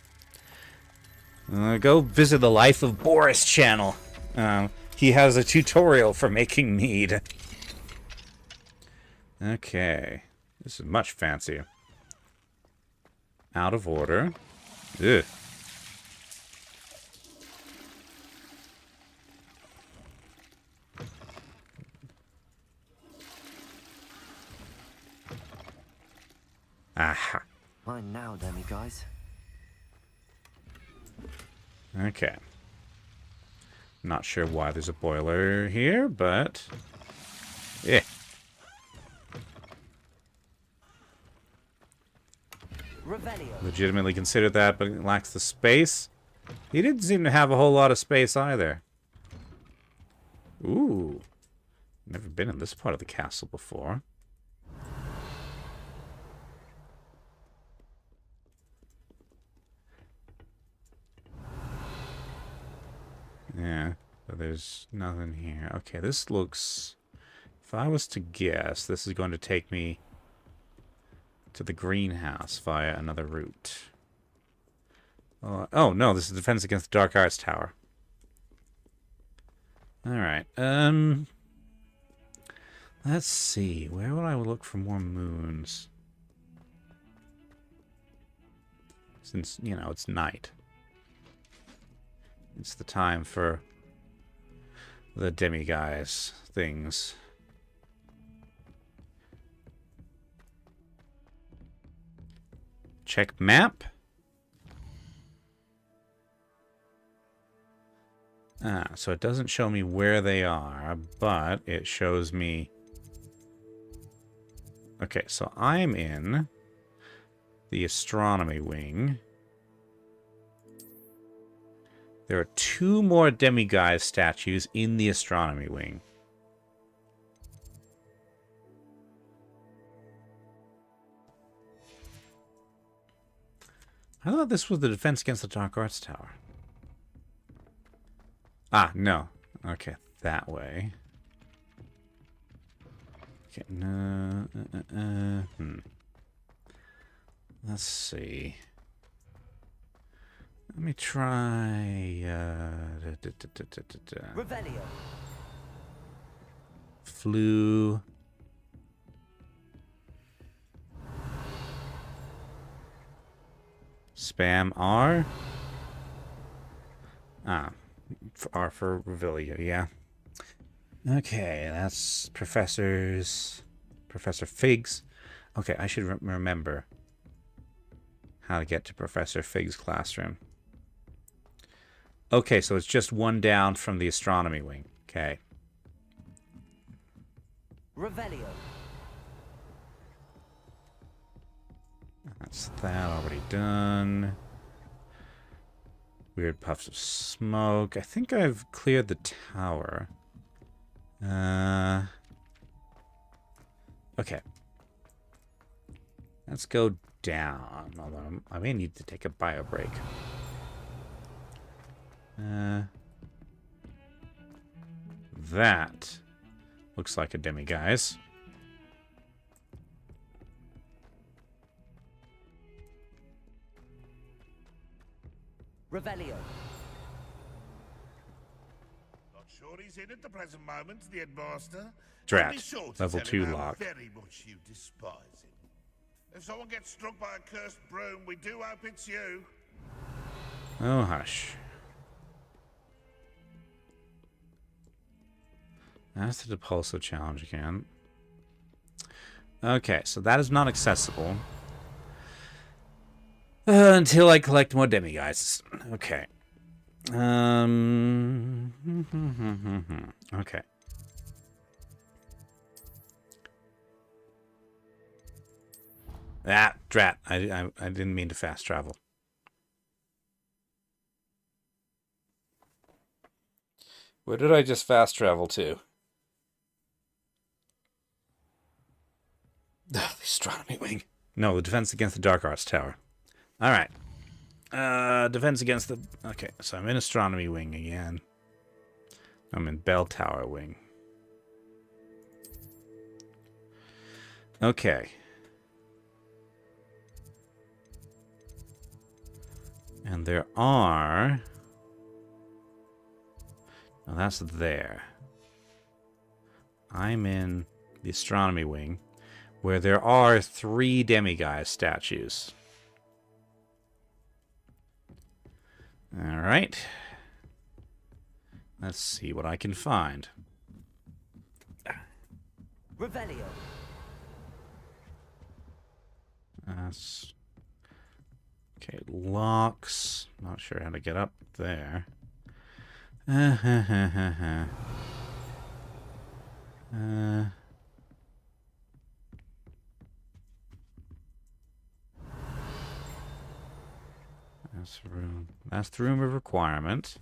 Go visit the Life of Boris channel. He has a tutorial for making mead. Okay. This is much fancier. Out of order. Ugh. Aha. Mine now, demiguise. Okay. Not sure why there's a boiler here, but... yeah. Legitimately consider that, but it lacks the space. He didn't seem to have a whole lot of space either. Ooh. Never been in this part of the castle before. Yeah, but there's nothing here. Okay, this looks... If I was to guess, this is going to take me to the greenhouse via another route. Oh, no, this is Defense Against the Dark Arts Tower. Alright, let's see. Where would I look for more moons? Since, you know, it's night. It's the time for the demiguise things. Check map. So it doesn't show me where they are, but it shows me... Okay, so I'm in the astronomy wing. There are 2 more demiguise statues in the astronomy wing. I thought this was the Defense Against the Dark Arts Tower. Ah, no. Okay, that way. Okay, no. Let's see. Let me try... Revelio. Flu. Spam R. R for Revelio, yeah. Okay, that's Professor Figs. Okay, I should remember how to get to Professor Fig's classroom. Okay, so it's just 1 down from the astronomy wing. Okay. Revelio. That's that already done. Weird puffs of smoke. I think I've cleared the tower. Okay. Let's go down. Although I may need to take a bio break. That looks like a demiguise. Revelio. Not sure he's in at the present moment, the headmaster. Drat. Be sure to Level tell 2 him how lock. very much you despise him. If someone gets struck by a cursed broom, we do hope it's you. Oh, hush. That's the Depulso challenge again. Okay, so that is not accessible. Until I collect more demiguises. Okay. Okay. Ah, drat. I didn't mean to fast travel. Where did I just fast travel to? The astronomy wing. No, the Defense Against the Dark Arts Tower. Alright. Defense against the... Okay, so I'm in astronomy wing again. I'm in bell tower wing. Okay. And there are... Now that's there. I'm in the astronomy wing, where there are 3 demiguise statues. Alright. Let's see what I can find. Revelio. That's... Okay, locks. Not sure how to get up there. That's the room of requirement.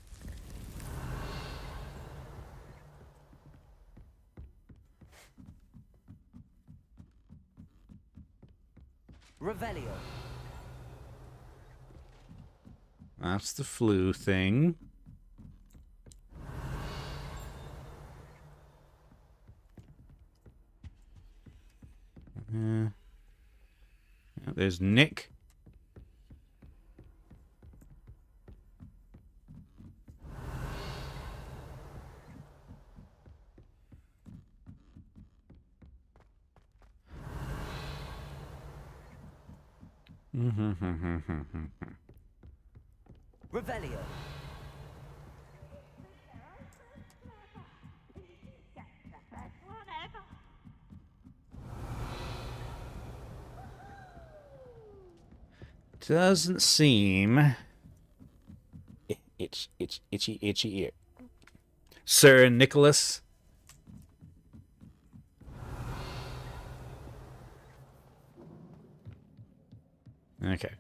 Revelio. That's the flu thing. Yeah, there's Nick. Revelio. Doesn't seem. Itchy ear. Sir Nicholas. Okay.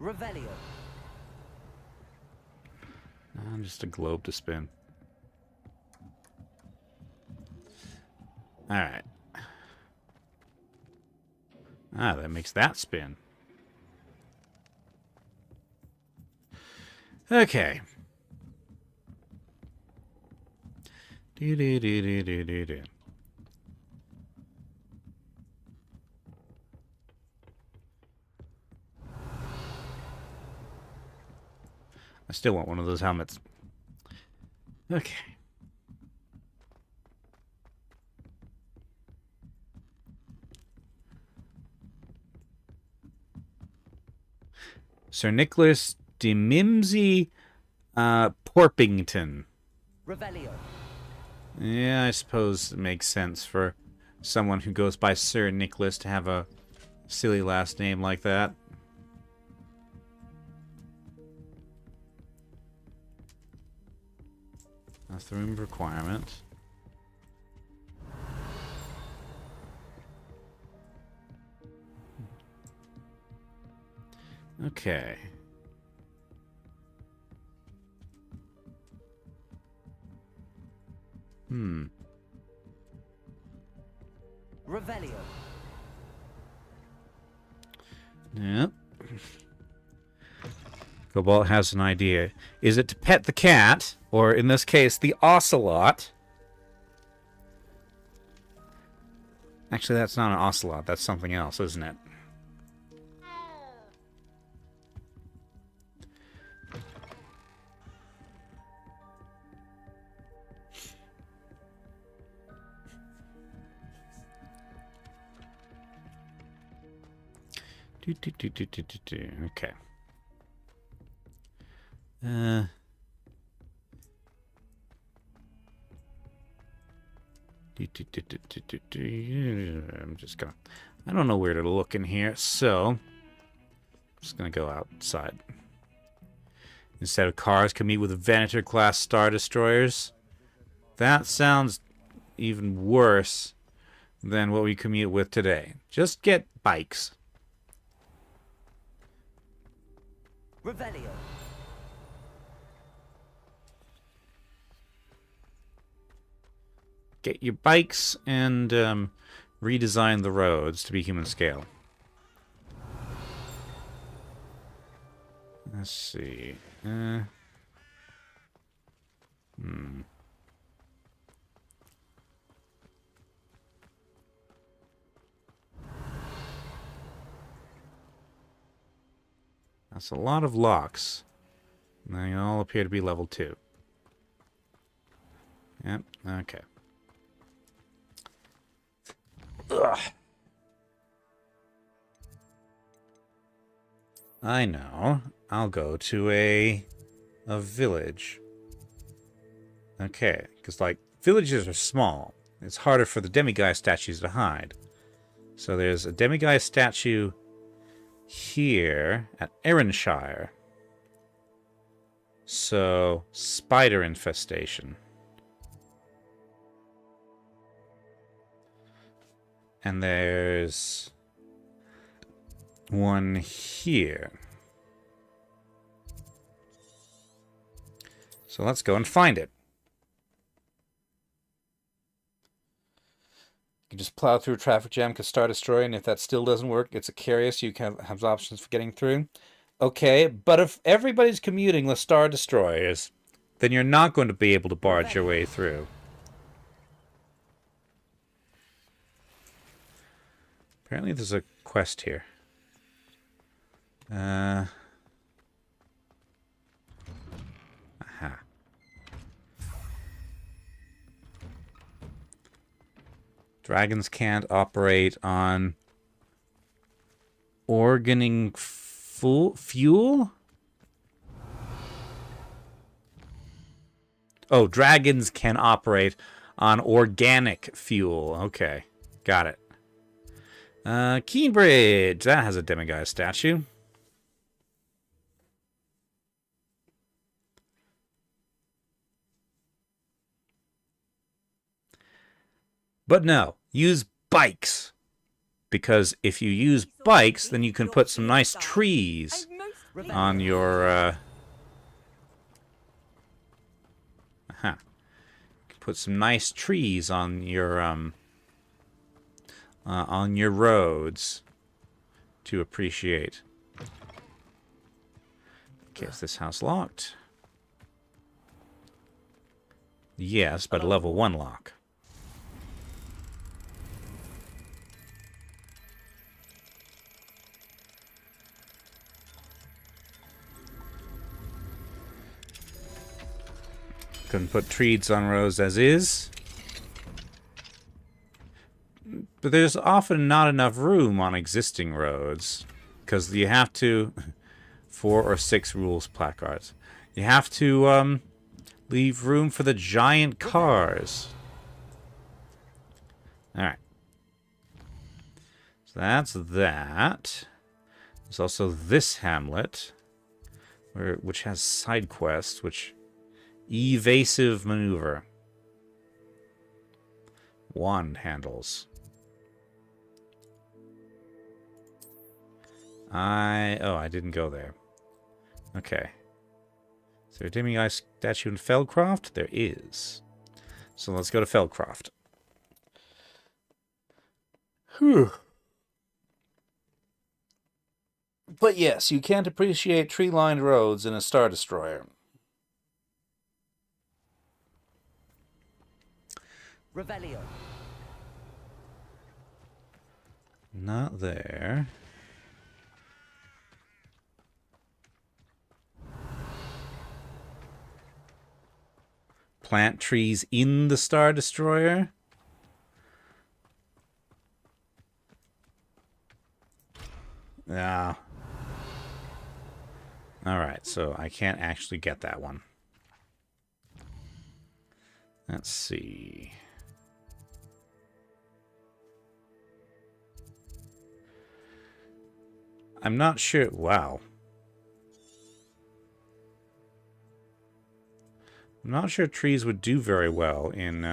Revelio. Just a globe to spin. Alright. That makes that spin. Okay. Do. I still want one of those helmets. Okay. Sir Nicholas de Mimsey Porpington. Revelio. Yeah, I suppose it makes sense for someone who goes by Sir Nicholas to have a silly last name like that. That's the room of requirement. Okay. Revelio. Yep. Cobalt has an idea. Is it to pet the cat, or in this case, the ocelot? Actually, that's not an ocelot. That's something else, isn't it? Okay. I'm just gonna... I don't know where to look in here, so... I'm just gonna go outside. Instead of cars, can meet with Venator-class Star Destroyers. That sounds even worse than what we commute with today. Just get bikes. Revelio. Get your bikes and redesign the roads to be human scale. Let's see. That's a lot of locks. They all appear to be level 2. Yep, okay. Ugh. I know. I'll go to a village. Okay, because, like, villages are small. It's harder for the demiguise statues to hide. So there's a demiguise statue here at Erinshire. So, spider infestation. And there's one here. So let's go and find it. You can just plow through a traffic jam, can Star Destroyer, and if that still doesn't work, it's a Curious, you can have options for getting through. Okay, but if everybody's commuting with Star Destroyers, then you're not going to be able to barge your way through. Apparently there's a quest here. Aha. Dragons can't operate on organing fuel? Oh, dragons can operate on organic fuel. Okay, got it. Keenbridge. That has a demiguise statue. But no, use bikes. Because if you use bikes, then you can put some nice trees on your... Put some nice trees on your roads to appreciate. Okay, is this house locked? Yes, but a level 1 lock. Couldn't put trees on roads as is. But there's often not enough room on existing roads. Because you have to... 4 or 6 rules placards. You have to leave room for the giant cars. Alright. So that's that. There's also this hamlet. Which has side quests, which... Evasive maneuver. Wand handles. I didn't go there. Okay. Is there a demiguise statue in Feldcroft? There is. So let's go to Feldcroft. Whew. But yes, you can't appreciate tree-lined roads in a Star Destroyer. Revelio. Not there. Plant trees in the Star Destroyer? Yeah. Alright, so I can't actually get that one. Let's see. I'm not sure. Wow. I'm not sure trees would do very well in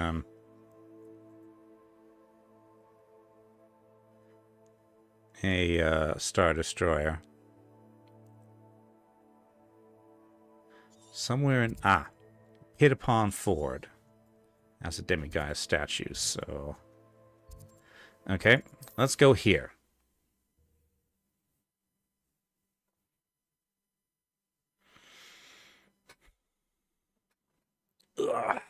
a Star Destroyer. Somewhere in... Hit upon Ford. As a demiguise statue, so... Okay, let's go here. Ugh.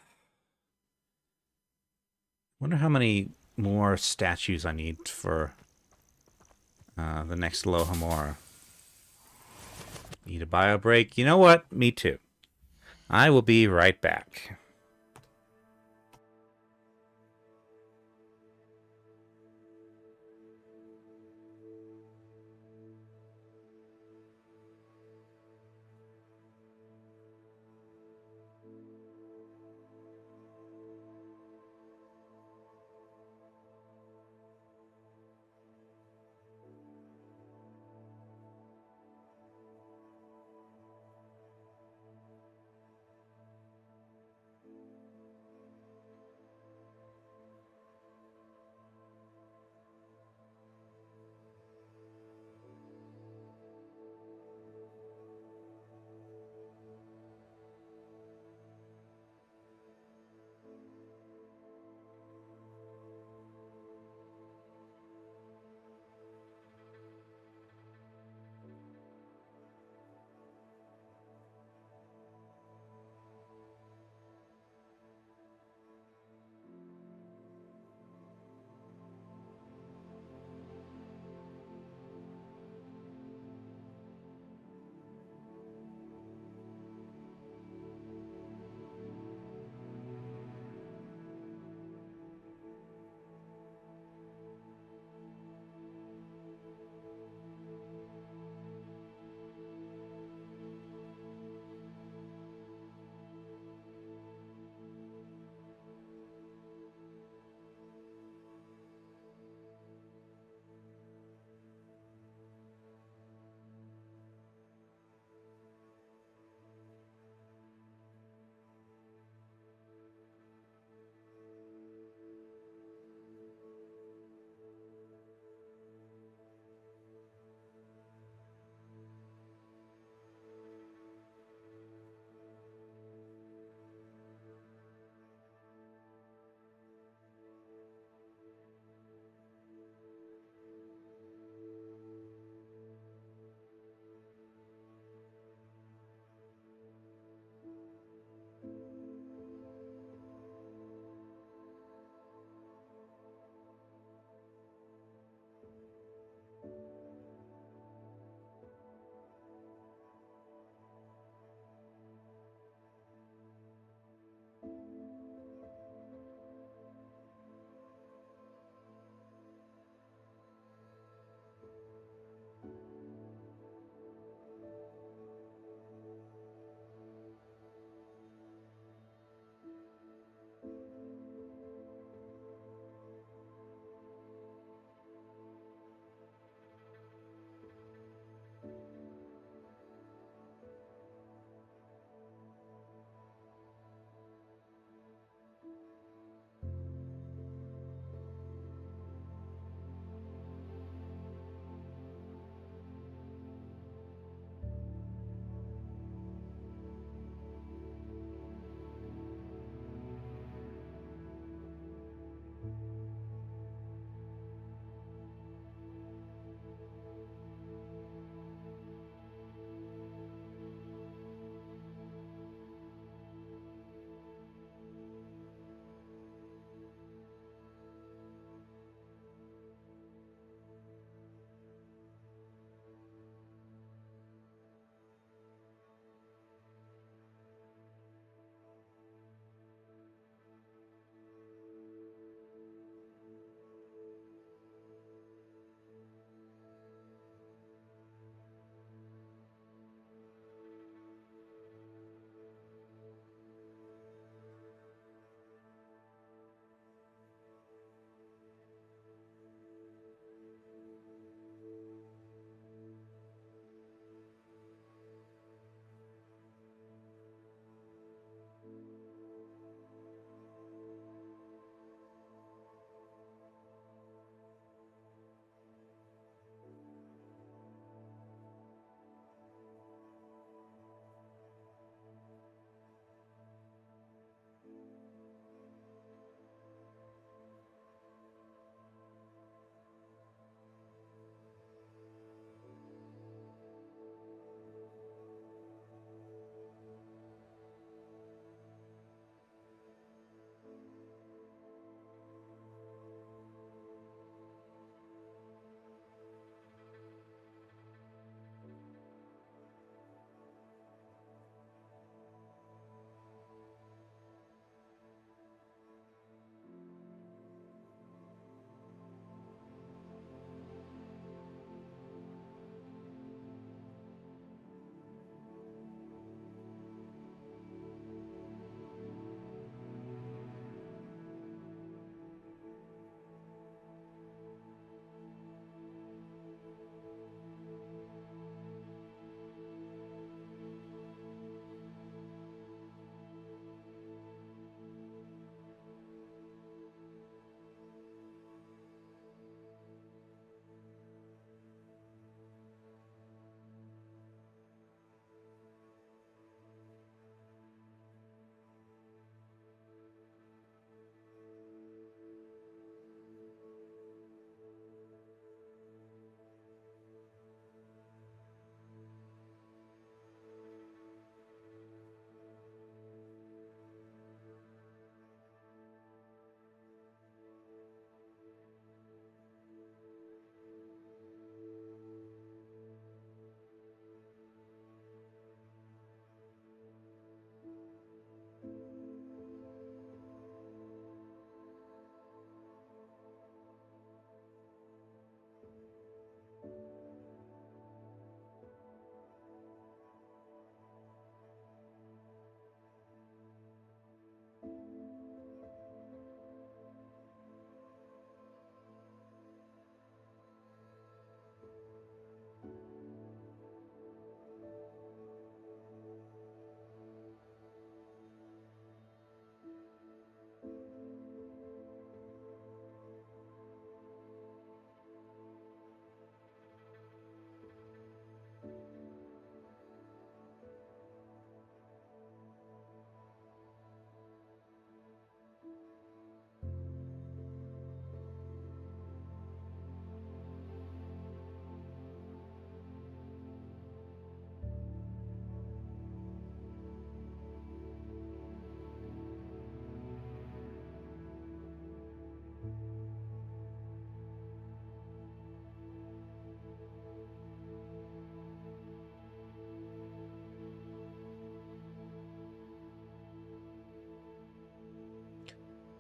Wonder how many more statues I need for the next Lohamora. Need a bio break? You know what? Me too. I will be right back.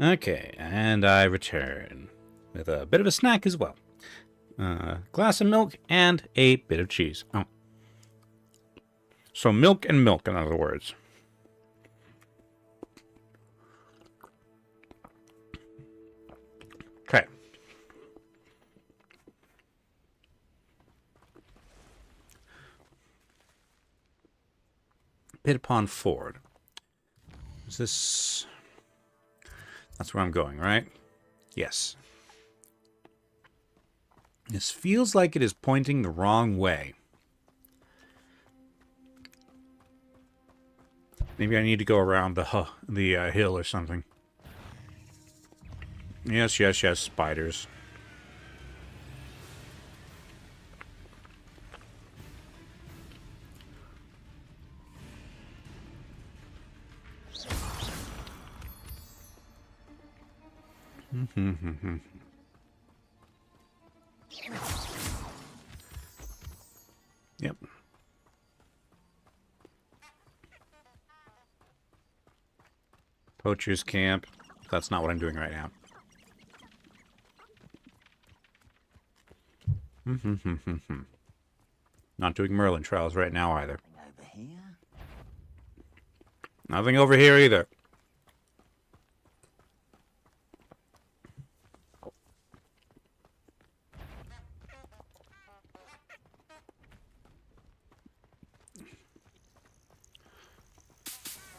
Okay, and I return with a bit of a snack as well. Glass of milk and a bit of cheese. Oh. So milk and milk, in other words. Okay. Pit Pond Ford. Is this... That's where I'm going, right? Yes. This feels like it is pointing the wrong way. Maybe I need to go around the hill or something. Yes, yes, yes, spiders. Yep. Poacher's camp. That's not what I'm doing right now. Not doing Merlin trials right now either. Over here? Nothing over here either.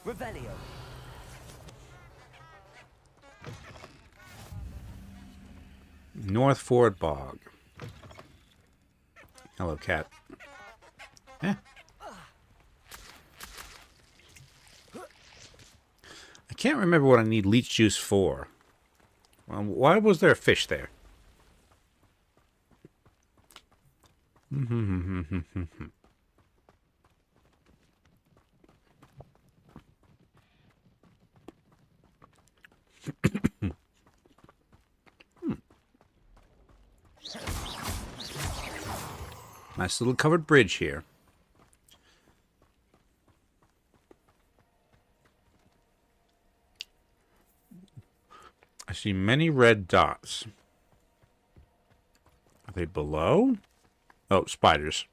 Revelio. North Ford Bog. Hello, cat. Eh. I can't remember what I need leech juice for. Why was there a fish there? Nice little covered bridge here. I see many red dots. Are they below? Oh, spiders.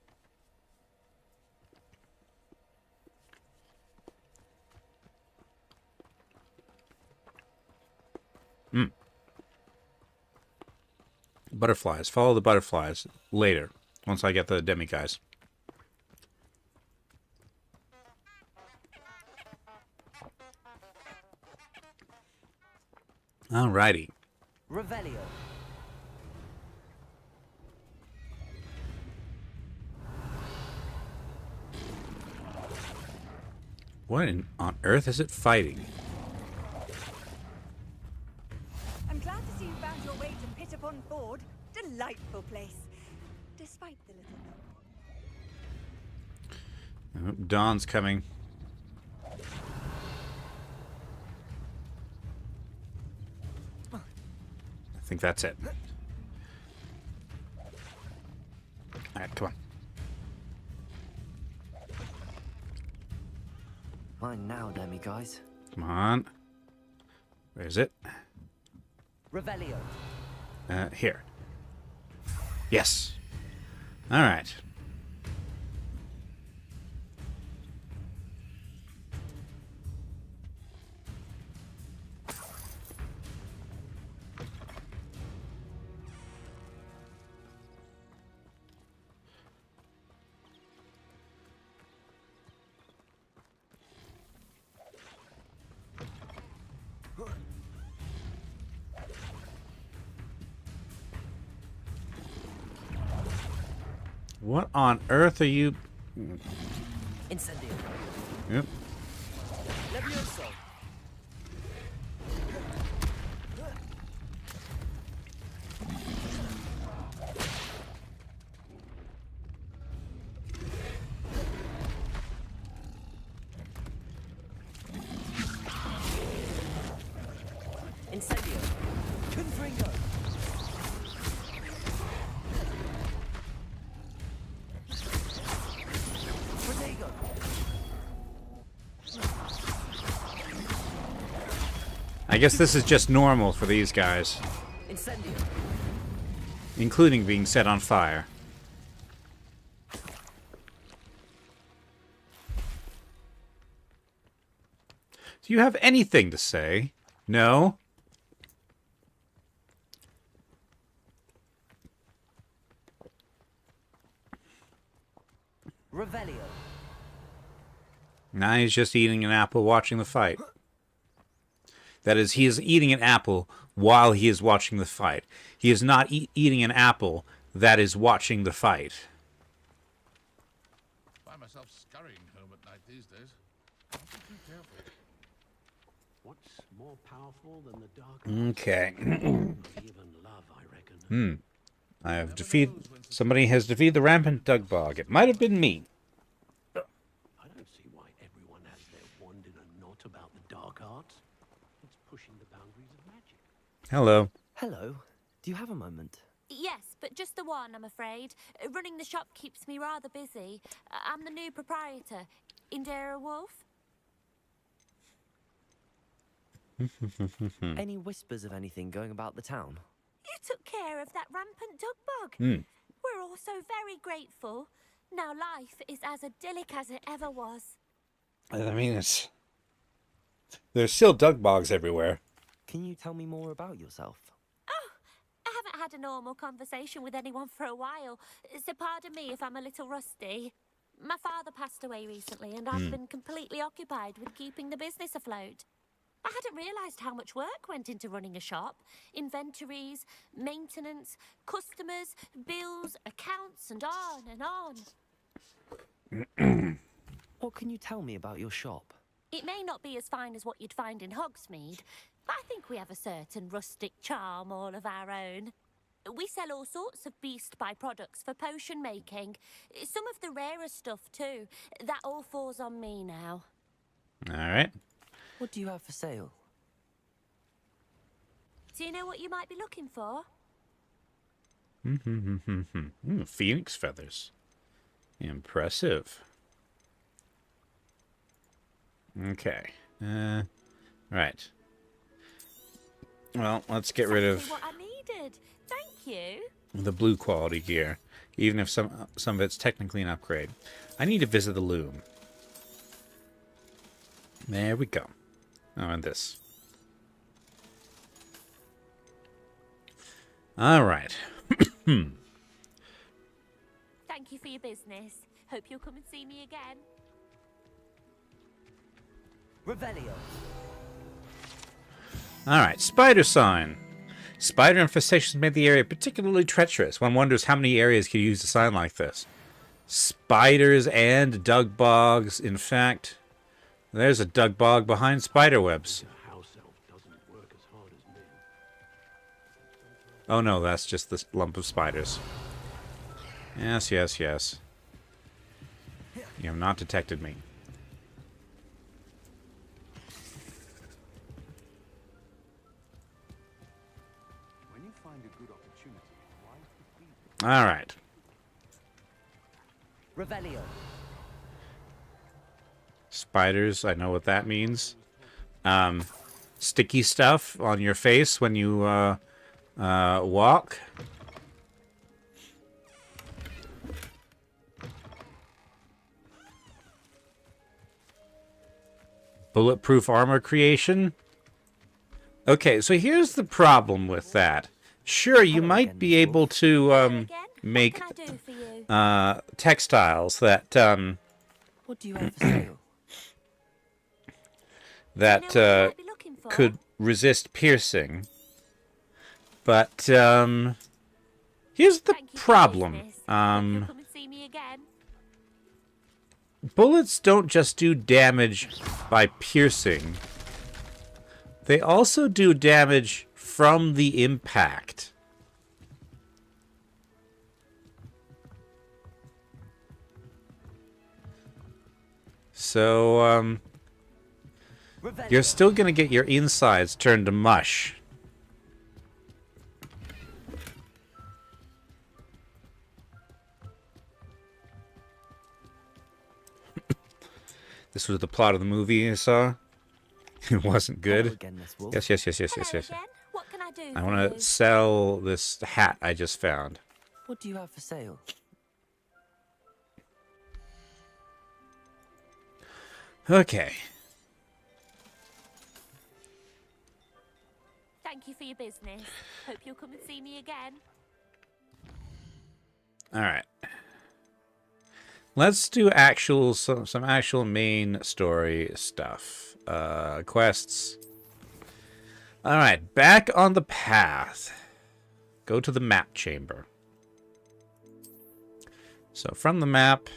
Butterflies. Follow the butterflies later, once I get the demi-guys. Alrighty. Revelio. What on earth is it fighting? I'm glad to see you found your way to Pit Upon Ford. Delightful place. Despite the little... Oh, Dawn's coming. I think that's it. Alright, come on. Mine now, demi guys. Come on. Where is it? Revelio. Here. Yes. Alright. What on earth are you... Incendio. Yep. Levioso. Incendio. Confringo. Protego. I guess this is just normal for these guys. Incendio. Including being set on fire. Do you have anything to say? No? Revelio. Now he's just eating an apple watching the fight. That is, he is eating an apple while he is watching the fight. He is not eating an apple that is watching the fight. I find myself scurrying home at night these days. I'll be too careful. What's more powerful than the dark? Okay. Even love, I reckon. I have defeated... Somebody has defeated the rampant Dugbog. It might have been me. I don't see why everyone has their wand in a knot about the dark arts. It's pushing the boundaries of magic. Hello. Hello. Do you have a moment? Yes, but just the one, I'm afraid. Running the shop keeps me rather busy. I'm the new proprietor. Indira Wolf. Any whispers of anything going about the town? You took care of that rampant Dugbog. We're all so very grateful. Now life is as idyllic as it ever was. I mean, it's... There's still Dugbogs everywhere. Can you tell me more about yourself? Oh, I haven't had a normal conversation with anyone for a while, so pardon me if I'm a little rusty. My father passed away recently, and I've been completely occupied with keeping the business afloat. I hadn't realised how much work went into running a shop. Inventories, maintenance, customers, bills, accounts, and on and on. What can you tell me about your shop? It may not be as fine as what you'd find in Hogsmeade, but I think we have a certain rustic charm all of our own. We sell all sorts of beast by-products for potion making. Some of the rarer stuff, too. That all falls on me now. All right. What do you have for sale? Do you know what you might be looking for? Phoenix feathers. Impressive. Okay. Right. Well, let's get rid of what I needed. Thank you. the blue quality gear, even if some of it's technically an upgrade. I need to visit the loom. There we go. Oh, and this. All right. Thank you for your business. Hope you'll come and see me again. Revelio. All right, spider sign. Spider infestations made the area particularly treacherous. One wonders how many areas could use a sign like this. Spiders and Dugbogs. In fact, there's a Dugbog behind spiderwebs. Oh no, that's just this lump of spiders. Yes, yes, yes. You have not detected me. When you find a good opportunity, why defeat it? All right. Revelio. Spiders, I know what that means. Sticky stuff on your face when you walk. Bulletproof armor creation. Okay, so here's the problem with that. Sure, you might be able to make textiles that What do you have for sale? that could resist piercing. But here's the problem. Bullets don't just do damage by piercing. They also do damage from the impact. So, you're still gonna get your insides turned to mush. This was the plot of the movie I saw. It wasn't good. Hello again, Miss Wolf. Yes. What can I do I for want you? to sell this hat I just found. What do you have for sale? Okay. Thank you for your business. Hope you'll come and see me again. All right. Let's do some actual main story stuff. Quests. All right, back on the path. Go to the map chamber. So from the map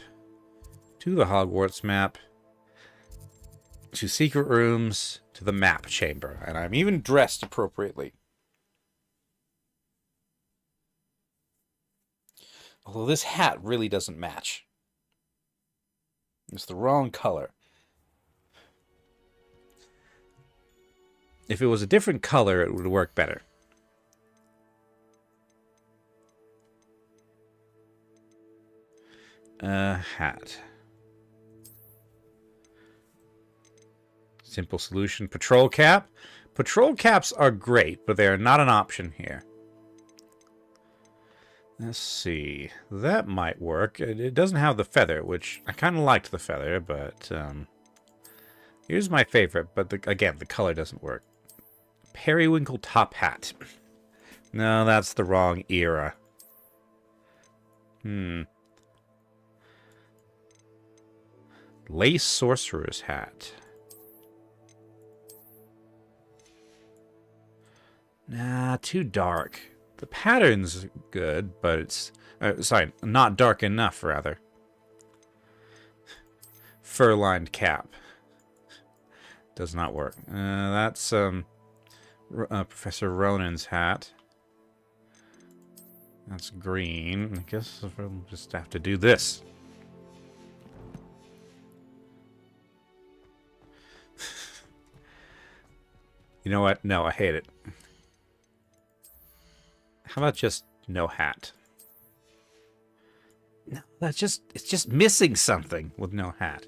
to the Hogwarts map to secret rooms to the map chamber, and I'm even dressed appropriately. Although this hat really doesn't match. It's the wrong color. If it was a different color, it would work better. Hat. Simple solution. Patrol cap. Patrol caps are great, but they are not an option here. Let's see. That might work. It doesn't have the feather, which I kind of liked the feather, but here's my favorite. But again, the color doesn't work. Periwinkle top hat. No, that's the wrong era. Lace sorcerer's hat. Nah, too dark. The pattern's good, but it's... sorry, not dark enough, rather. Fur-lined cap. Does not work. That's Professor Ronan's hat. That's green. I guess we'll just have to do this. You know what? No, I hate it. How about just no hat? No, it's just missing something with no hat.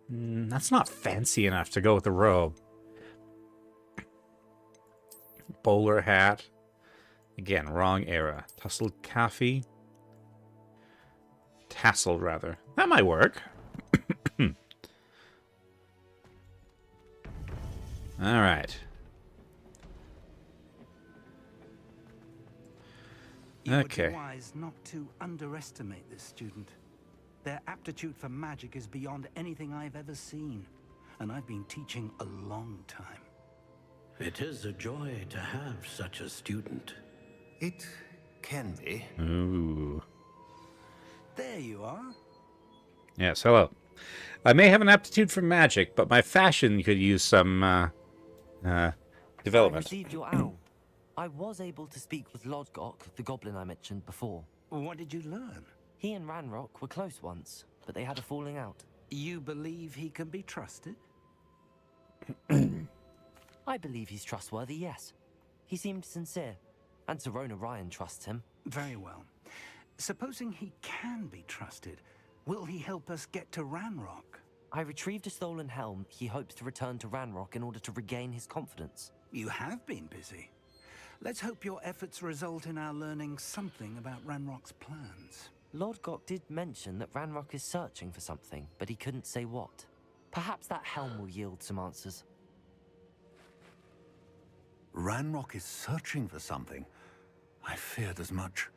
That's not fancy enough to go with the robe. Bowler hat. Again, wrong era. Tussled coffee. Tassel, rather. That might work. All right. You Okay. would be wise not to underestimate this student. Their aptitude for magic is beyond anything I've ever seen, and I've been teaching a long time. It is a joy to have such a student. It can be. Ooh. There you are. Yes, hello. I may have an aptitude for magic, but my fashion could use some I development. received your owl. I was able to speak with Lodgok, the goblin I mentioned before. What did you learn? He and Ranrock were close once, but they had a falling out. You believe he can be trusted? I believe he's trustworthy, yes. He seemed sincere, and Serona Ryan trusts him. Very well. Supposing he can be trusted, will he help us get to Ranrock? I retrieved a stolen helm he hopes to return to Ranrock in order to regain his confidence. You have been busy. Let's hope your efforts result in our learning something about Ranrock's plans. Lodgok did mention that Ranrock is searching for something, but he couldn't say what. Perhaps that helm will yield some answers. Ranrock is searching for something. I feared as much.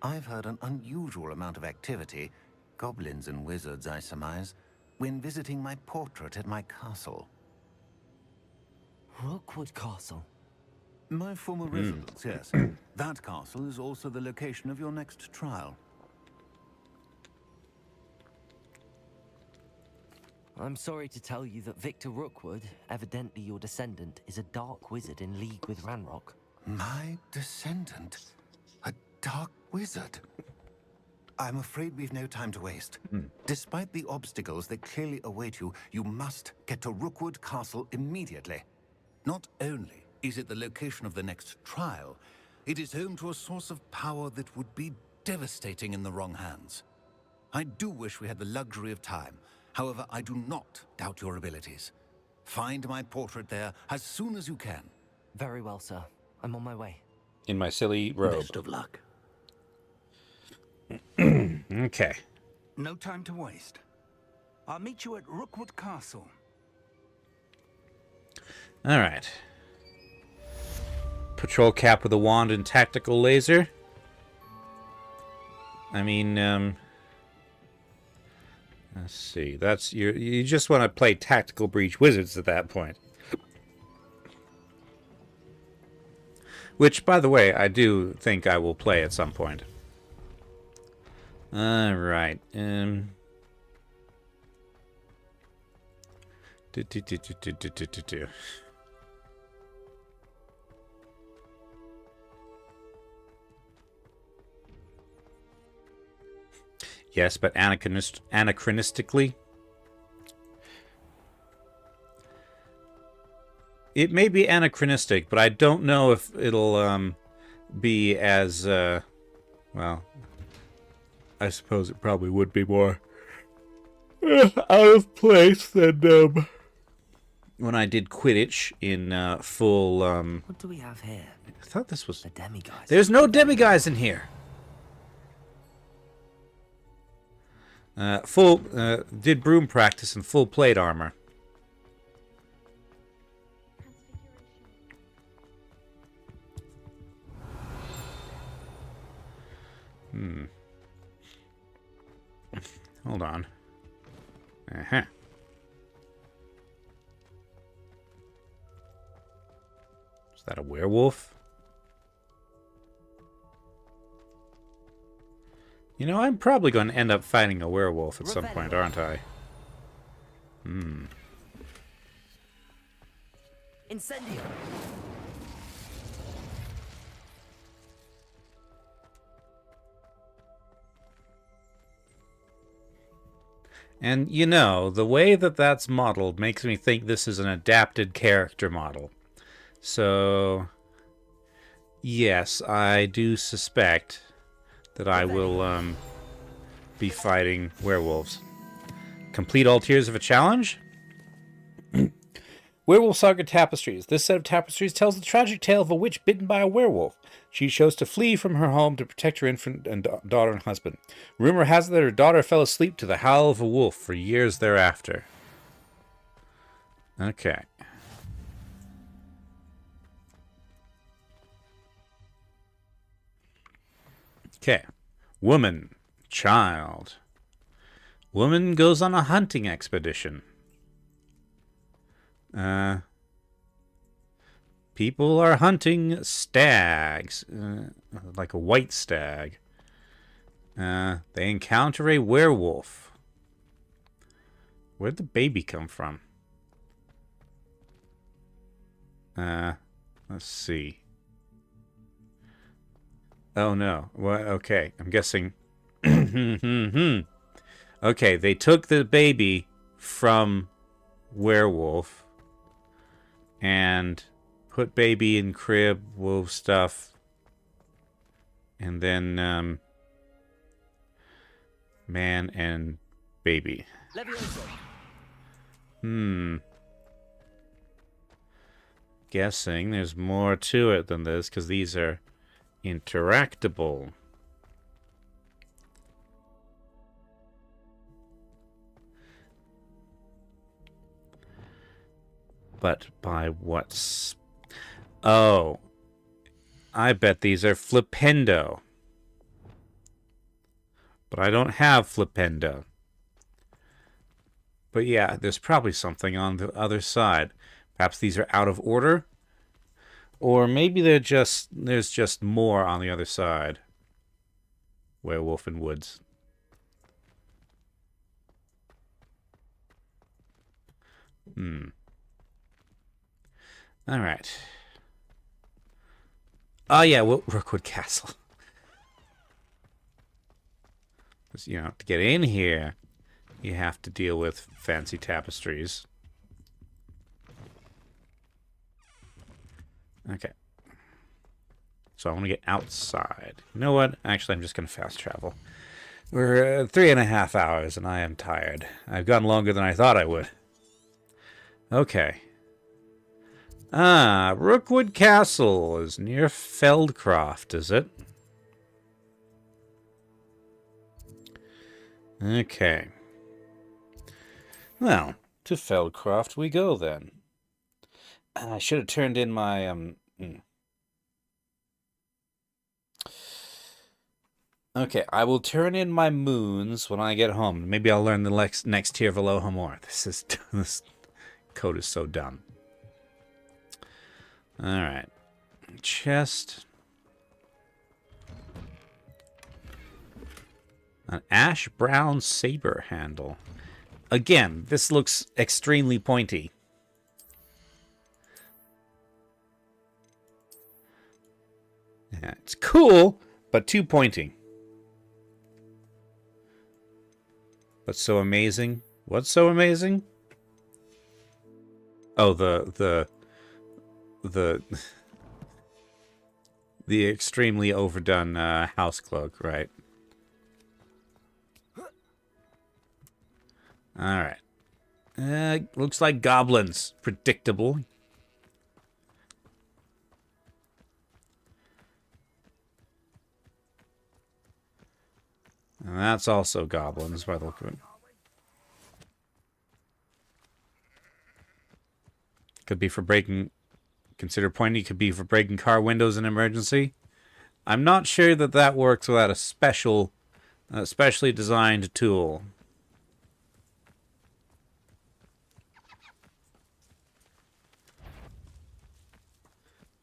I've heard an unusual amount of activity, goblins and wizards, I surmise, when visiting my portrait at my castle. Rookwood Castle? My former residence, yes. That castle is also the location of your next trial. I'm sorry to tell you that Victor Rookwood, evidently your descendant, is a dark wizard in league with Ranrock. My descendant? A dark wizard? I'm afraid we've no time to waste. Despite the obstacles that clearly await you, you must get to Rookwood Castle immediately. Not only is it the location of the next trial, it is home to a source of power that would be devastating in the wrong hands. I do wish we had the luxury of time. However, I do not doubt your abilities. Find my portrait there as soon as you can. Very well, sir. I'm on my way. In my silly robe. Best of luck. Okay. No time to waste. I'll meet you at Rookwood Castle. All right. Patrol cap with a wand and tactical laser. I mean, let's see. That's you just want to play tactical breach wizards at that point. Which, by the way, I do think I will play at some point. All right. Yes, but anachronistically. It may be anachronistic, but I don't know if it'll be as well. I suppose it probably would be more out of place than when I did Quidditch in full. What do we have here? I thought this was the demiguise. There's no demiguise in here. Did broom practice in full plate armor. Hold on. Uh-huh. Is that a werewolf? You know, I'm probably going to end up fighting a werewolf at some point, aren't I? Incendio. And, you know, the way that that's modeled makes me think this is an adapted character model. So, yes, I do suspect that I will be fighting werewolves. Complete all tiers of a challenge? Werewolf Saga Tapestries. This set of tapestries tells the tragic tale of a witch bitten by a werewolf. She chose to flee from her home to protect her infant and daughter and husband. Rumor has it that her daughter fell asleep to the howl of a wolf for years thereafter. Okay. Okay. Woman. Child. Woman goes on a hunting expedition. People are hunting stags, like a white stag. They encounter a werewolf. Where'd the baby come from? Let's see. Oh no. Well, okay. I'm guessing. Okay, they took the baby from werewolf and put baby in crib, wolf stuff, and then man and baby. Guessing there's more to it than this, because these are interactable. But by what? Oh, I bet these are flipendo. But I don't have flipendo. But yeah, there's probably something on the other side. Perhaps these are out of order. Or maybe there's just more on the other side. Werewolf in Woods. All right. Oh yeah, Rookwood Castle. You know, to get in here, you have to deal with fancy tapestries. Okay. So I want to get outside. You know what? Actually, I'm just going to fast travel. We're 3.5 hours, and I am tired. I've gone longer than I thought I would. Okay. Rookwood Castle is near Feldcroft, is it? Okay. Well, to Feldcroft we go then. I should have turned in my Okay, I will turn in my moons when I get home. Maybe I'll learn the next tier of Alohomora. This code is so dumb. All right, chest. An ash brown saber handle. Again, this looks extremely pointy. Yeah, it's cool, but too pointy. What's so amazing? What's so amazing? Oh, the extremely overdone house cloak, right? All right. Looks like goblins. Predictable. And that's also goblins by the look of it. Could be for breaking... Consider pointy. Could be for breaking car windows in emergency. I'm not sure that that works without a specially designed tool.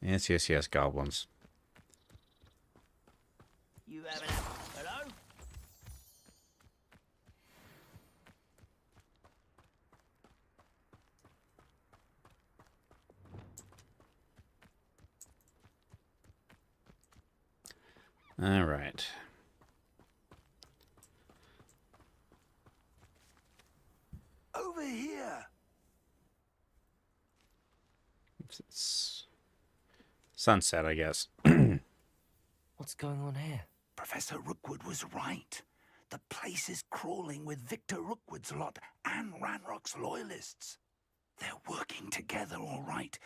Yes, yes, yes, goblins. You having a... Hello? All right. Over here. It's sunset, I guess. What's going on here? Professor Rookwood was right. The place is crawling with Victor Rookwood's lot and Ranrock's loyalists. They're working together, all right,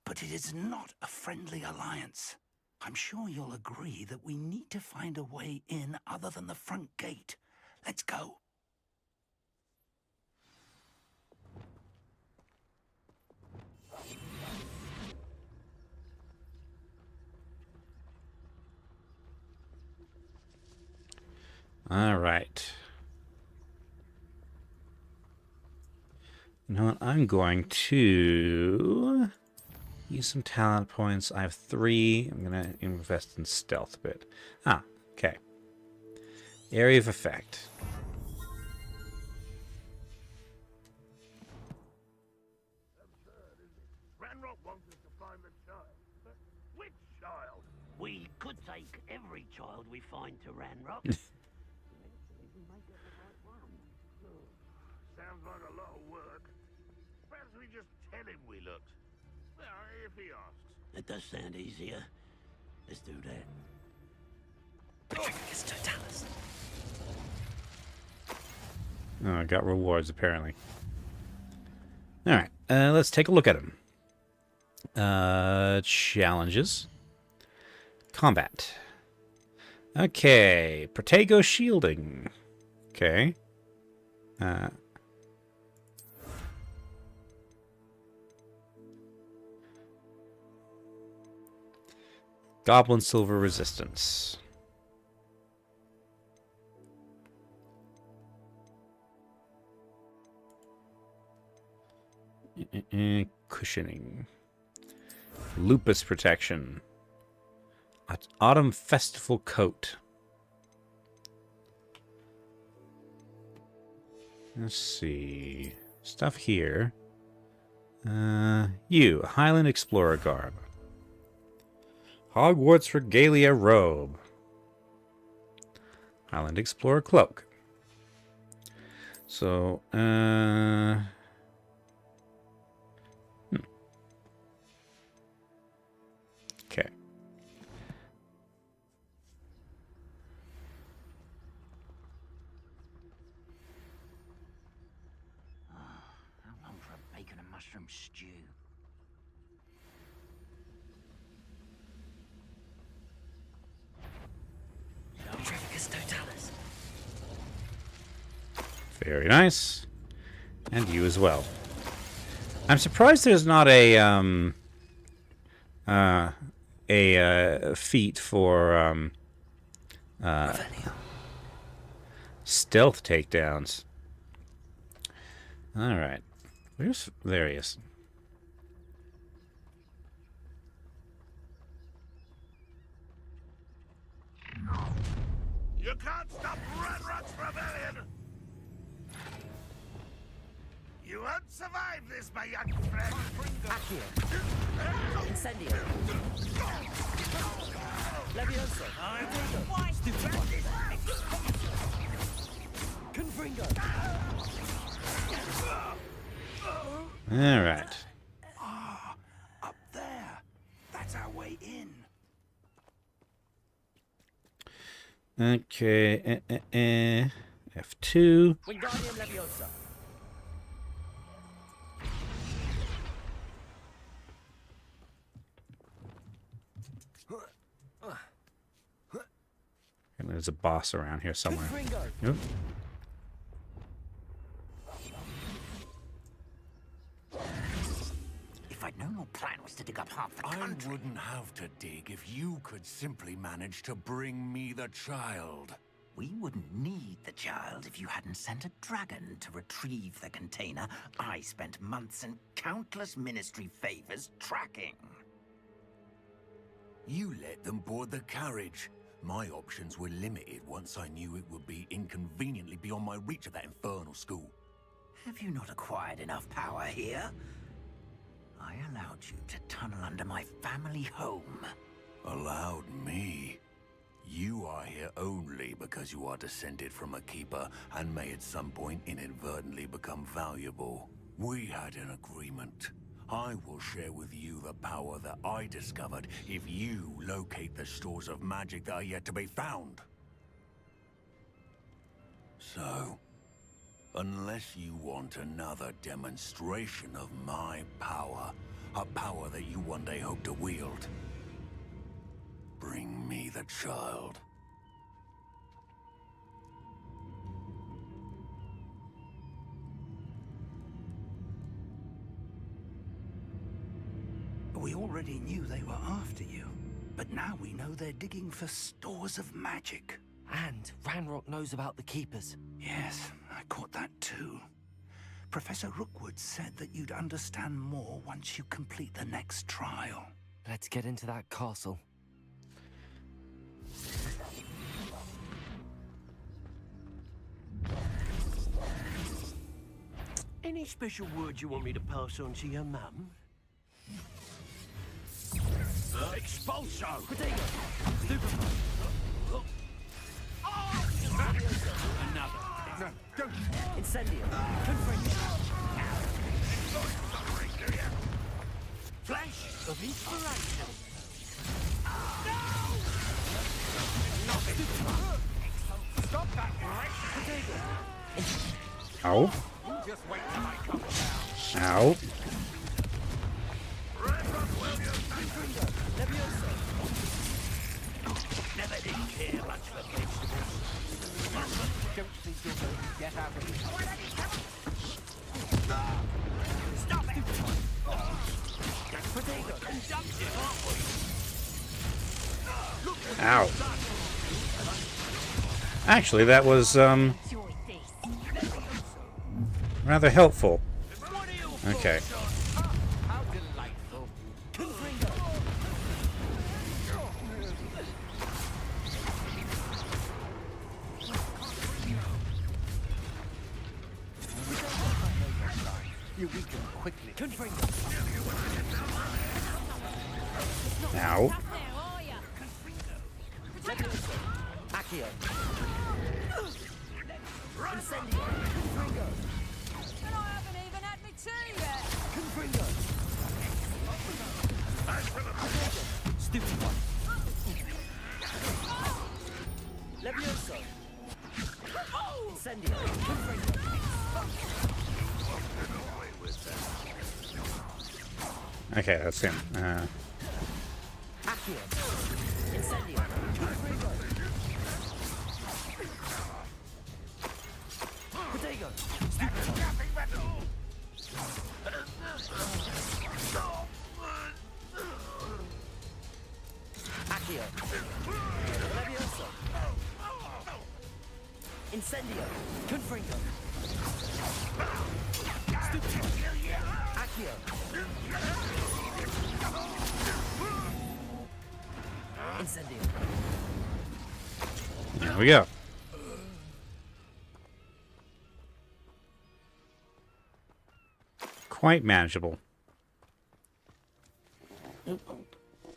but it is not a friendly alliance. I'm sure you'll agree that we need to find a way in other than the front gate. Let's go. All right. You know what? I'm going to use some talent points. I have 3. I'm going to invest in stealth a bit. Okay. Area of effect. Ranrock wants us to find the child. But which child? We could take every child we find to Ranrock. Sounds like a lot of work. Perhaps we just tell him we looked. Well, if he asks. It does sound easier. Let's do that. Oh, I got rewards, apparently. All right, let's take a look at them. Challenges. Combat. Okay, Protego shielding. Okay. Goblin silver resistance. Cushioning. Lupus protection. Autumn festival coat. Let's see. Stuff here. Highland Explorer garb. Hogwarts regalia robe. Highland Explorer cloak. So, Okay. mushroom stew. Trevicus totalis. Very nice. And you as well. I'm surprised there's not a feat for stealth takedowns. All right. There he is. You can't stop Ranrock's rebellion! You won't survive this, my young friend! Accio. Incendio. Levioso. Confringo. All right. Ah, up there. That's our way in. Okay. F2. Wingardium Leviosa. And there's a boss around here somewhere. Yep. If I'd known your plan was to dig up half the country... I wouldn't have to dig if you could simply manage to bring me the child. We wouldn't need the child if you hadn't sent a dragon to retrieve the container I spent months and countless ministry favors tracking. You let them board the carriage. My options were limited once I knew it would be inconveniently beyond my reach at that infernal school. Have you not acquired enough power here? I allowed you to tunnel under my family home. Allowed me? You are here only because you are descended from a keeper and may at some point inadvertently become valuable. We had an agreement. I will share with you the power that I discovered if you locate the stores of magic that are yet to be found. So, unless you want another demonstration of my power, a power that you one day hope to wield, bring me the child. We already knew they were after you, but now we know they're digging for stores of magic. And Ranrock knows about the Keepers. Yes, I caught that too. Professor Rookwood said that you'd understand more once you complete the next trial. Let's get into that castle. Any special words you want me to pass on to your mum? Expulso! Another. Don't. Incendio. Flash of inspiration. Stop that, Ow. Just wait till I come down. Ow. Never did care much for vegetables. Don't think you're going to get out of this. Stop it! That's potato. Conductive, aren't we? Ow. Actually, that was rather helpful. Okay. How delightful. You weaken quickly. Ow. Accio. Incendio. Confringo. And I haven't even had me tea yet. Confringo. Stupid one. Levioso. Incendio. Confringo. Okay, that's him. Accio. Incendio. Potato. Accio. Levioso. Incendio. Confringo. Stupido. Accio. Incendio. There we go. Quite manageable.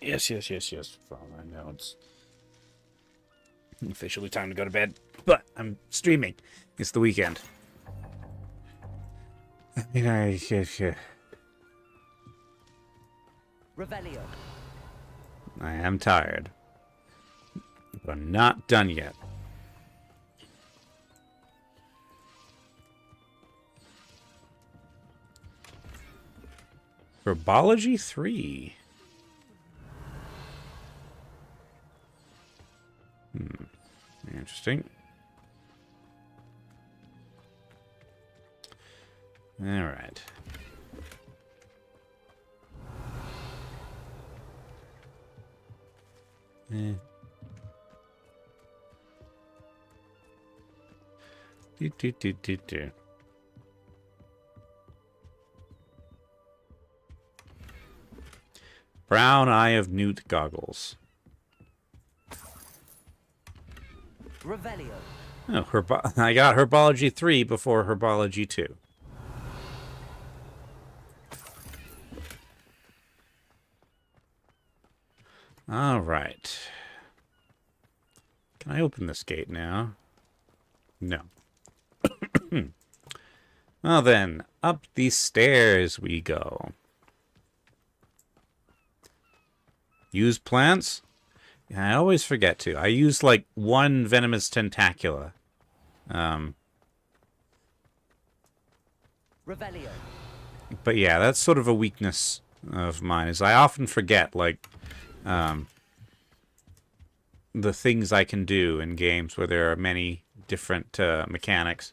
Yes. Well, I know it's officially time to go to bed, but I'm streaming. It's the weekend. I mean, Revelio. I am tired, but I'm not done yet. Herbology 3. Interesting. All right. Do. Brown Eye of Newt goggles. Revelio. Oh, I got Herbology 3 before Herbology 2. All right. Can I open this gate now? No. Well then, up these stairs we go. Use plants? Yeah, I always forget to. I use like one venomous tentacula. Revelio. But yeah, that's sort of a weakness of mine, is I often forget, like, the things I can do in games where there are many different mechanics.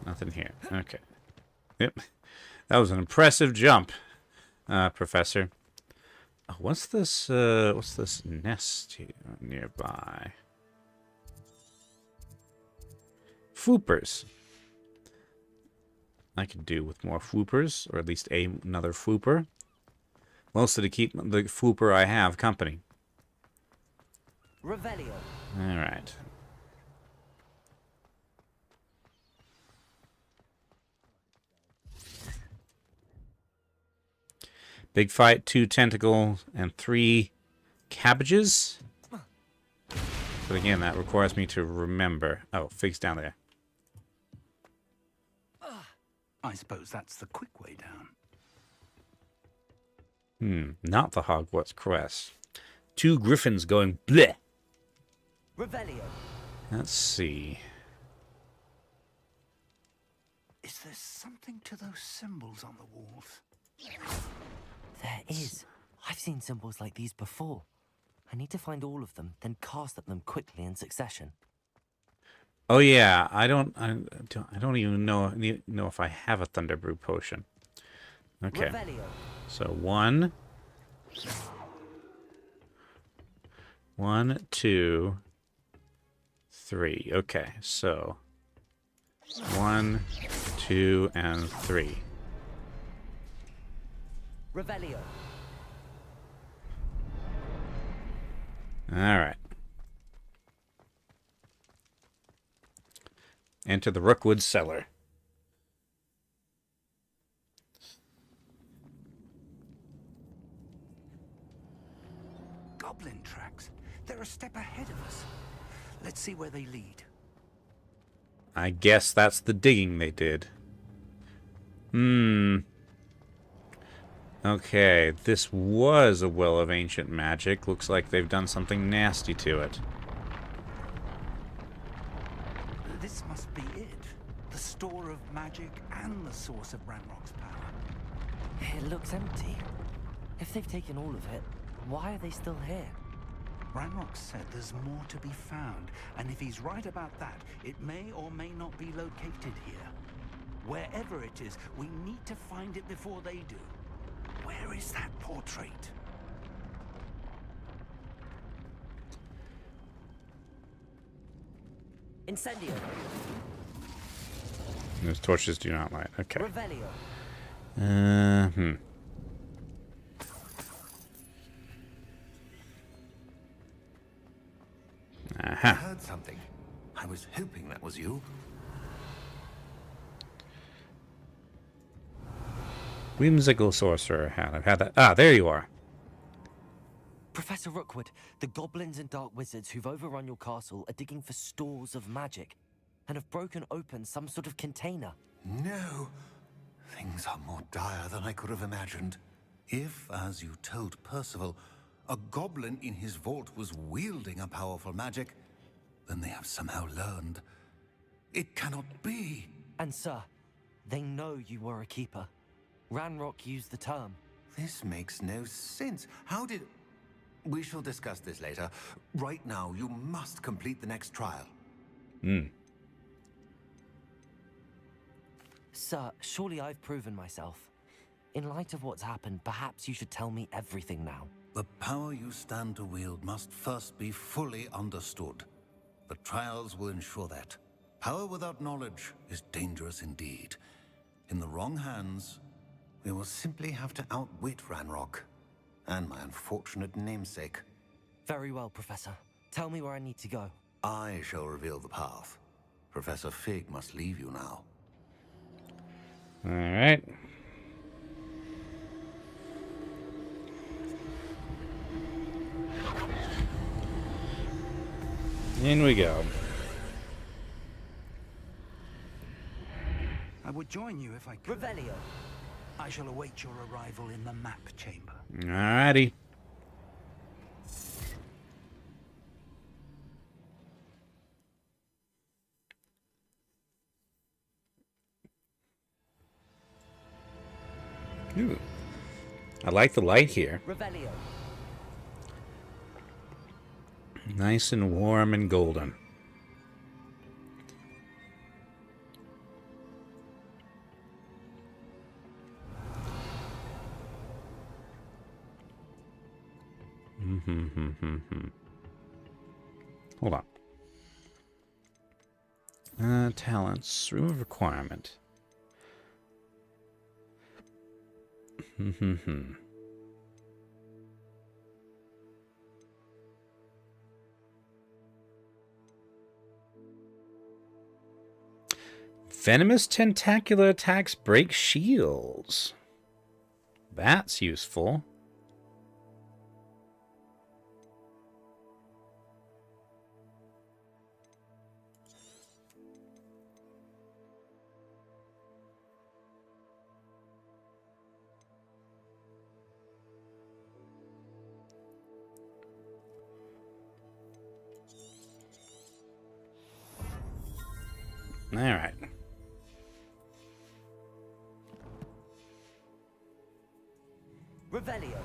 Nothing here. Okay. Yep. That was an impressive jump, Professor. Oh, what's this nest here nearby? Foopers. I could do with more foopers, or at least another fooper. Mostly to keep the fooper I have company. Revelio. All right. Big fight, 2 tentacles, and 3 cabbages. But again, that requires me to remember. Oh, Fig's down there. I suppose that's the quick way down. Not the Hogwarts quest. 2 griffins going bleh. Revelio. Let's see. Is there something to those symbols on the walls? There is. I've seen symbols like these before. I need to find all of them, then cast at them quickly in succession. Oh yeah, I don't even know if I have a Thunder Brew potion. Okay. Revelio. So 1, 2, 3. Okay, so 1, 2, and 3. Revelio. All right. Enter the Rookwood cellar. Goblin tracks. They're a step ahead of us. Let's see where they lead. I guess that's the digging they did. Okay, this was a well of ancient magic. Looks like they've done something nasty to it. This must be it. magic and the source of Ranrock's power. It looks empty. If they've taken all of it, why are they still here? Ranrock said there's more to be found, and if he's right about that, it may or may not be located here. Wherever it is, we need to find it before they do. Where is that portrait? Incendio. Those torches do not light. Okay. Revelio. I heard something. I was hoping that was you. Whimsical sorcerer. I've had that. Ah, there you are. Professor Rookwood, the goblins and dark wizards who've overrun your castle are digging for stores of magic and have broken open some sort of container. No. Things are more dire than I could have imagined. If, as you told Percival, a goblin in his vault was wielding a powerful magic, then they have somehow learned. It cannot be. And sir, they know you were a keeper. Ranrock used the term. This makes no sense. How did... We shall discuss this later. Right now, you must complete the next trial. Sir, surely I've proven myself. In light of what's happened, perhaps you should tell me everything now. The power you stand to wield must first be fully understood. The trials will ensure that. Power without knowledge is dangerous indeed. In the wrong hands, we will simply have to outwit Ranrock and my unfortunate namesake. Very well, Professor. Tell me where I need to go. I shall reveal the path. Professor Fig must leave you now. All right. In we go. I would join you if I could. Revelio. I shall await your arrival in the map chamber. Alrighty. Ooh. I like the light here. Revelio. Nice and warm and golden. Hold on. Talents. Remove requirement. Venomous tentacular attacks break shields. That's useful. All right. Revelio.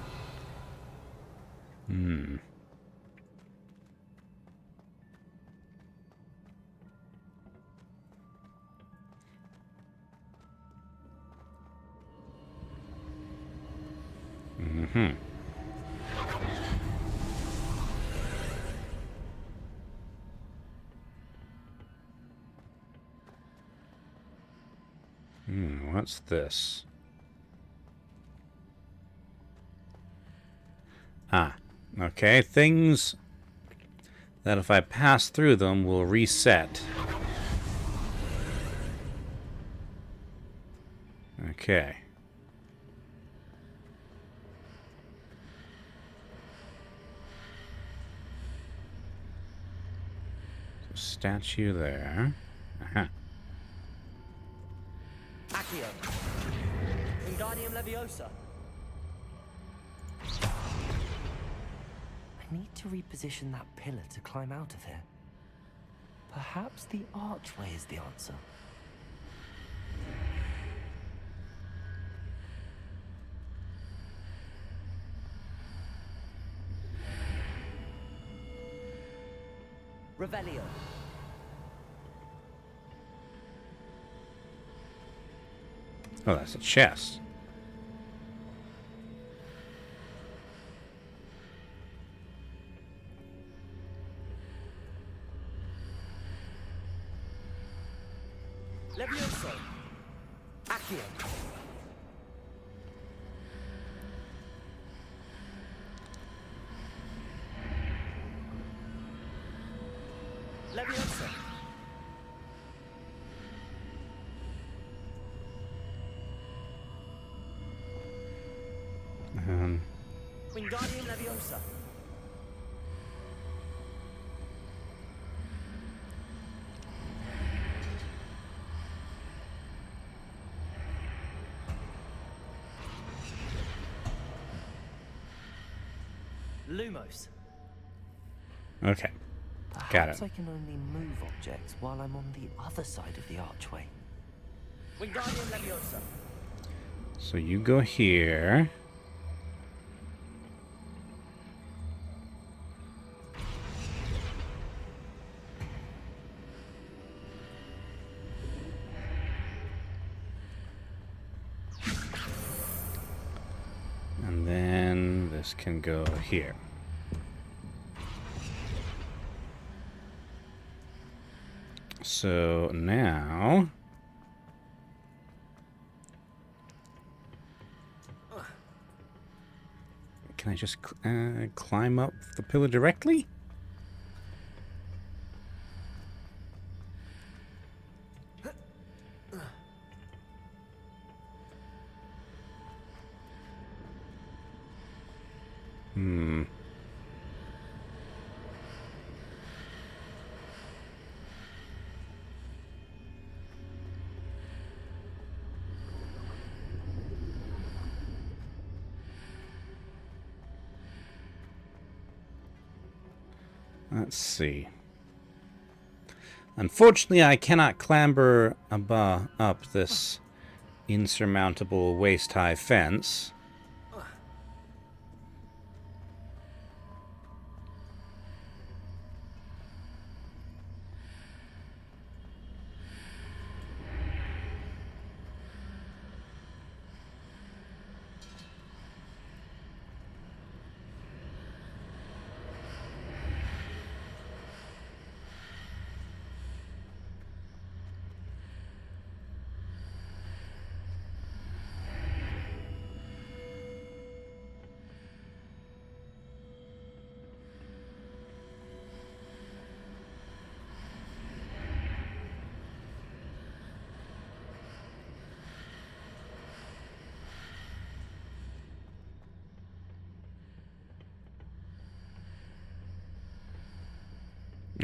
What's this? Ah, okay. Things that if I pass through them will reset. Okay. So statue there. Uh-huh. Accio. Wingardium Leviosa. I need to reposition that pillar to climb out of here. Perhaps the archway is the answer. Revelio. Oh, that's a chest. Levioso. Accio. Levioso. Wingardium Leviosa. Lumos. Okay. Got Perhaps it. I can only move objects while I'm on the other side of the archway. Wingardium Leviosa. So you go here. And then this can go here. So now... Can I just climb up the pillar directly? Hmm. Let's see. Unfortunately, I cannot clamber up this insurmountable waist-high fence.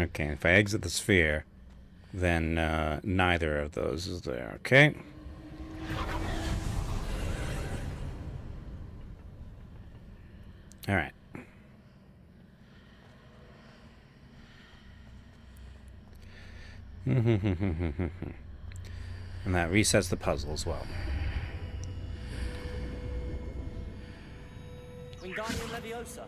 Okay, if I exit the sphere, then neither of those is there, okay? Alright. And that resets the puzzle as well. Wingardium Leviosa.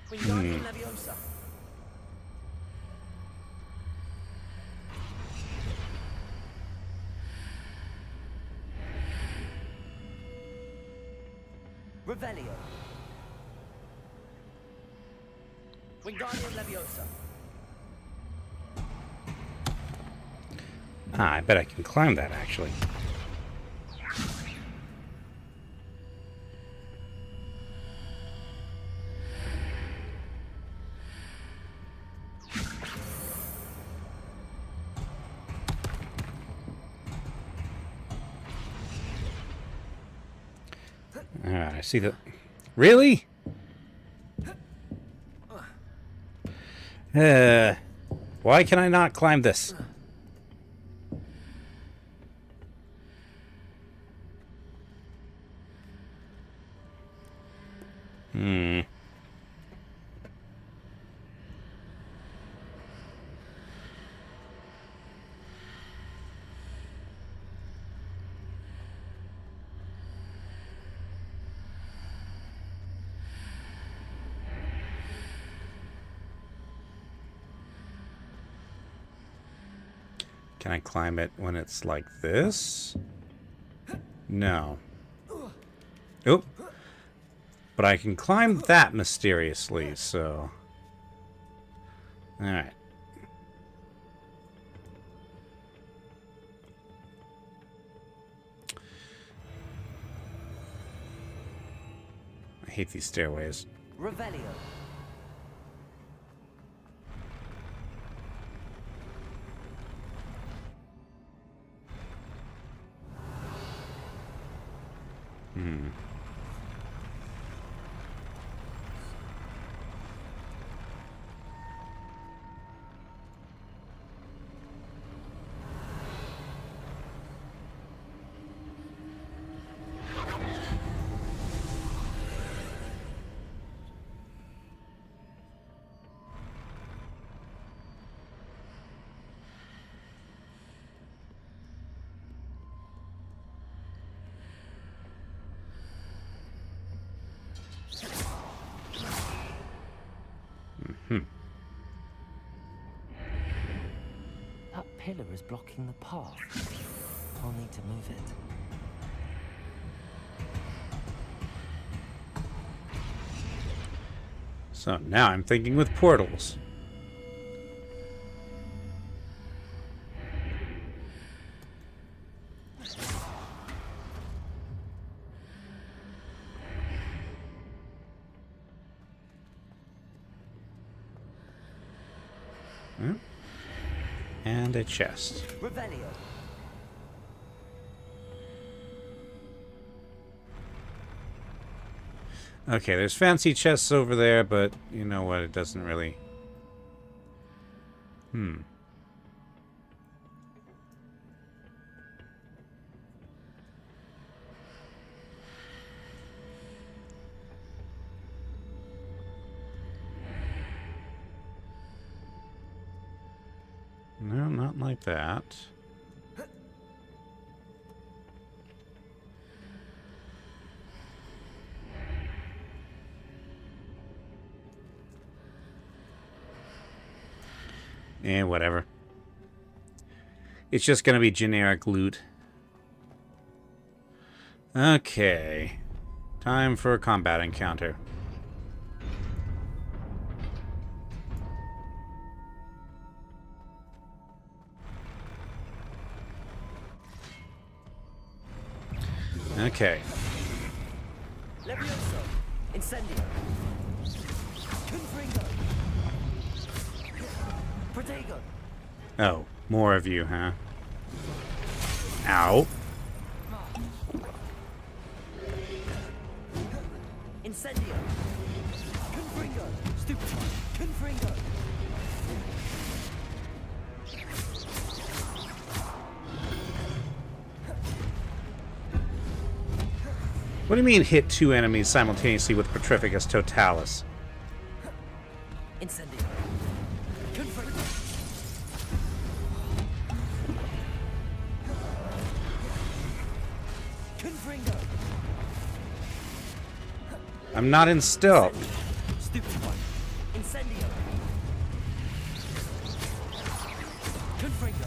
Wingardium Leviosa. Revelio. Wingardium Leviosa. Ah, I bet I can climb that, actually. Alright, I see the... Really? Why can I not climb this? Can I climb it when it's like this? No. Oop. But I can climb that mysteriously, so... Alright. I hate these stairways. Revelio. That pillar is blocking the path. I'll need to move it. So now I'm thinking with portals. And a chest. Revelio. Okay, there's fancy chests over there, but you know what? It doesn't really... No, not like that. Whatever. It's just gonna be generic loot. Okay. Time for a combat encounter. Okay. Levioso. Incendio. Confringo. Protego. Oh, more of you, huh? Ow. Incendio. Confringo. Stupefy. Confringo. What do you mean hit two enemies simultaneously with Petrificus Totalis? Incendio. Confringo. Confringo. I'm not in stealth. Stupefy. Incendio. Confringo.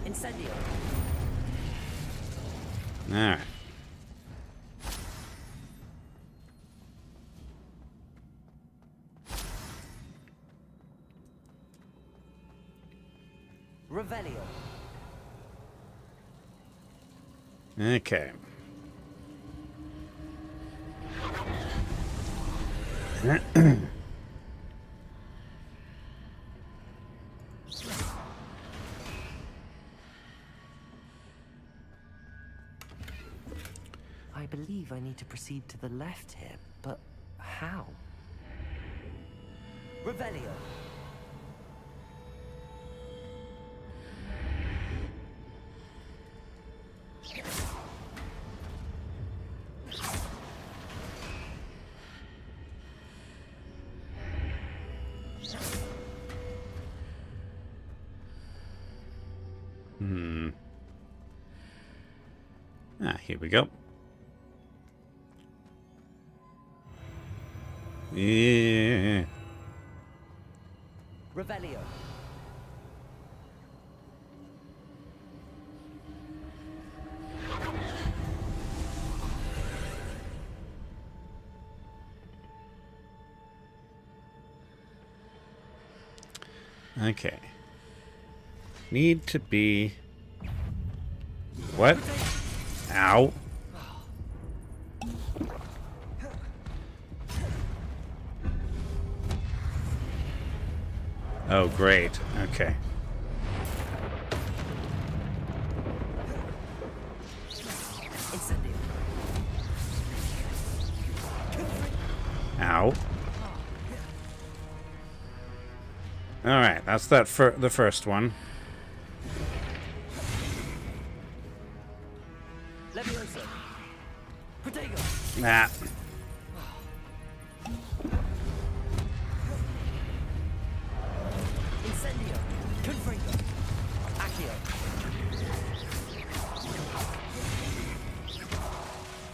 Incendio. Alright. Revelio. Okay. believe I need to proceed to the left here, but how? Revelio. Here we go. Yeah. Revelio. Okay. Need to be... What? Ow. Oh, great. Okay. Ow. Alright, that's that the first one. Nah. Incendio. Confringo. Accio.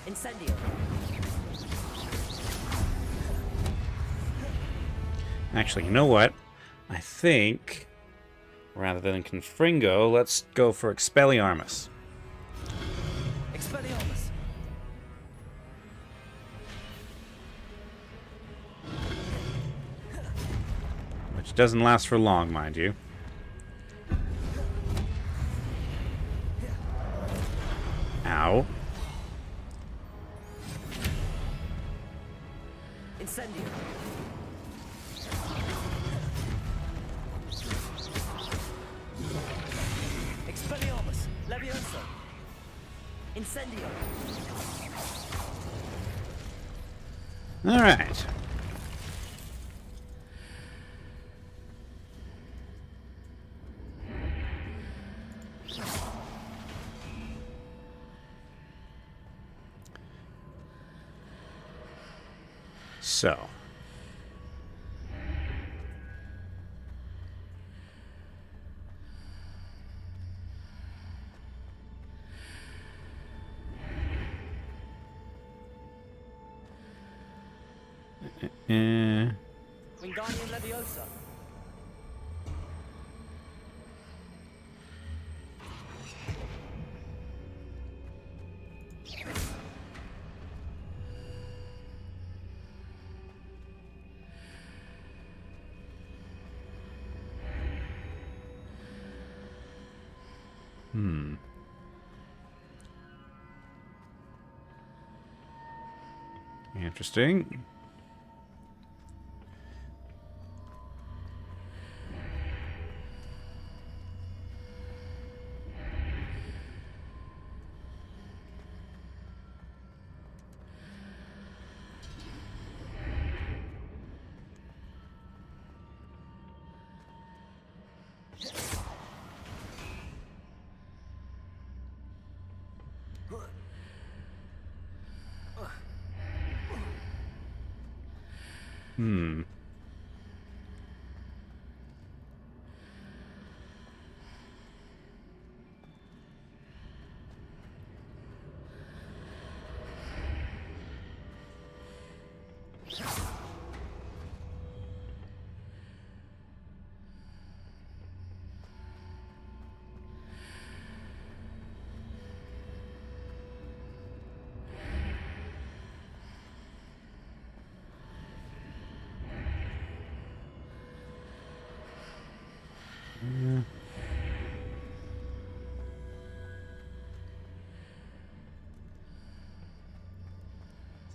Incendio. Actually, you know what? I think, rather than Confringo, let's go for Expelliarmus. Expelliarmus. Which doesn't last for long, mind you. Ow. Incendio. Expelliarmus. Leviosa. Incendio. All right. So. Wingardium Leviosa. Interesting.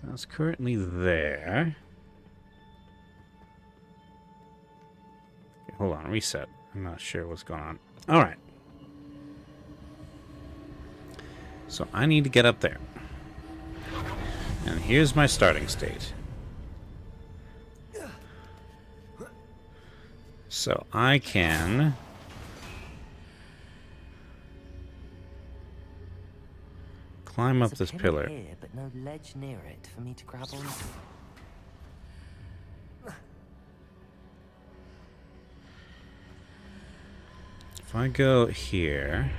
That's currently there. Okay, hold on, reset. I'm not sure what's going on. All right. So I need to get up there. And here's my starting state. So I can climb up There's this a pillar. here, but no ledge near it for me to grab onto. If I go here...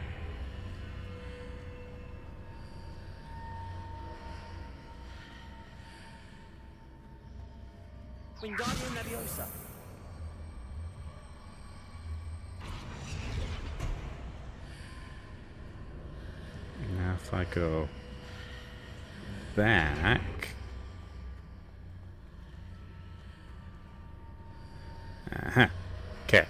Wingardium Leviosa. Now if I go back... Uh-huh. Okay.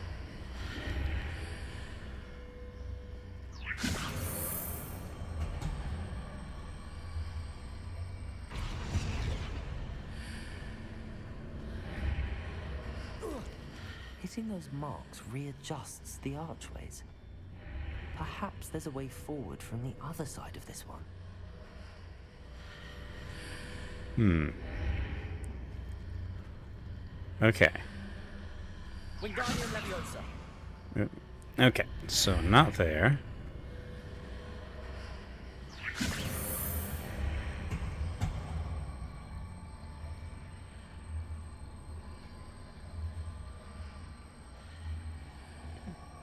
Hitting those marks readjusts the archways. Perhaps there's a way forward from the other side of this one. Okay. Wingardium Leviosa. Okay, so not there.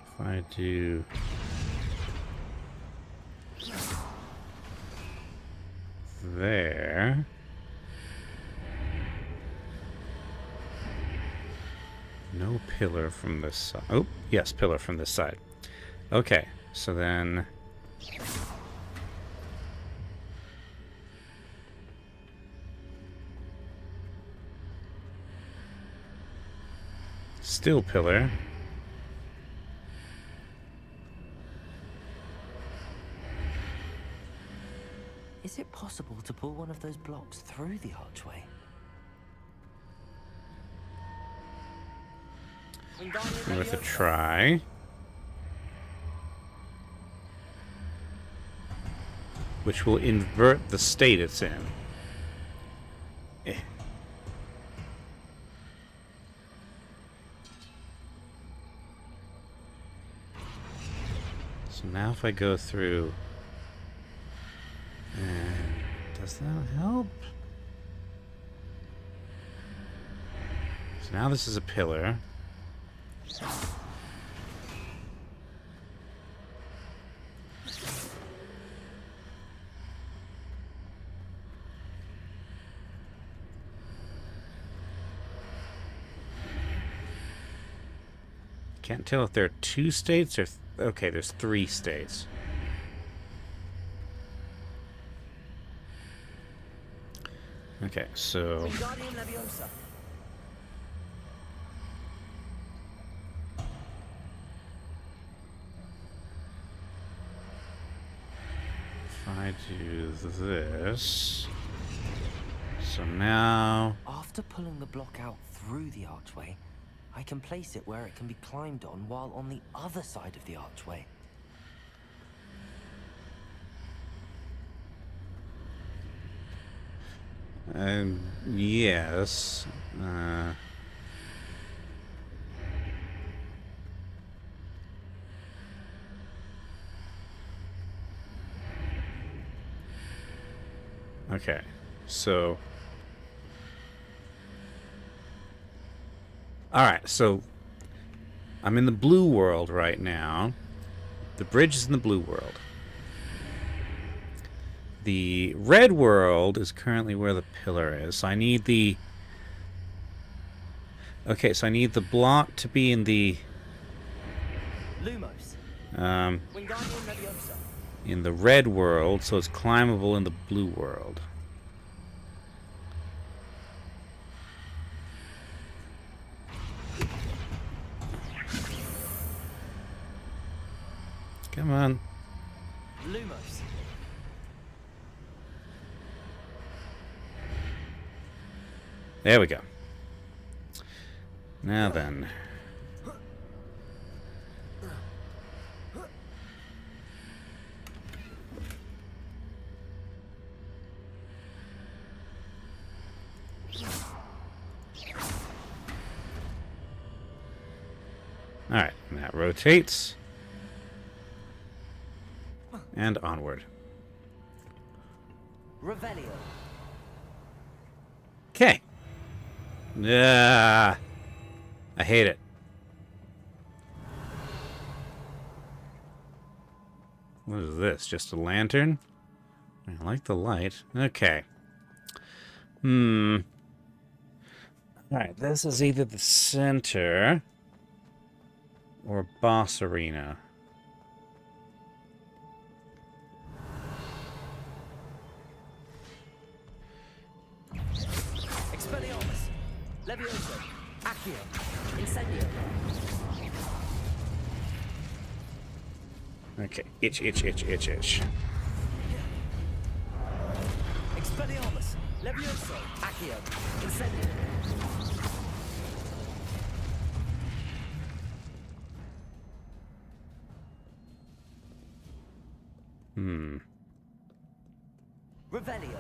If I do there. No pillar from this side. Oh, yes, pillar from this side. Okay, so then... Still pillar. Is it possible to pull one of those blocks through the archway? Worth a try. Which will invert the state it's in. So now if I go through... does that help? So now this is a pillar. Can't tell if there are two states or... okay, there's 3 states. Okay, so... Wingardium Leviosa. If I do this... So now... After pulling the block out through the archway, I can place it where it can be climbed on while on the other side of the archway. Yes. Okay, so... Alright, so... I'm in the blue world right now. The bridge is in the blue world. The red world is currently where the pillar is. So I need the... Okay, so I need the block to be in the... Lumos. Wingardium Leviosa. In the red world, so it's climbable in the blue world. Come on. Lumos. There we go. Now then. Alright, and that rotates. And onward. Revelio. Okay. Yeah. I hate it. What is this? Just a lantern? I like the light. Okay. Alright, this is either the center or boss arena. Expelliarmus. Levioso. Accio. Incendio. Okay, itch, itch, itch, itch, itch. Expelliarmus. Levioso. Accio. Incendio. Revelio.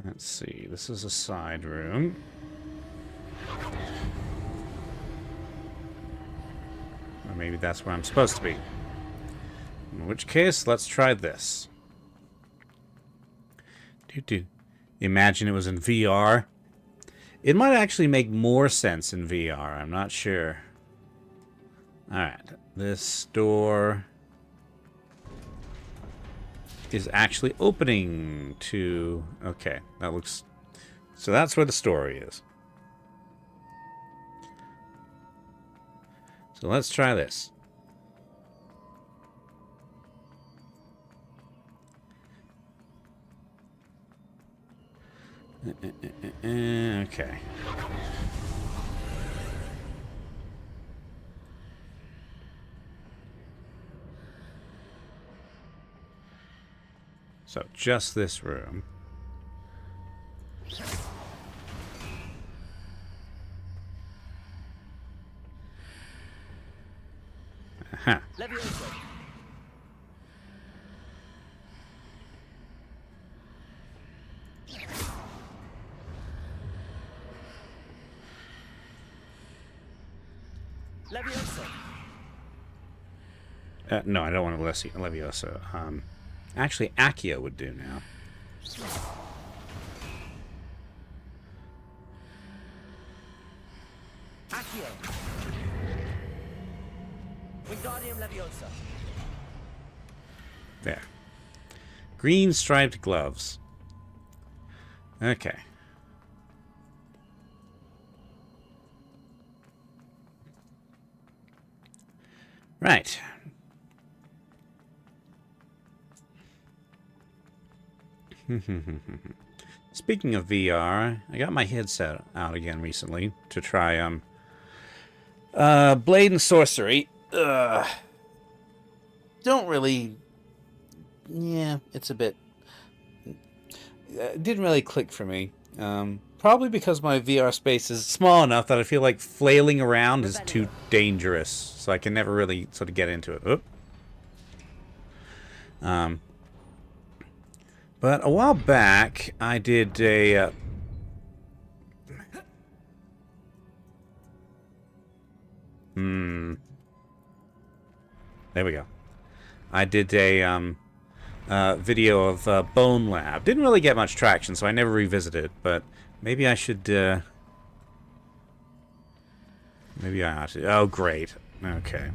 Let's see, this is a side room. Or maybe that's where I'm supposed to be. In which case, let's try this. Imagine it was in VR. It might actually make more sense in VR, I'm not sure. Alright, this door is actually opening to... Okay, that looks... So that's where the story is. So let's try this. Okay. So, just this room. Aha. Levioso. Levioso. No, I don't want to Levioso. Actually, Accio would do now. Accio. Wingardium Leviosa. There. Green striped gloves. Okay. Right. Speaking of VR, I got my headset out again recently to try Blade and Sorcery. Don't really... Yeah, it's a bit... It didn't really click for me. Probably because my VR space is small enough that I feel like flailing around is too dangerous. So I can never really sort of get into it. Oop. But a while back, I did a... There we go. I did a video of Bone Lab. Didn't really get much traction, so I never revisited it. But maybe I should... maybe I ought to... Oh, great. Okay.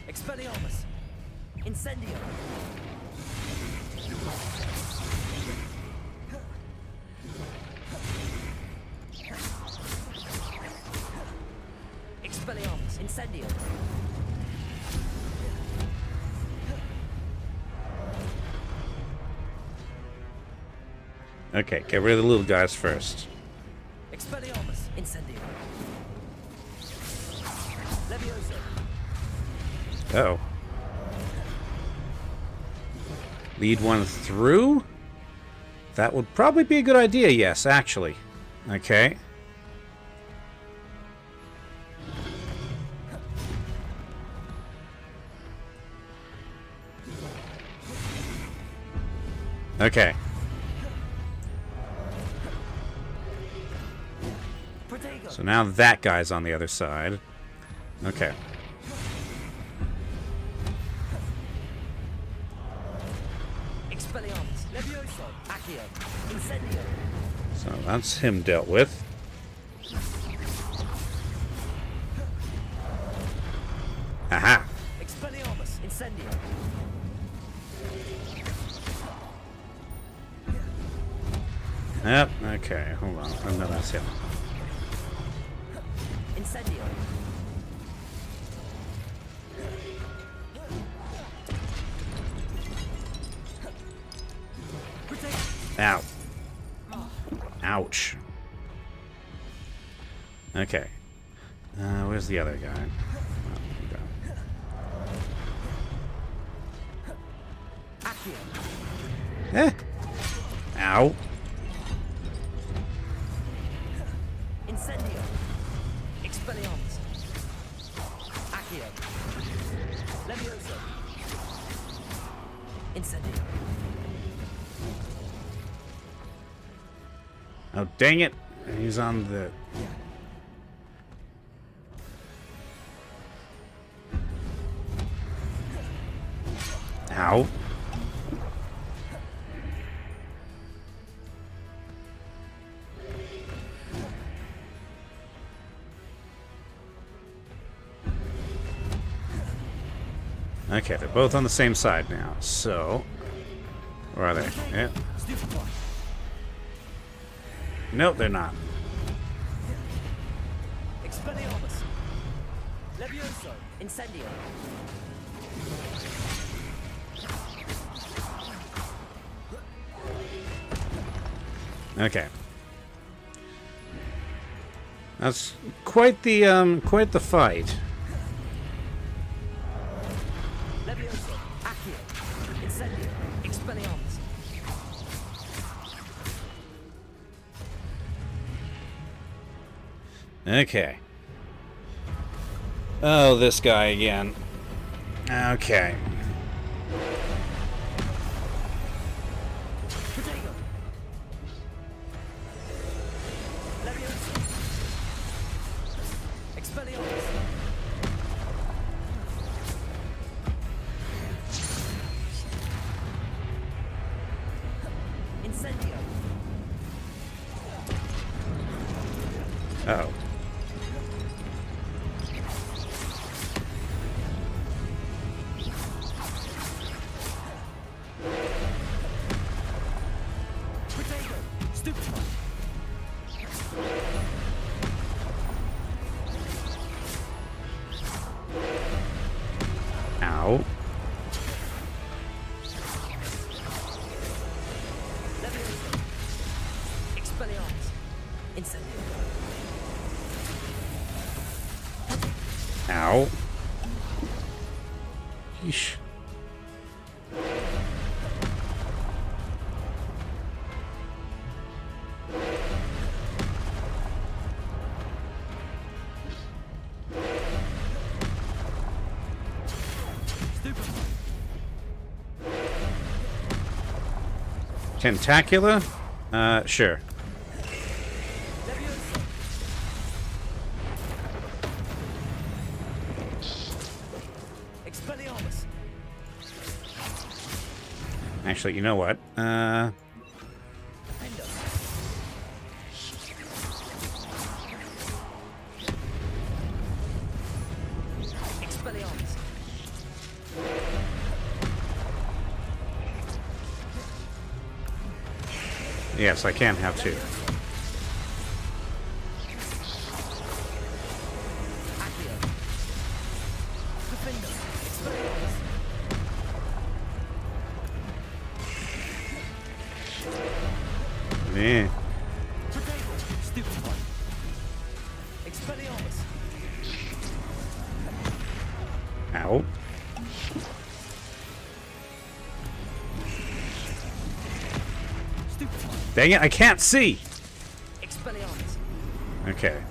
Expelliarmus. Incendio. Expelliarmus. Incendio. Okay, get rid of the little guys first. Expelliarmus. Incendio. Levioso. Uh-oh. Lead one through? That would probably be a good idea, yes, actually. Okay. Okay. So now that guy's on the other side. Okay. So that's him dealt with. Aha! Yep, okay, hold on. Oh, no, that's him. Ow. Ouch. Okay. Where's the other guy? Eh. Ow. Incendio. Expelliarmus. Accio. Levioso. Incendio. Oh, dang it. He's on the... Ow. Okay, they're both on the same side now, so... Where are they? Yeah. Nope, they're not. Expelliarmus. Levioso. Incendio. Okay. That's quite the fight. Levioso. Accio. Incendio. Expelliarmus. Okay. Oh, this guy again. Okay. Uh-oh. Ow. Expelliarmus. Incendio. Ow. Yeesh. Tentacular? Sure. Expelliarmus. Actually, you know what? Expelliarmus. Yes, I can have two. Yeah. Ow. Dang it, I can't see! Expelliarmus. Okay.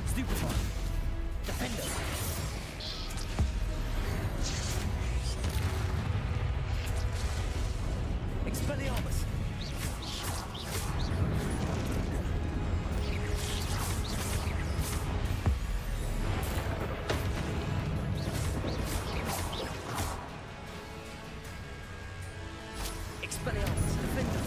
Stupefy. Defender. Expelliarmus! Expelliarmus, defender!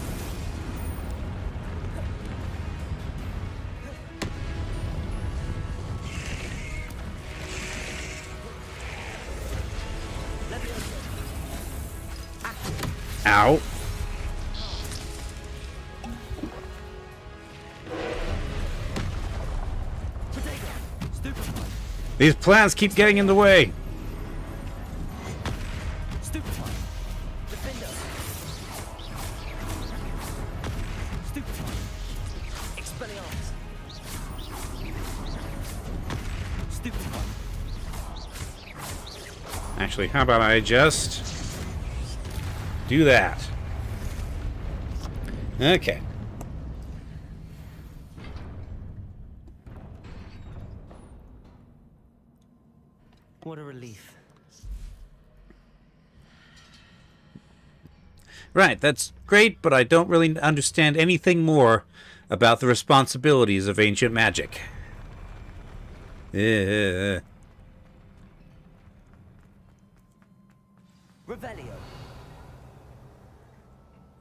Ow. These plants keep getting in the way. Stupefy! Defender! Stupefy! Expelliarmus! Stupefy! Actually, how about I just do that? Okay. What a relief. Right, that's great, but I don't really understand anything more about the responsibilities of ancient magic. Revelio.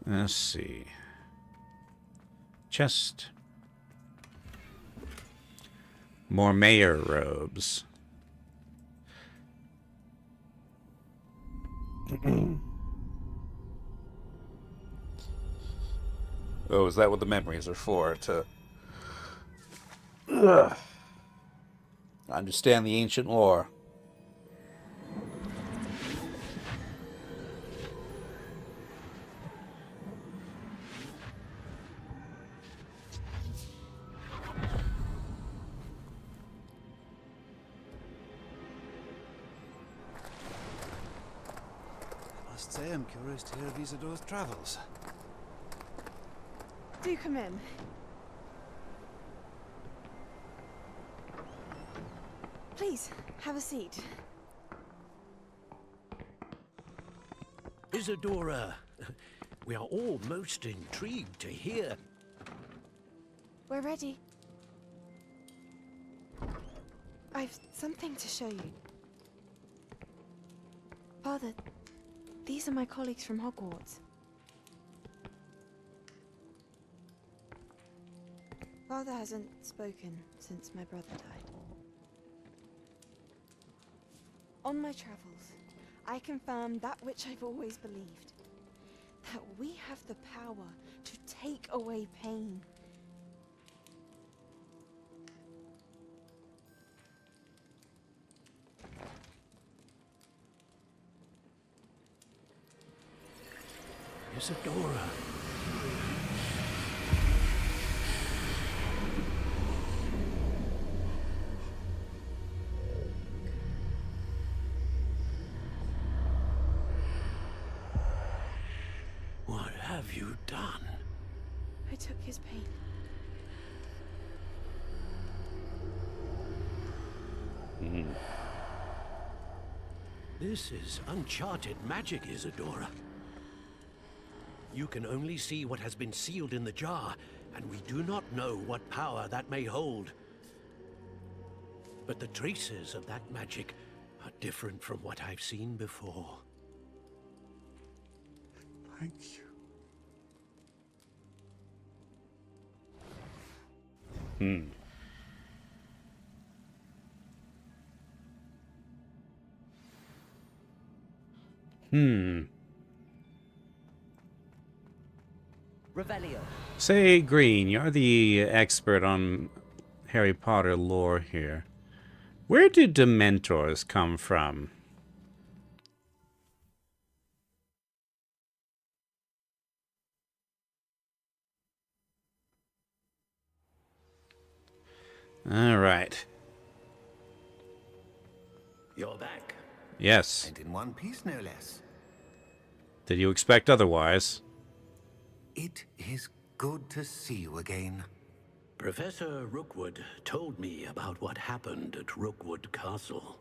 Let's see. Chest. More mayor robes. Oh, is that what the memories are for? To understand the ancient lore. I must say I'm curious to hear of Isidore's travels. Do come in. Please, have a seat. Isadora, we are all most intrigued to hear. We're ready. I've something to show you. Father, these are my colleagues from Hogwarts. Father hasn't spoken since my brother died. On my travels, I confirmed that which I've always believed. That we have the power to take away pain. Isadora. What have you done? I took his pain. This is uncharted magic, Isadora. You can only see what has been sealed in the jar, and we do not know what power that may hold. But the traces of that magic are different from what I've seen before. Thank you. Revelio. Say, Green, you're the expert on Harry Potter lore here. Where do Dementors come from? All right. You're back. Yes. And in one piece, no less. Did you expect otherwise? It is good to see you again. Professor Rookwood told me about what happened at Rookwood Castle.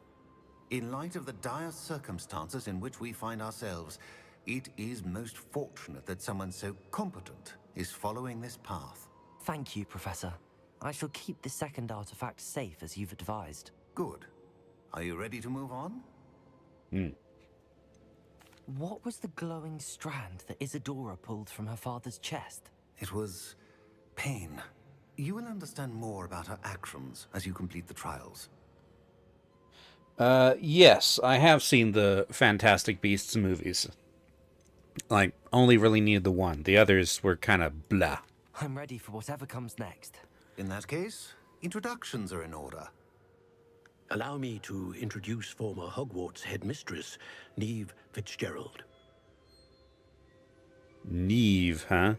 In light of the dire circumstances in which we find ourselves, It is most fortunate that someone so competent is following this path. Thank you, Professor. I shall keep the second artifact safe as you've advised. Good. Are you ready to move on? What was the glowing strand that Isadora pulled from her father's chest? It was pain. You will understand more about her actions as you complete the trials. Yes, I have seen the Fantastic Beasts movies. Like, only really needed the one. The others were kind of blah. I'm ready for whatever comes next. In that case, introductions are in order. Allow me to introduce former Hogwarts headmistress, Neve Fitzgerald. Neve, huh?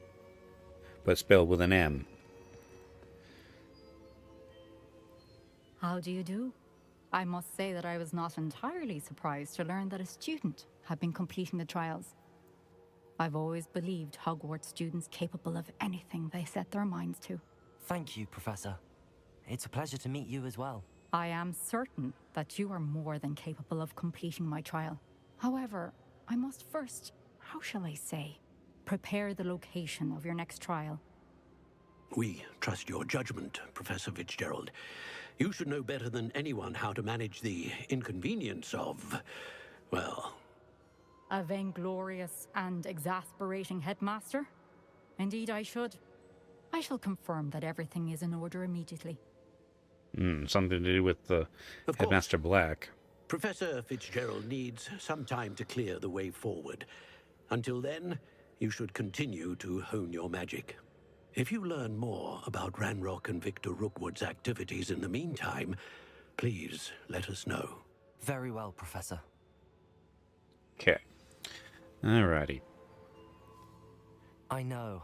But spelled with an M. How do you do? I must say that I was not entirely surprised to learn that a student had been completing the trials. I've always believed Hogwarts students capable of anything they set their minds to. Thank you, Professor. It's a pleasure to meet you as well. I am certain that you are more than capable of completing my trial. However, I must first, how shall I say, prepare the location of your next trial. We trust your judgment, Professor Fitzgerald. You should know better than anyone how to manage the inconvenience of, well... A vainglorious and exasperating headmaster? Indeed I should. I shall confirm that everything is in order immediately. Something to do with the Headmaster Black. Professor Fitzgerald needs some time to clear the way forward. Until then, you should continue to hone your magic. If you learn more about Ranrock and Victor Rookwood's activities in the meantime, please let us know. Very well, Professor. Okay. Alrighty. I know.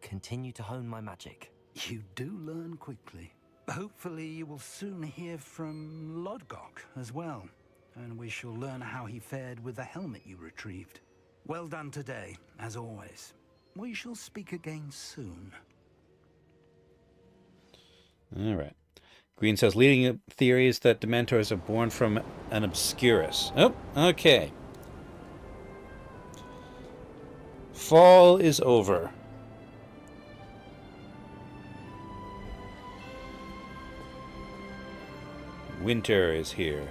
Continue to hone my magic. You do learn quickly. Hopefully you will soon hear from Lodgok as well, and we shall learn how he fared with the helmet you retrieved. Well done today, as always. We shall speak again soon. Alright. Green says, leading theories that Dementors are born from an Obscurus. Oh, okay. Fall is over. Winter is here.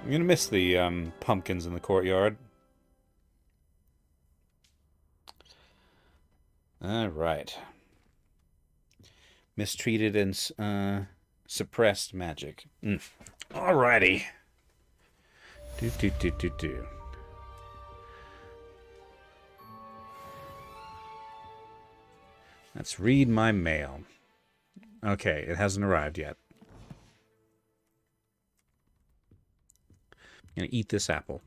I'm gonna miss the pumpkins in the courtyard. Alright. Mistreated and suppressed magic. Alrighty. Do. Let's read my mail. Okay, it hasn't arrived yet. I'm gonna eat this apple.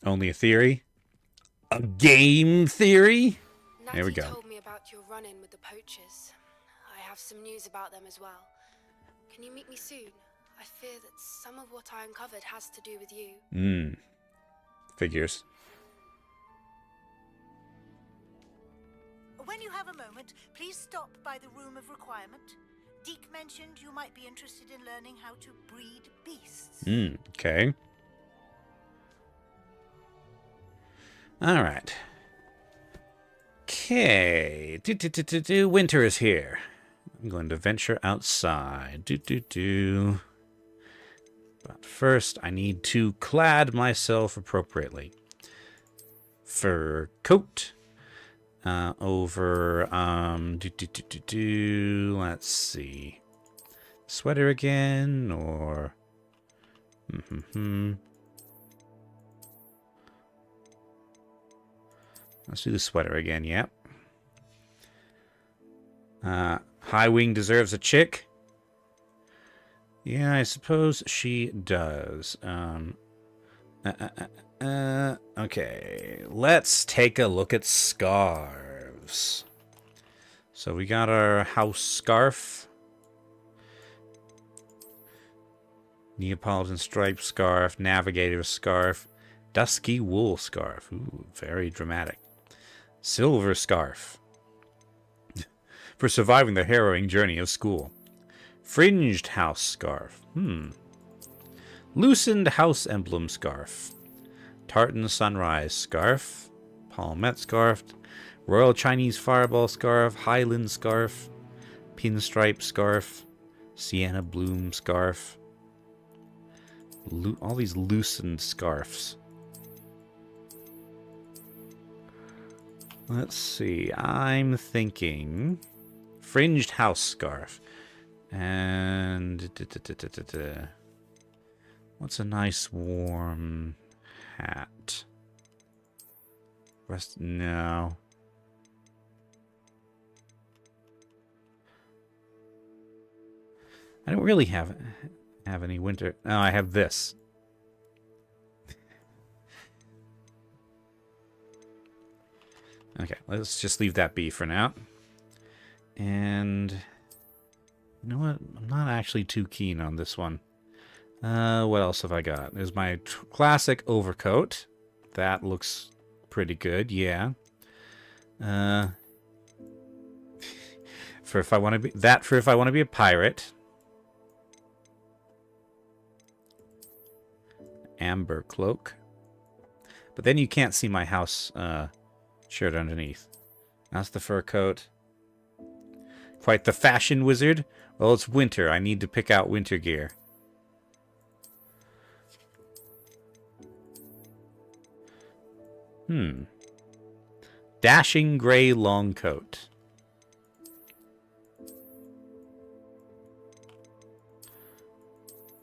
Only a theory? A game theory? There we go. Told me about your run-in with the poachers. I have some news about them as well. Can you meet me soon? I fear that some of what I uncovered has to do with you. Figures. When you have a moment, please stop by the Room of Requirement. Deke mentioned you might be interested in learning how to breed beasts. Okay. Alright. Okay. Winter is here. I'm going to venture outside. But first, I need to clad myself appropriately. Fur coat. Over, let's see. Sweater again, or... Let's do the sweater again, yep. High Wing deserves a chick. Yeah, I suppose she does. Okay, let's take a look at scarves. So we got our house scarf. Neapolitan striped scarf, navigator scarf, dusky wool scarf. Ooh, very dramatic. Silver scarf. For surviving the harrowing journey of school. Fringed house scarf. Loosened house emblem scarf. Tartan sunrise scarf. Palmette scarf. Royal Chinese fireball scarf. Highland scarf. Pinstripe scarf. Sienna bloom scarf. All these loosened scarves. Let's see. I'm thinking fringed house scarf. And what's a nice warm hat? No. I don't really have any winter. No, I have this. Okay, let's just leave that be for now. And you know what? I'm not actually too keen on this one. What else have I got? There's my classic overcoat. That looks pretty good, yeah. For if I want to be a pirate. Amber cloak. But then you can't see my house shirt underneath. That's the fur coat. Quite the fashion wizard. Well, it's winter. I need to pick out winter gear. Dashing gray long coat.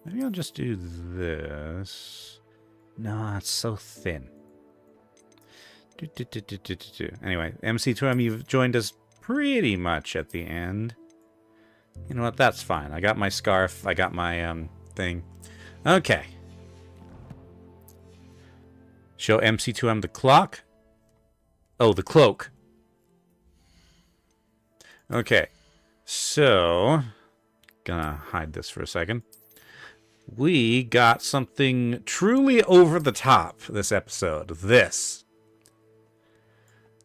Maybe I'll just do this. No, it's so thin. Anyway, MC2M, you've joined us pretty much at the end. You know what? That's fine. I got my scarf. I got my thing. Okay. Show MC2M the clock. Oh, the cloak. Okay. So, gonna hide this for a second. We got something truly over the top this episode. This.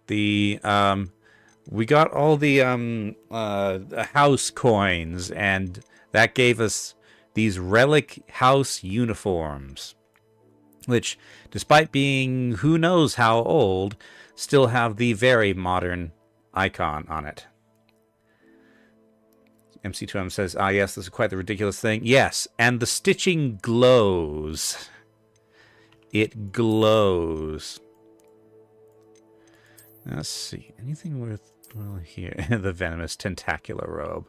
We got all the house coins, and that gave us these relic house uniforms, which, despite being who knows how old, still have the very modern icon on it. MC2M says, ah, yes, this is quite the ridiculous thing. Yes, and the stitching glows. It glows. Let's see. Anything worthwhile here? The venomous tentacular robe.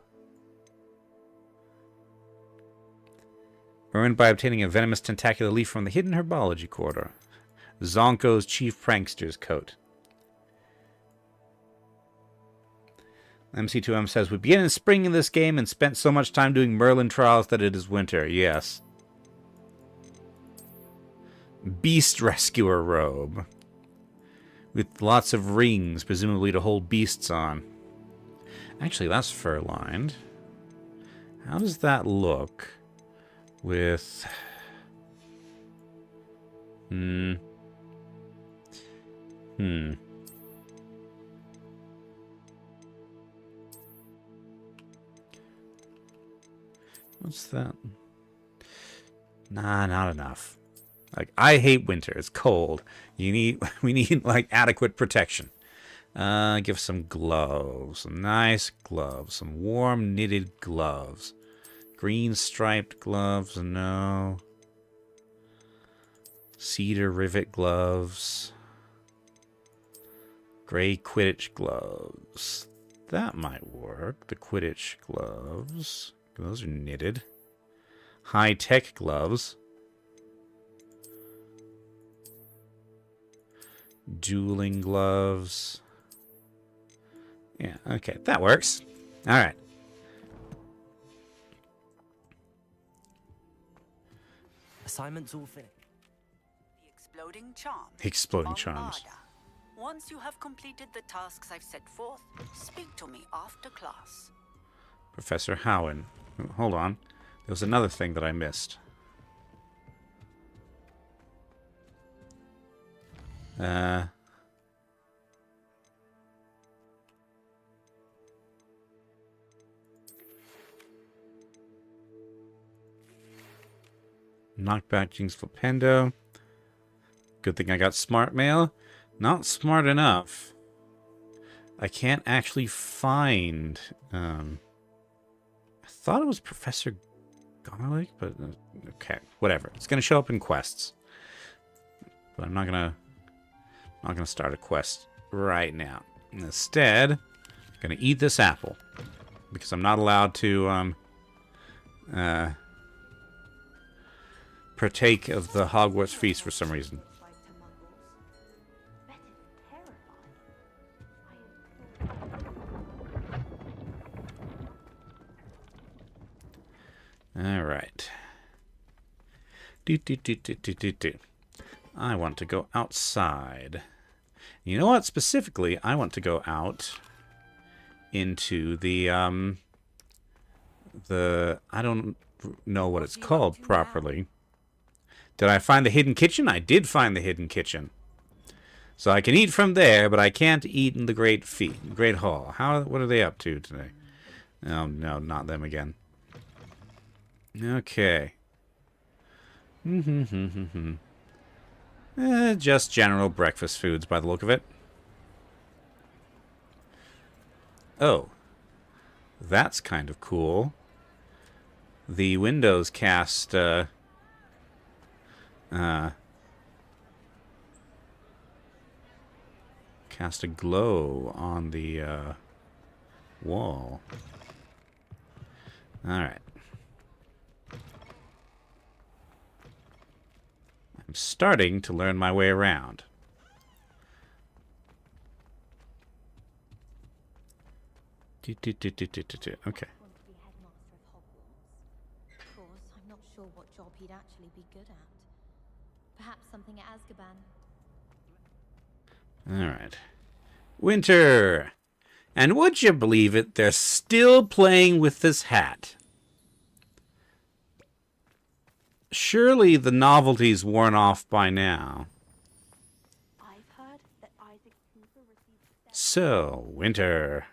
Earned by obtaining a venomous tentacular leaf from the hidden herbology quarter. Zonko's chief prankster's coat. MC2M says, we begin in spring in this game and spent so much time doing Merlin trials that it is winter. Yes. Beast rescuer robe. With lots of rings, presumably to hold beasts on. Actually, that's fur-lined. How does that look with... What's that? Nah, not enough. Like, I hate winter. It's cold. We need like adequate protection. Give some gloves. Some nice gloves. Some warm knitted gloves. Green striped gloves. No. Cedar rivet gloves. Gray Quidditch gloves. That might work. The Quidditch gloves. Those are knitted. High-tech gloves. Dueling gloves. Yeah, okay. That works. All right. Assignments all finished. The exploding charm. Exploding charms. Once you have completed the tasks I've set forth, speak to me after class. Professor Howen. Hold on. There was another thing that I missed. Knockback Jinx Flipendo. Good thing I got smart mail. Not smart enough. I can't actually find... I thought it was Professor Garlic, but... okay, whatever. It's going to show up in quests. But I'm not going to start a quest right now. Instead, I'm going to eat this apple. Because I'm not allowed to partake of the Hogwarts feast for some reason. Alright. I want to go outside. You know what? Specifically, I want to go out into the I don't know what it's called properly. Did I find the hidden kitchen? I did find the hidden kitchen. So I can eat from there, but I can't eat in the Great Hall. What are they up to today? Oh no, not them again. Okay. Just general breakfast foods by the look of it. Oh. That's kind of cool. The windows cast cast a glow on the wall. Alright. I'm starting to learn my way around. Okay. Of course, I'm not sure what job he'd actually be good at. Perhaps something at Azkaban. Alright. Winter! And would you believe it, they're still playing with this hat. Surely the novelty's worn off by now. I've heard that Isaac Cooper received... So, Winter.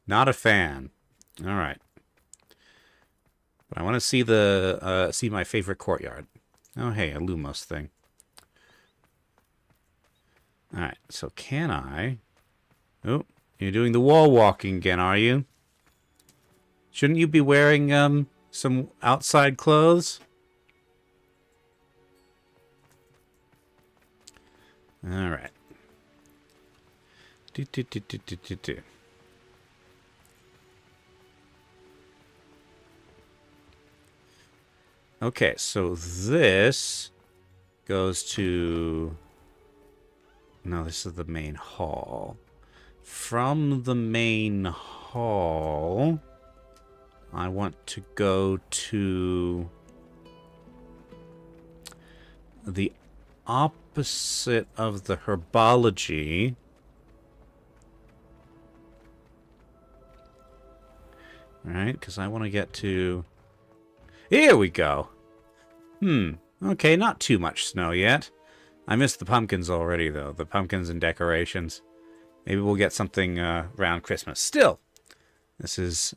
Not a fan. Alright. But I want to see the see my favorite courtyard. Oh hey, a Lumos thing. Alright, so can I... Oh, you're doing the wall walking again, are you? Shouldn't you be wearing some outside clothes? Alright. Okay, so this goes to... No, this is the main hall. From the main hall, I want to go to the opposite of the herbology. Alright, because I want to get to... Here we go. Okay, not too much snow yet. I missed the pumpkins already, though. The pumpkins and decorations. Maybe we'll get something around Christmas. Still, this is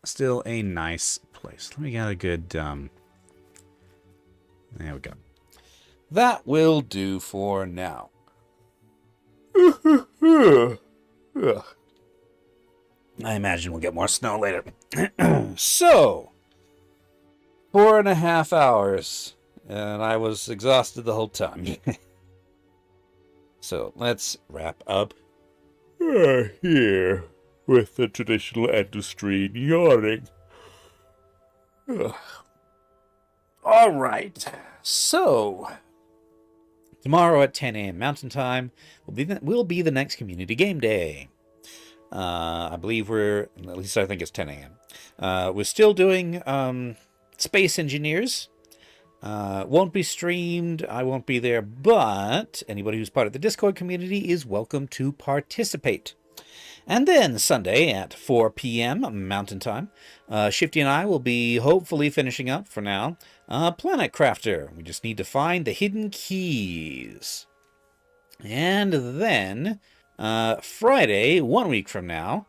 still a nice place. Let me get a good... There we go. That will do for now. I imagine we'll get more snow later. So... 4.5 hours, and I was exhausted the whole time. So let's wrap up here with the traditional end of stream yawning. All right, so tomorrow at 10 a.m. Mountain Time will be the next community game day. I believe at least I think it's 10 a.m. We're still doing Space Engineers. Won't be streamed. I won't be there, but anybody who's part of the Discord community is welcome to participate. And then Sunday at 4 p.m. Mountain Time, Shifty and I will be hopefully finishing up for now Planet Crafter. We just need to find the hidden keys. And then Friday, 1 week from now,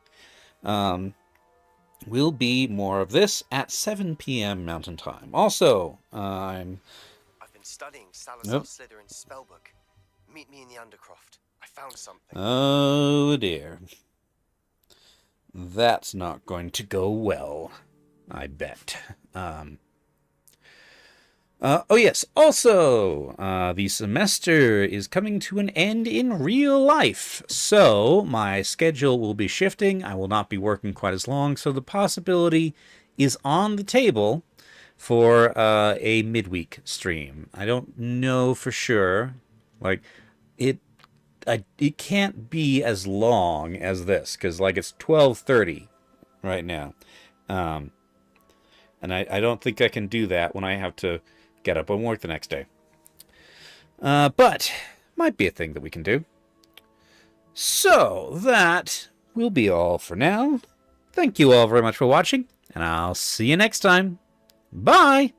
will be more of this at 7 p.m. Mountain Time. Also, I've been studying Salazar Slytherin's spellbook. Meet me in the Undercroft. I found something. Oh dear. That's not going to go well, I bet. Oh yes, also, the semester is coming to an end in real life, so my schedule will be shifting. I will not be working quite as long, so the possibility is on the table for a midweek stream. I don't know for sure. Like, it can't be as long as this, because, like, it's 12:30 right now. And I don't think I can do that when I have to get up and work the next day. But might be a thing that we can do. So that will be all for now. Thank you all very much for watching, and I'll see you next time. Bye!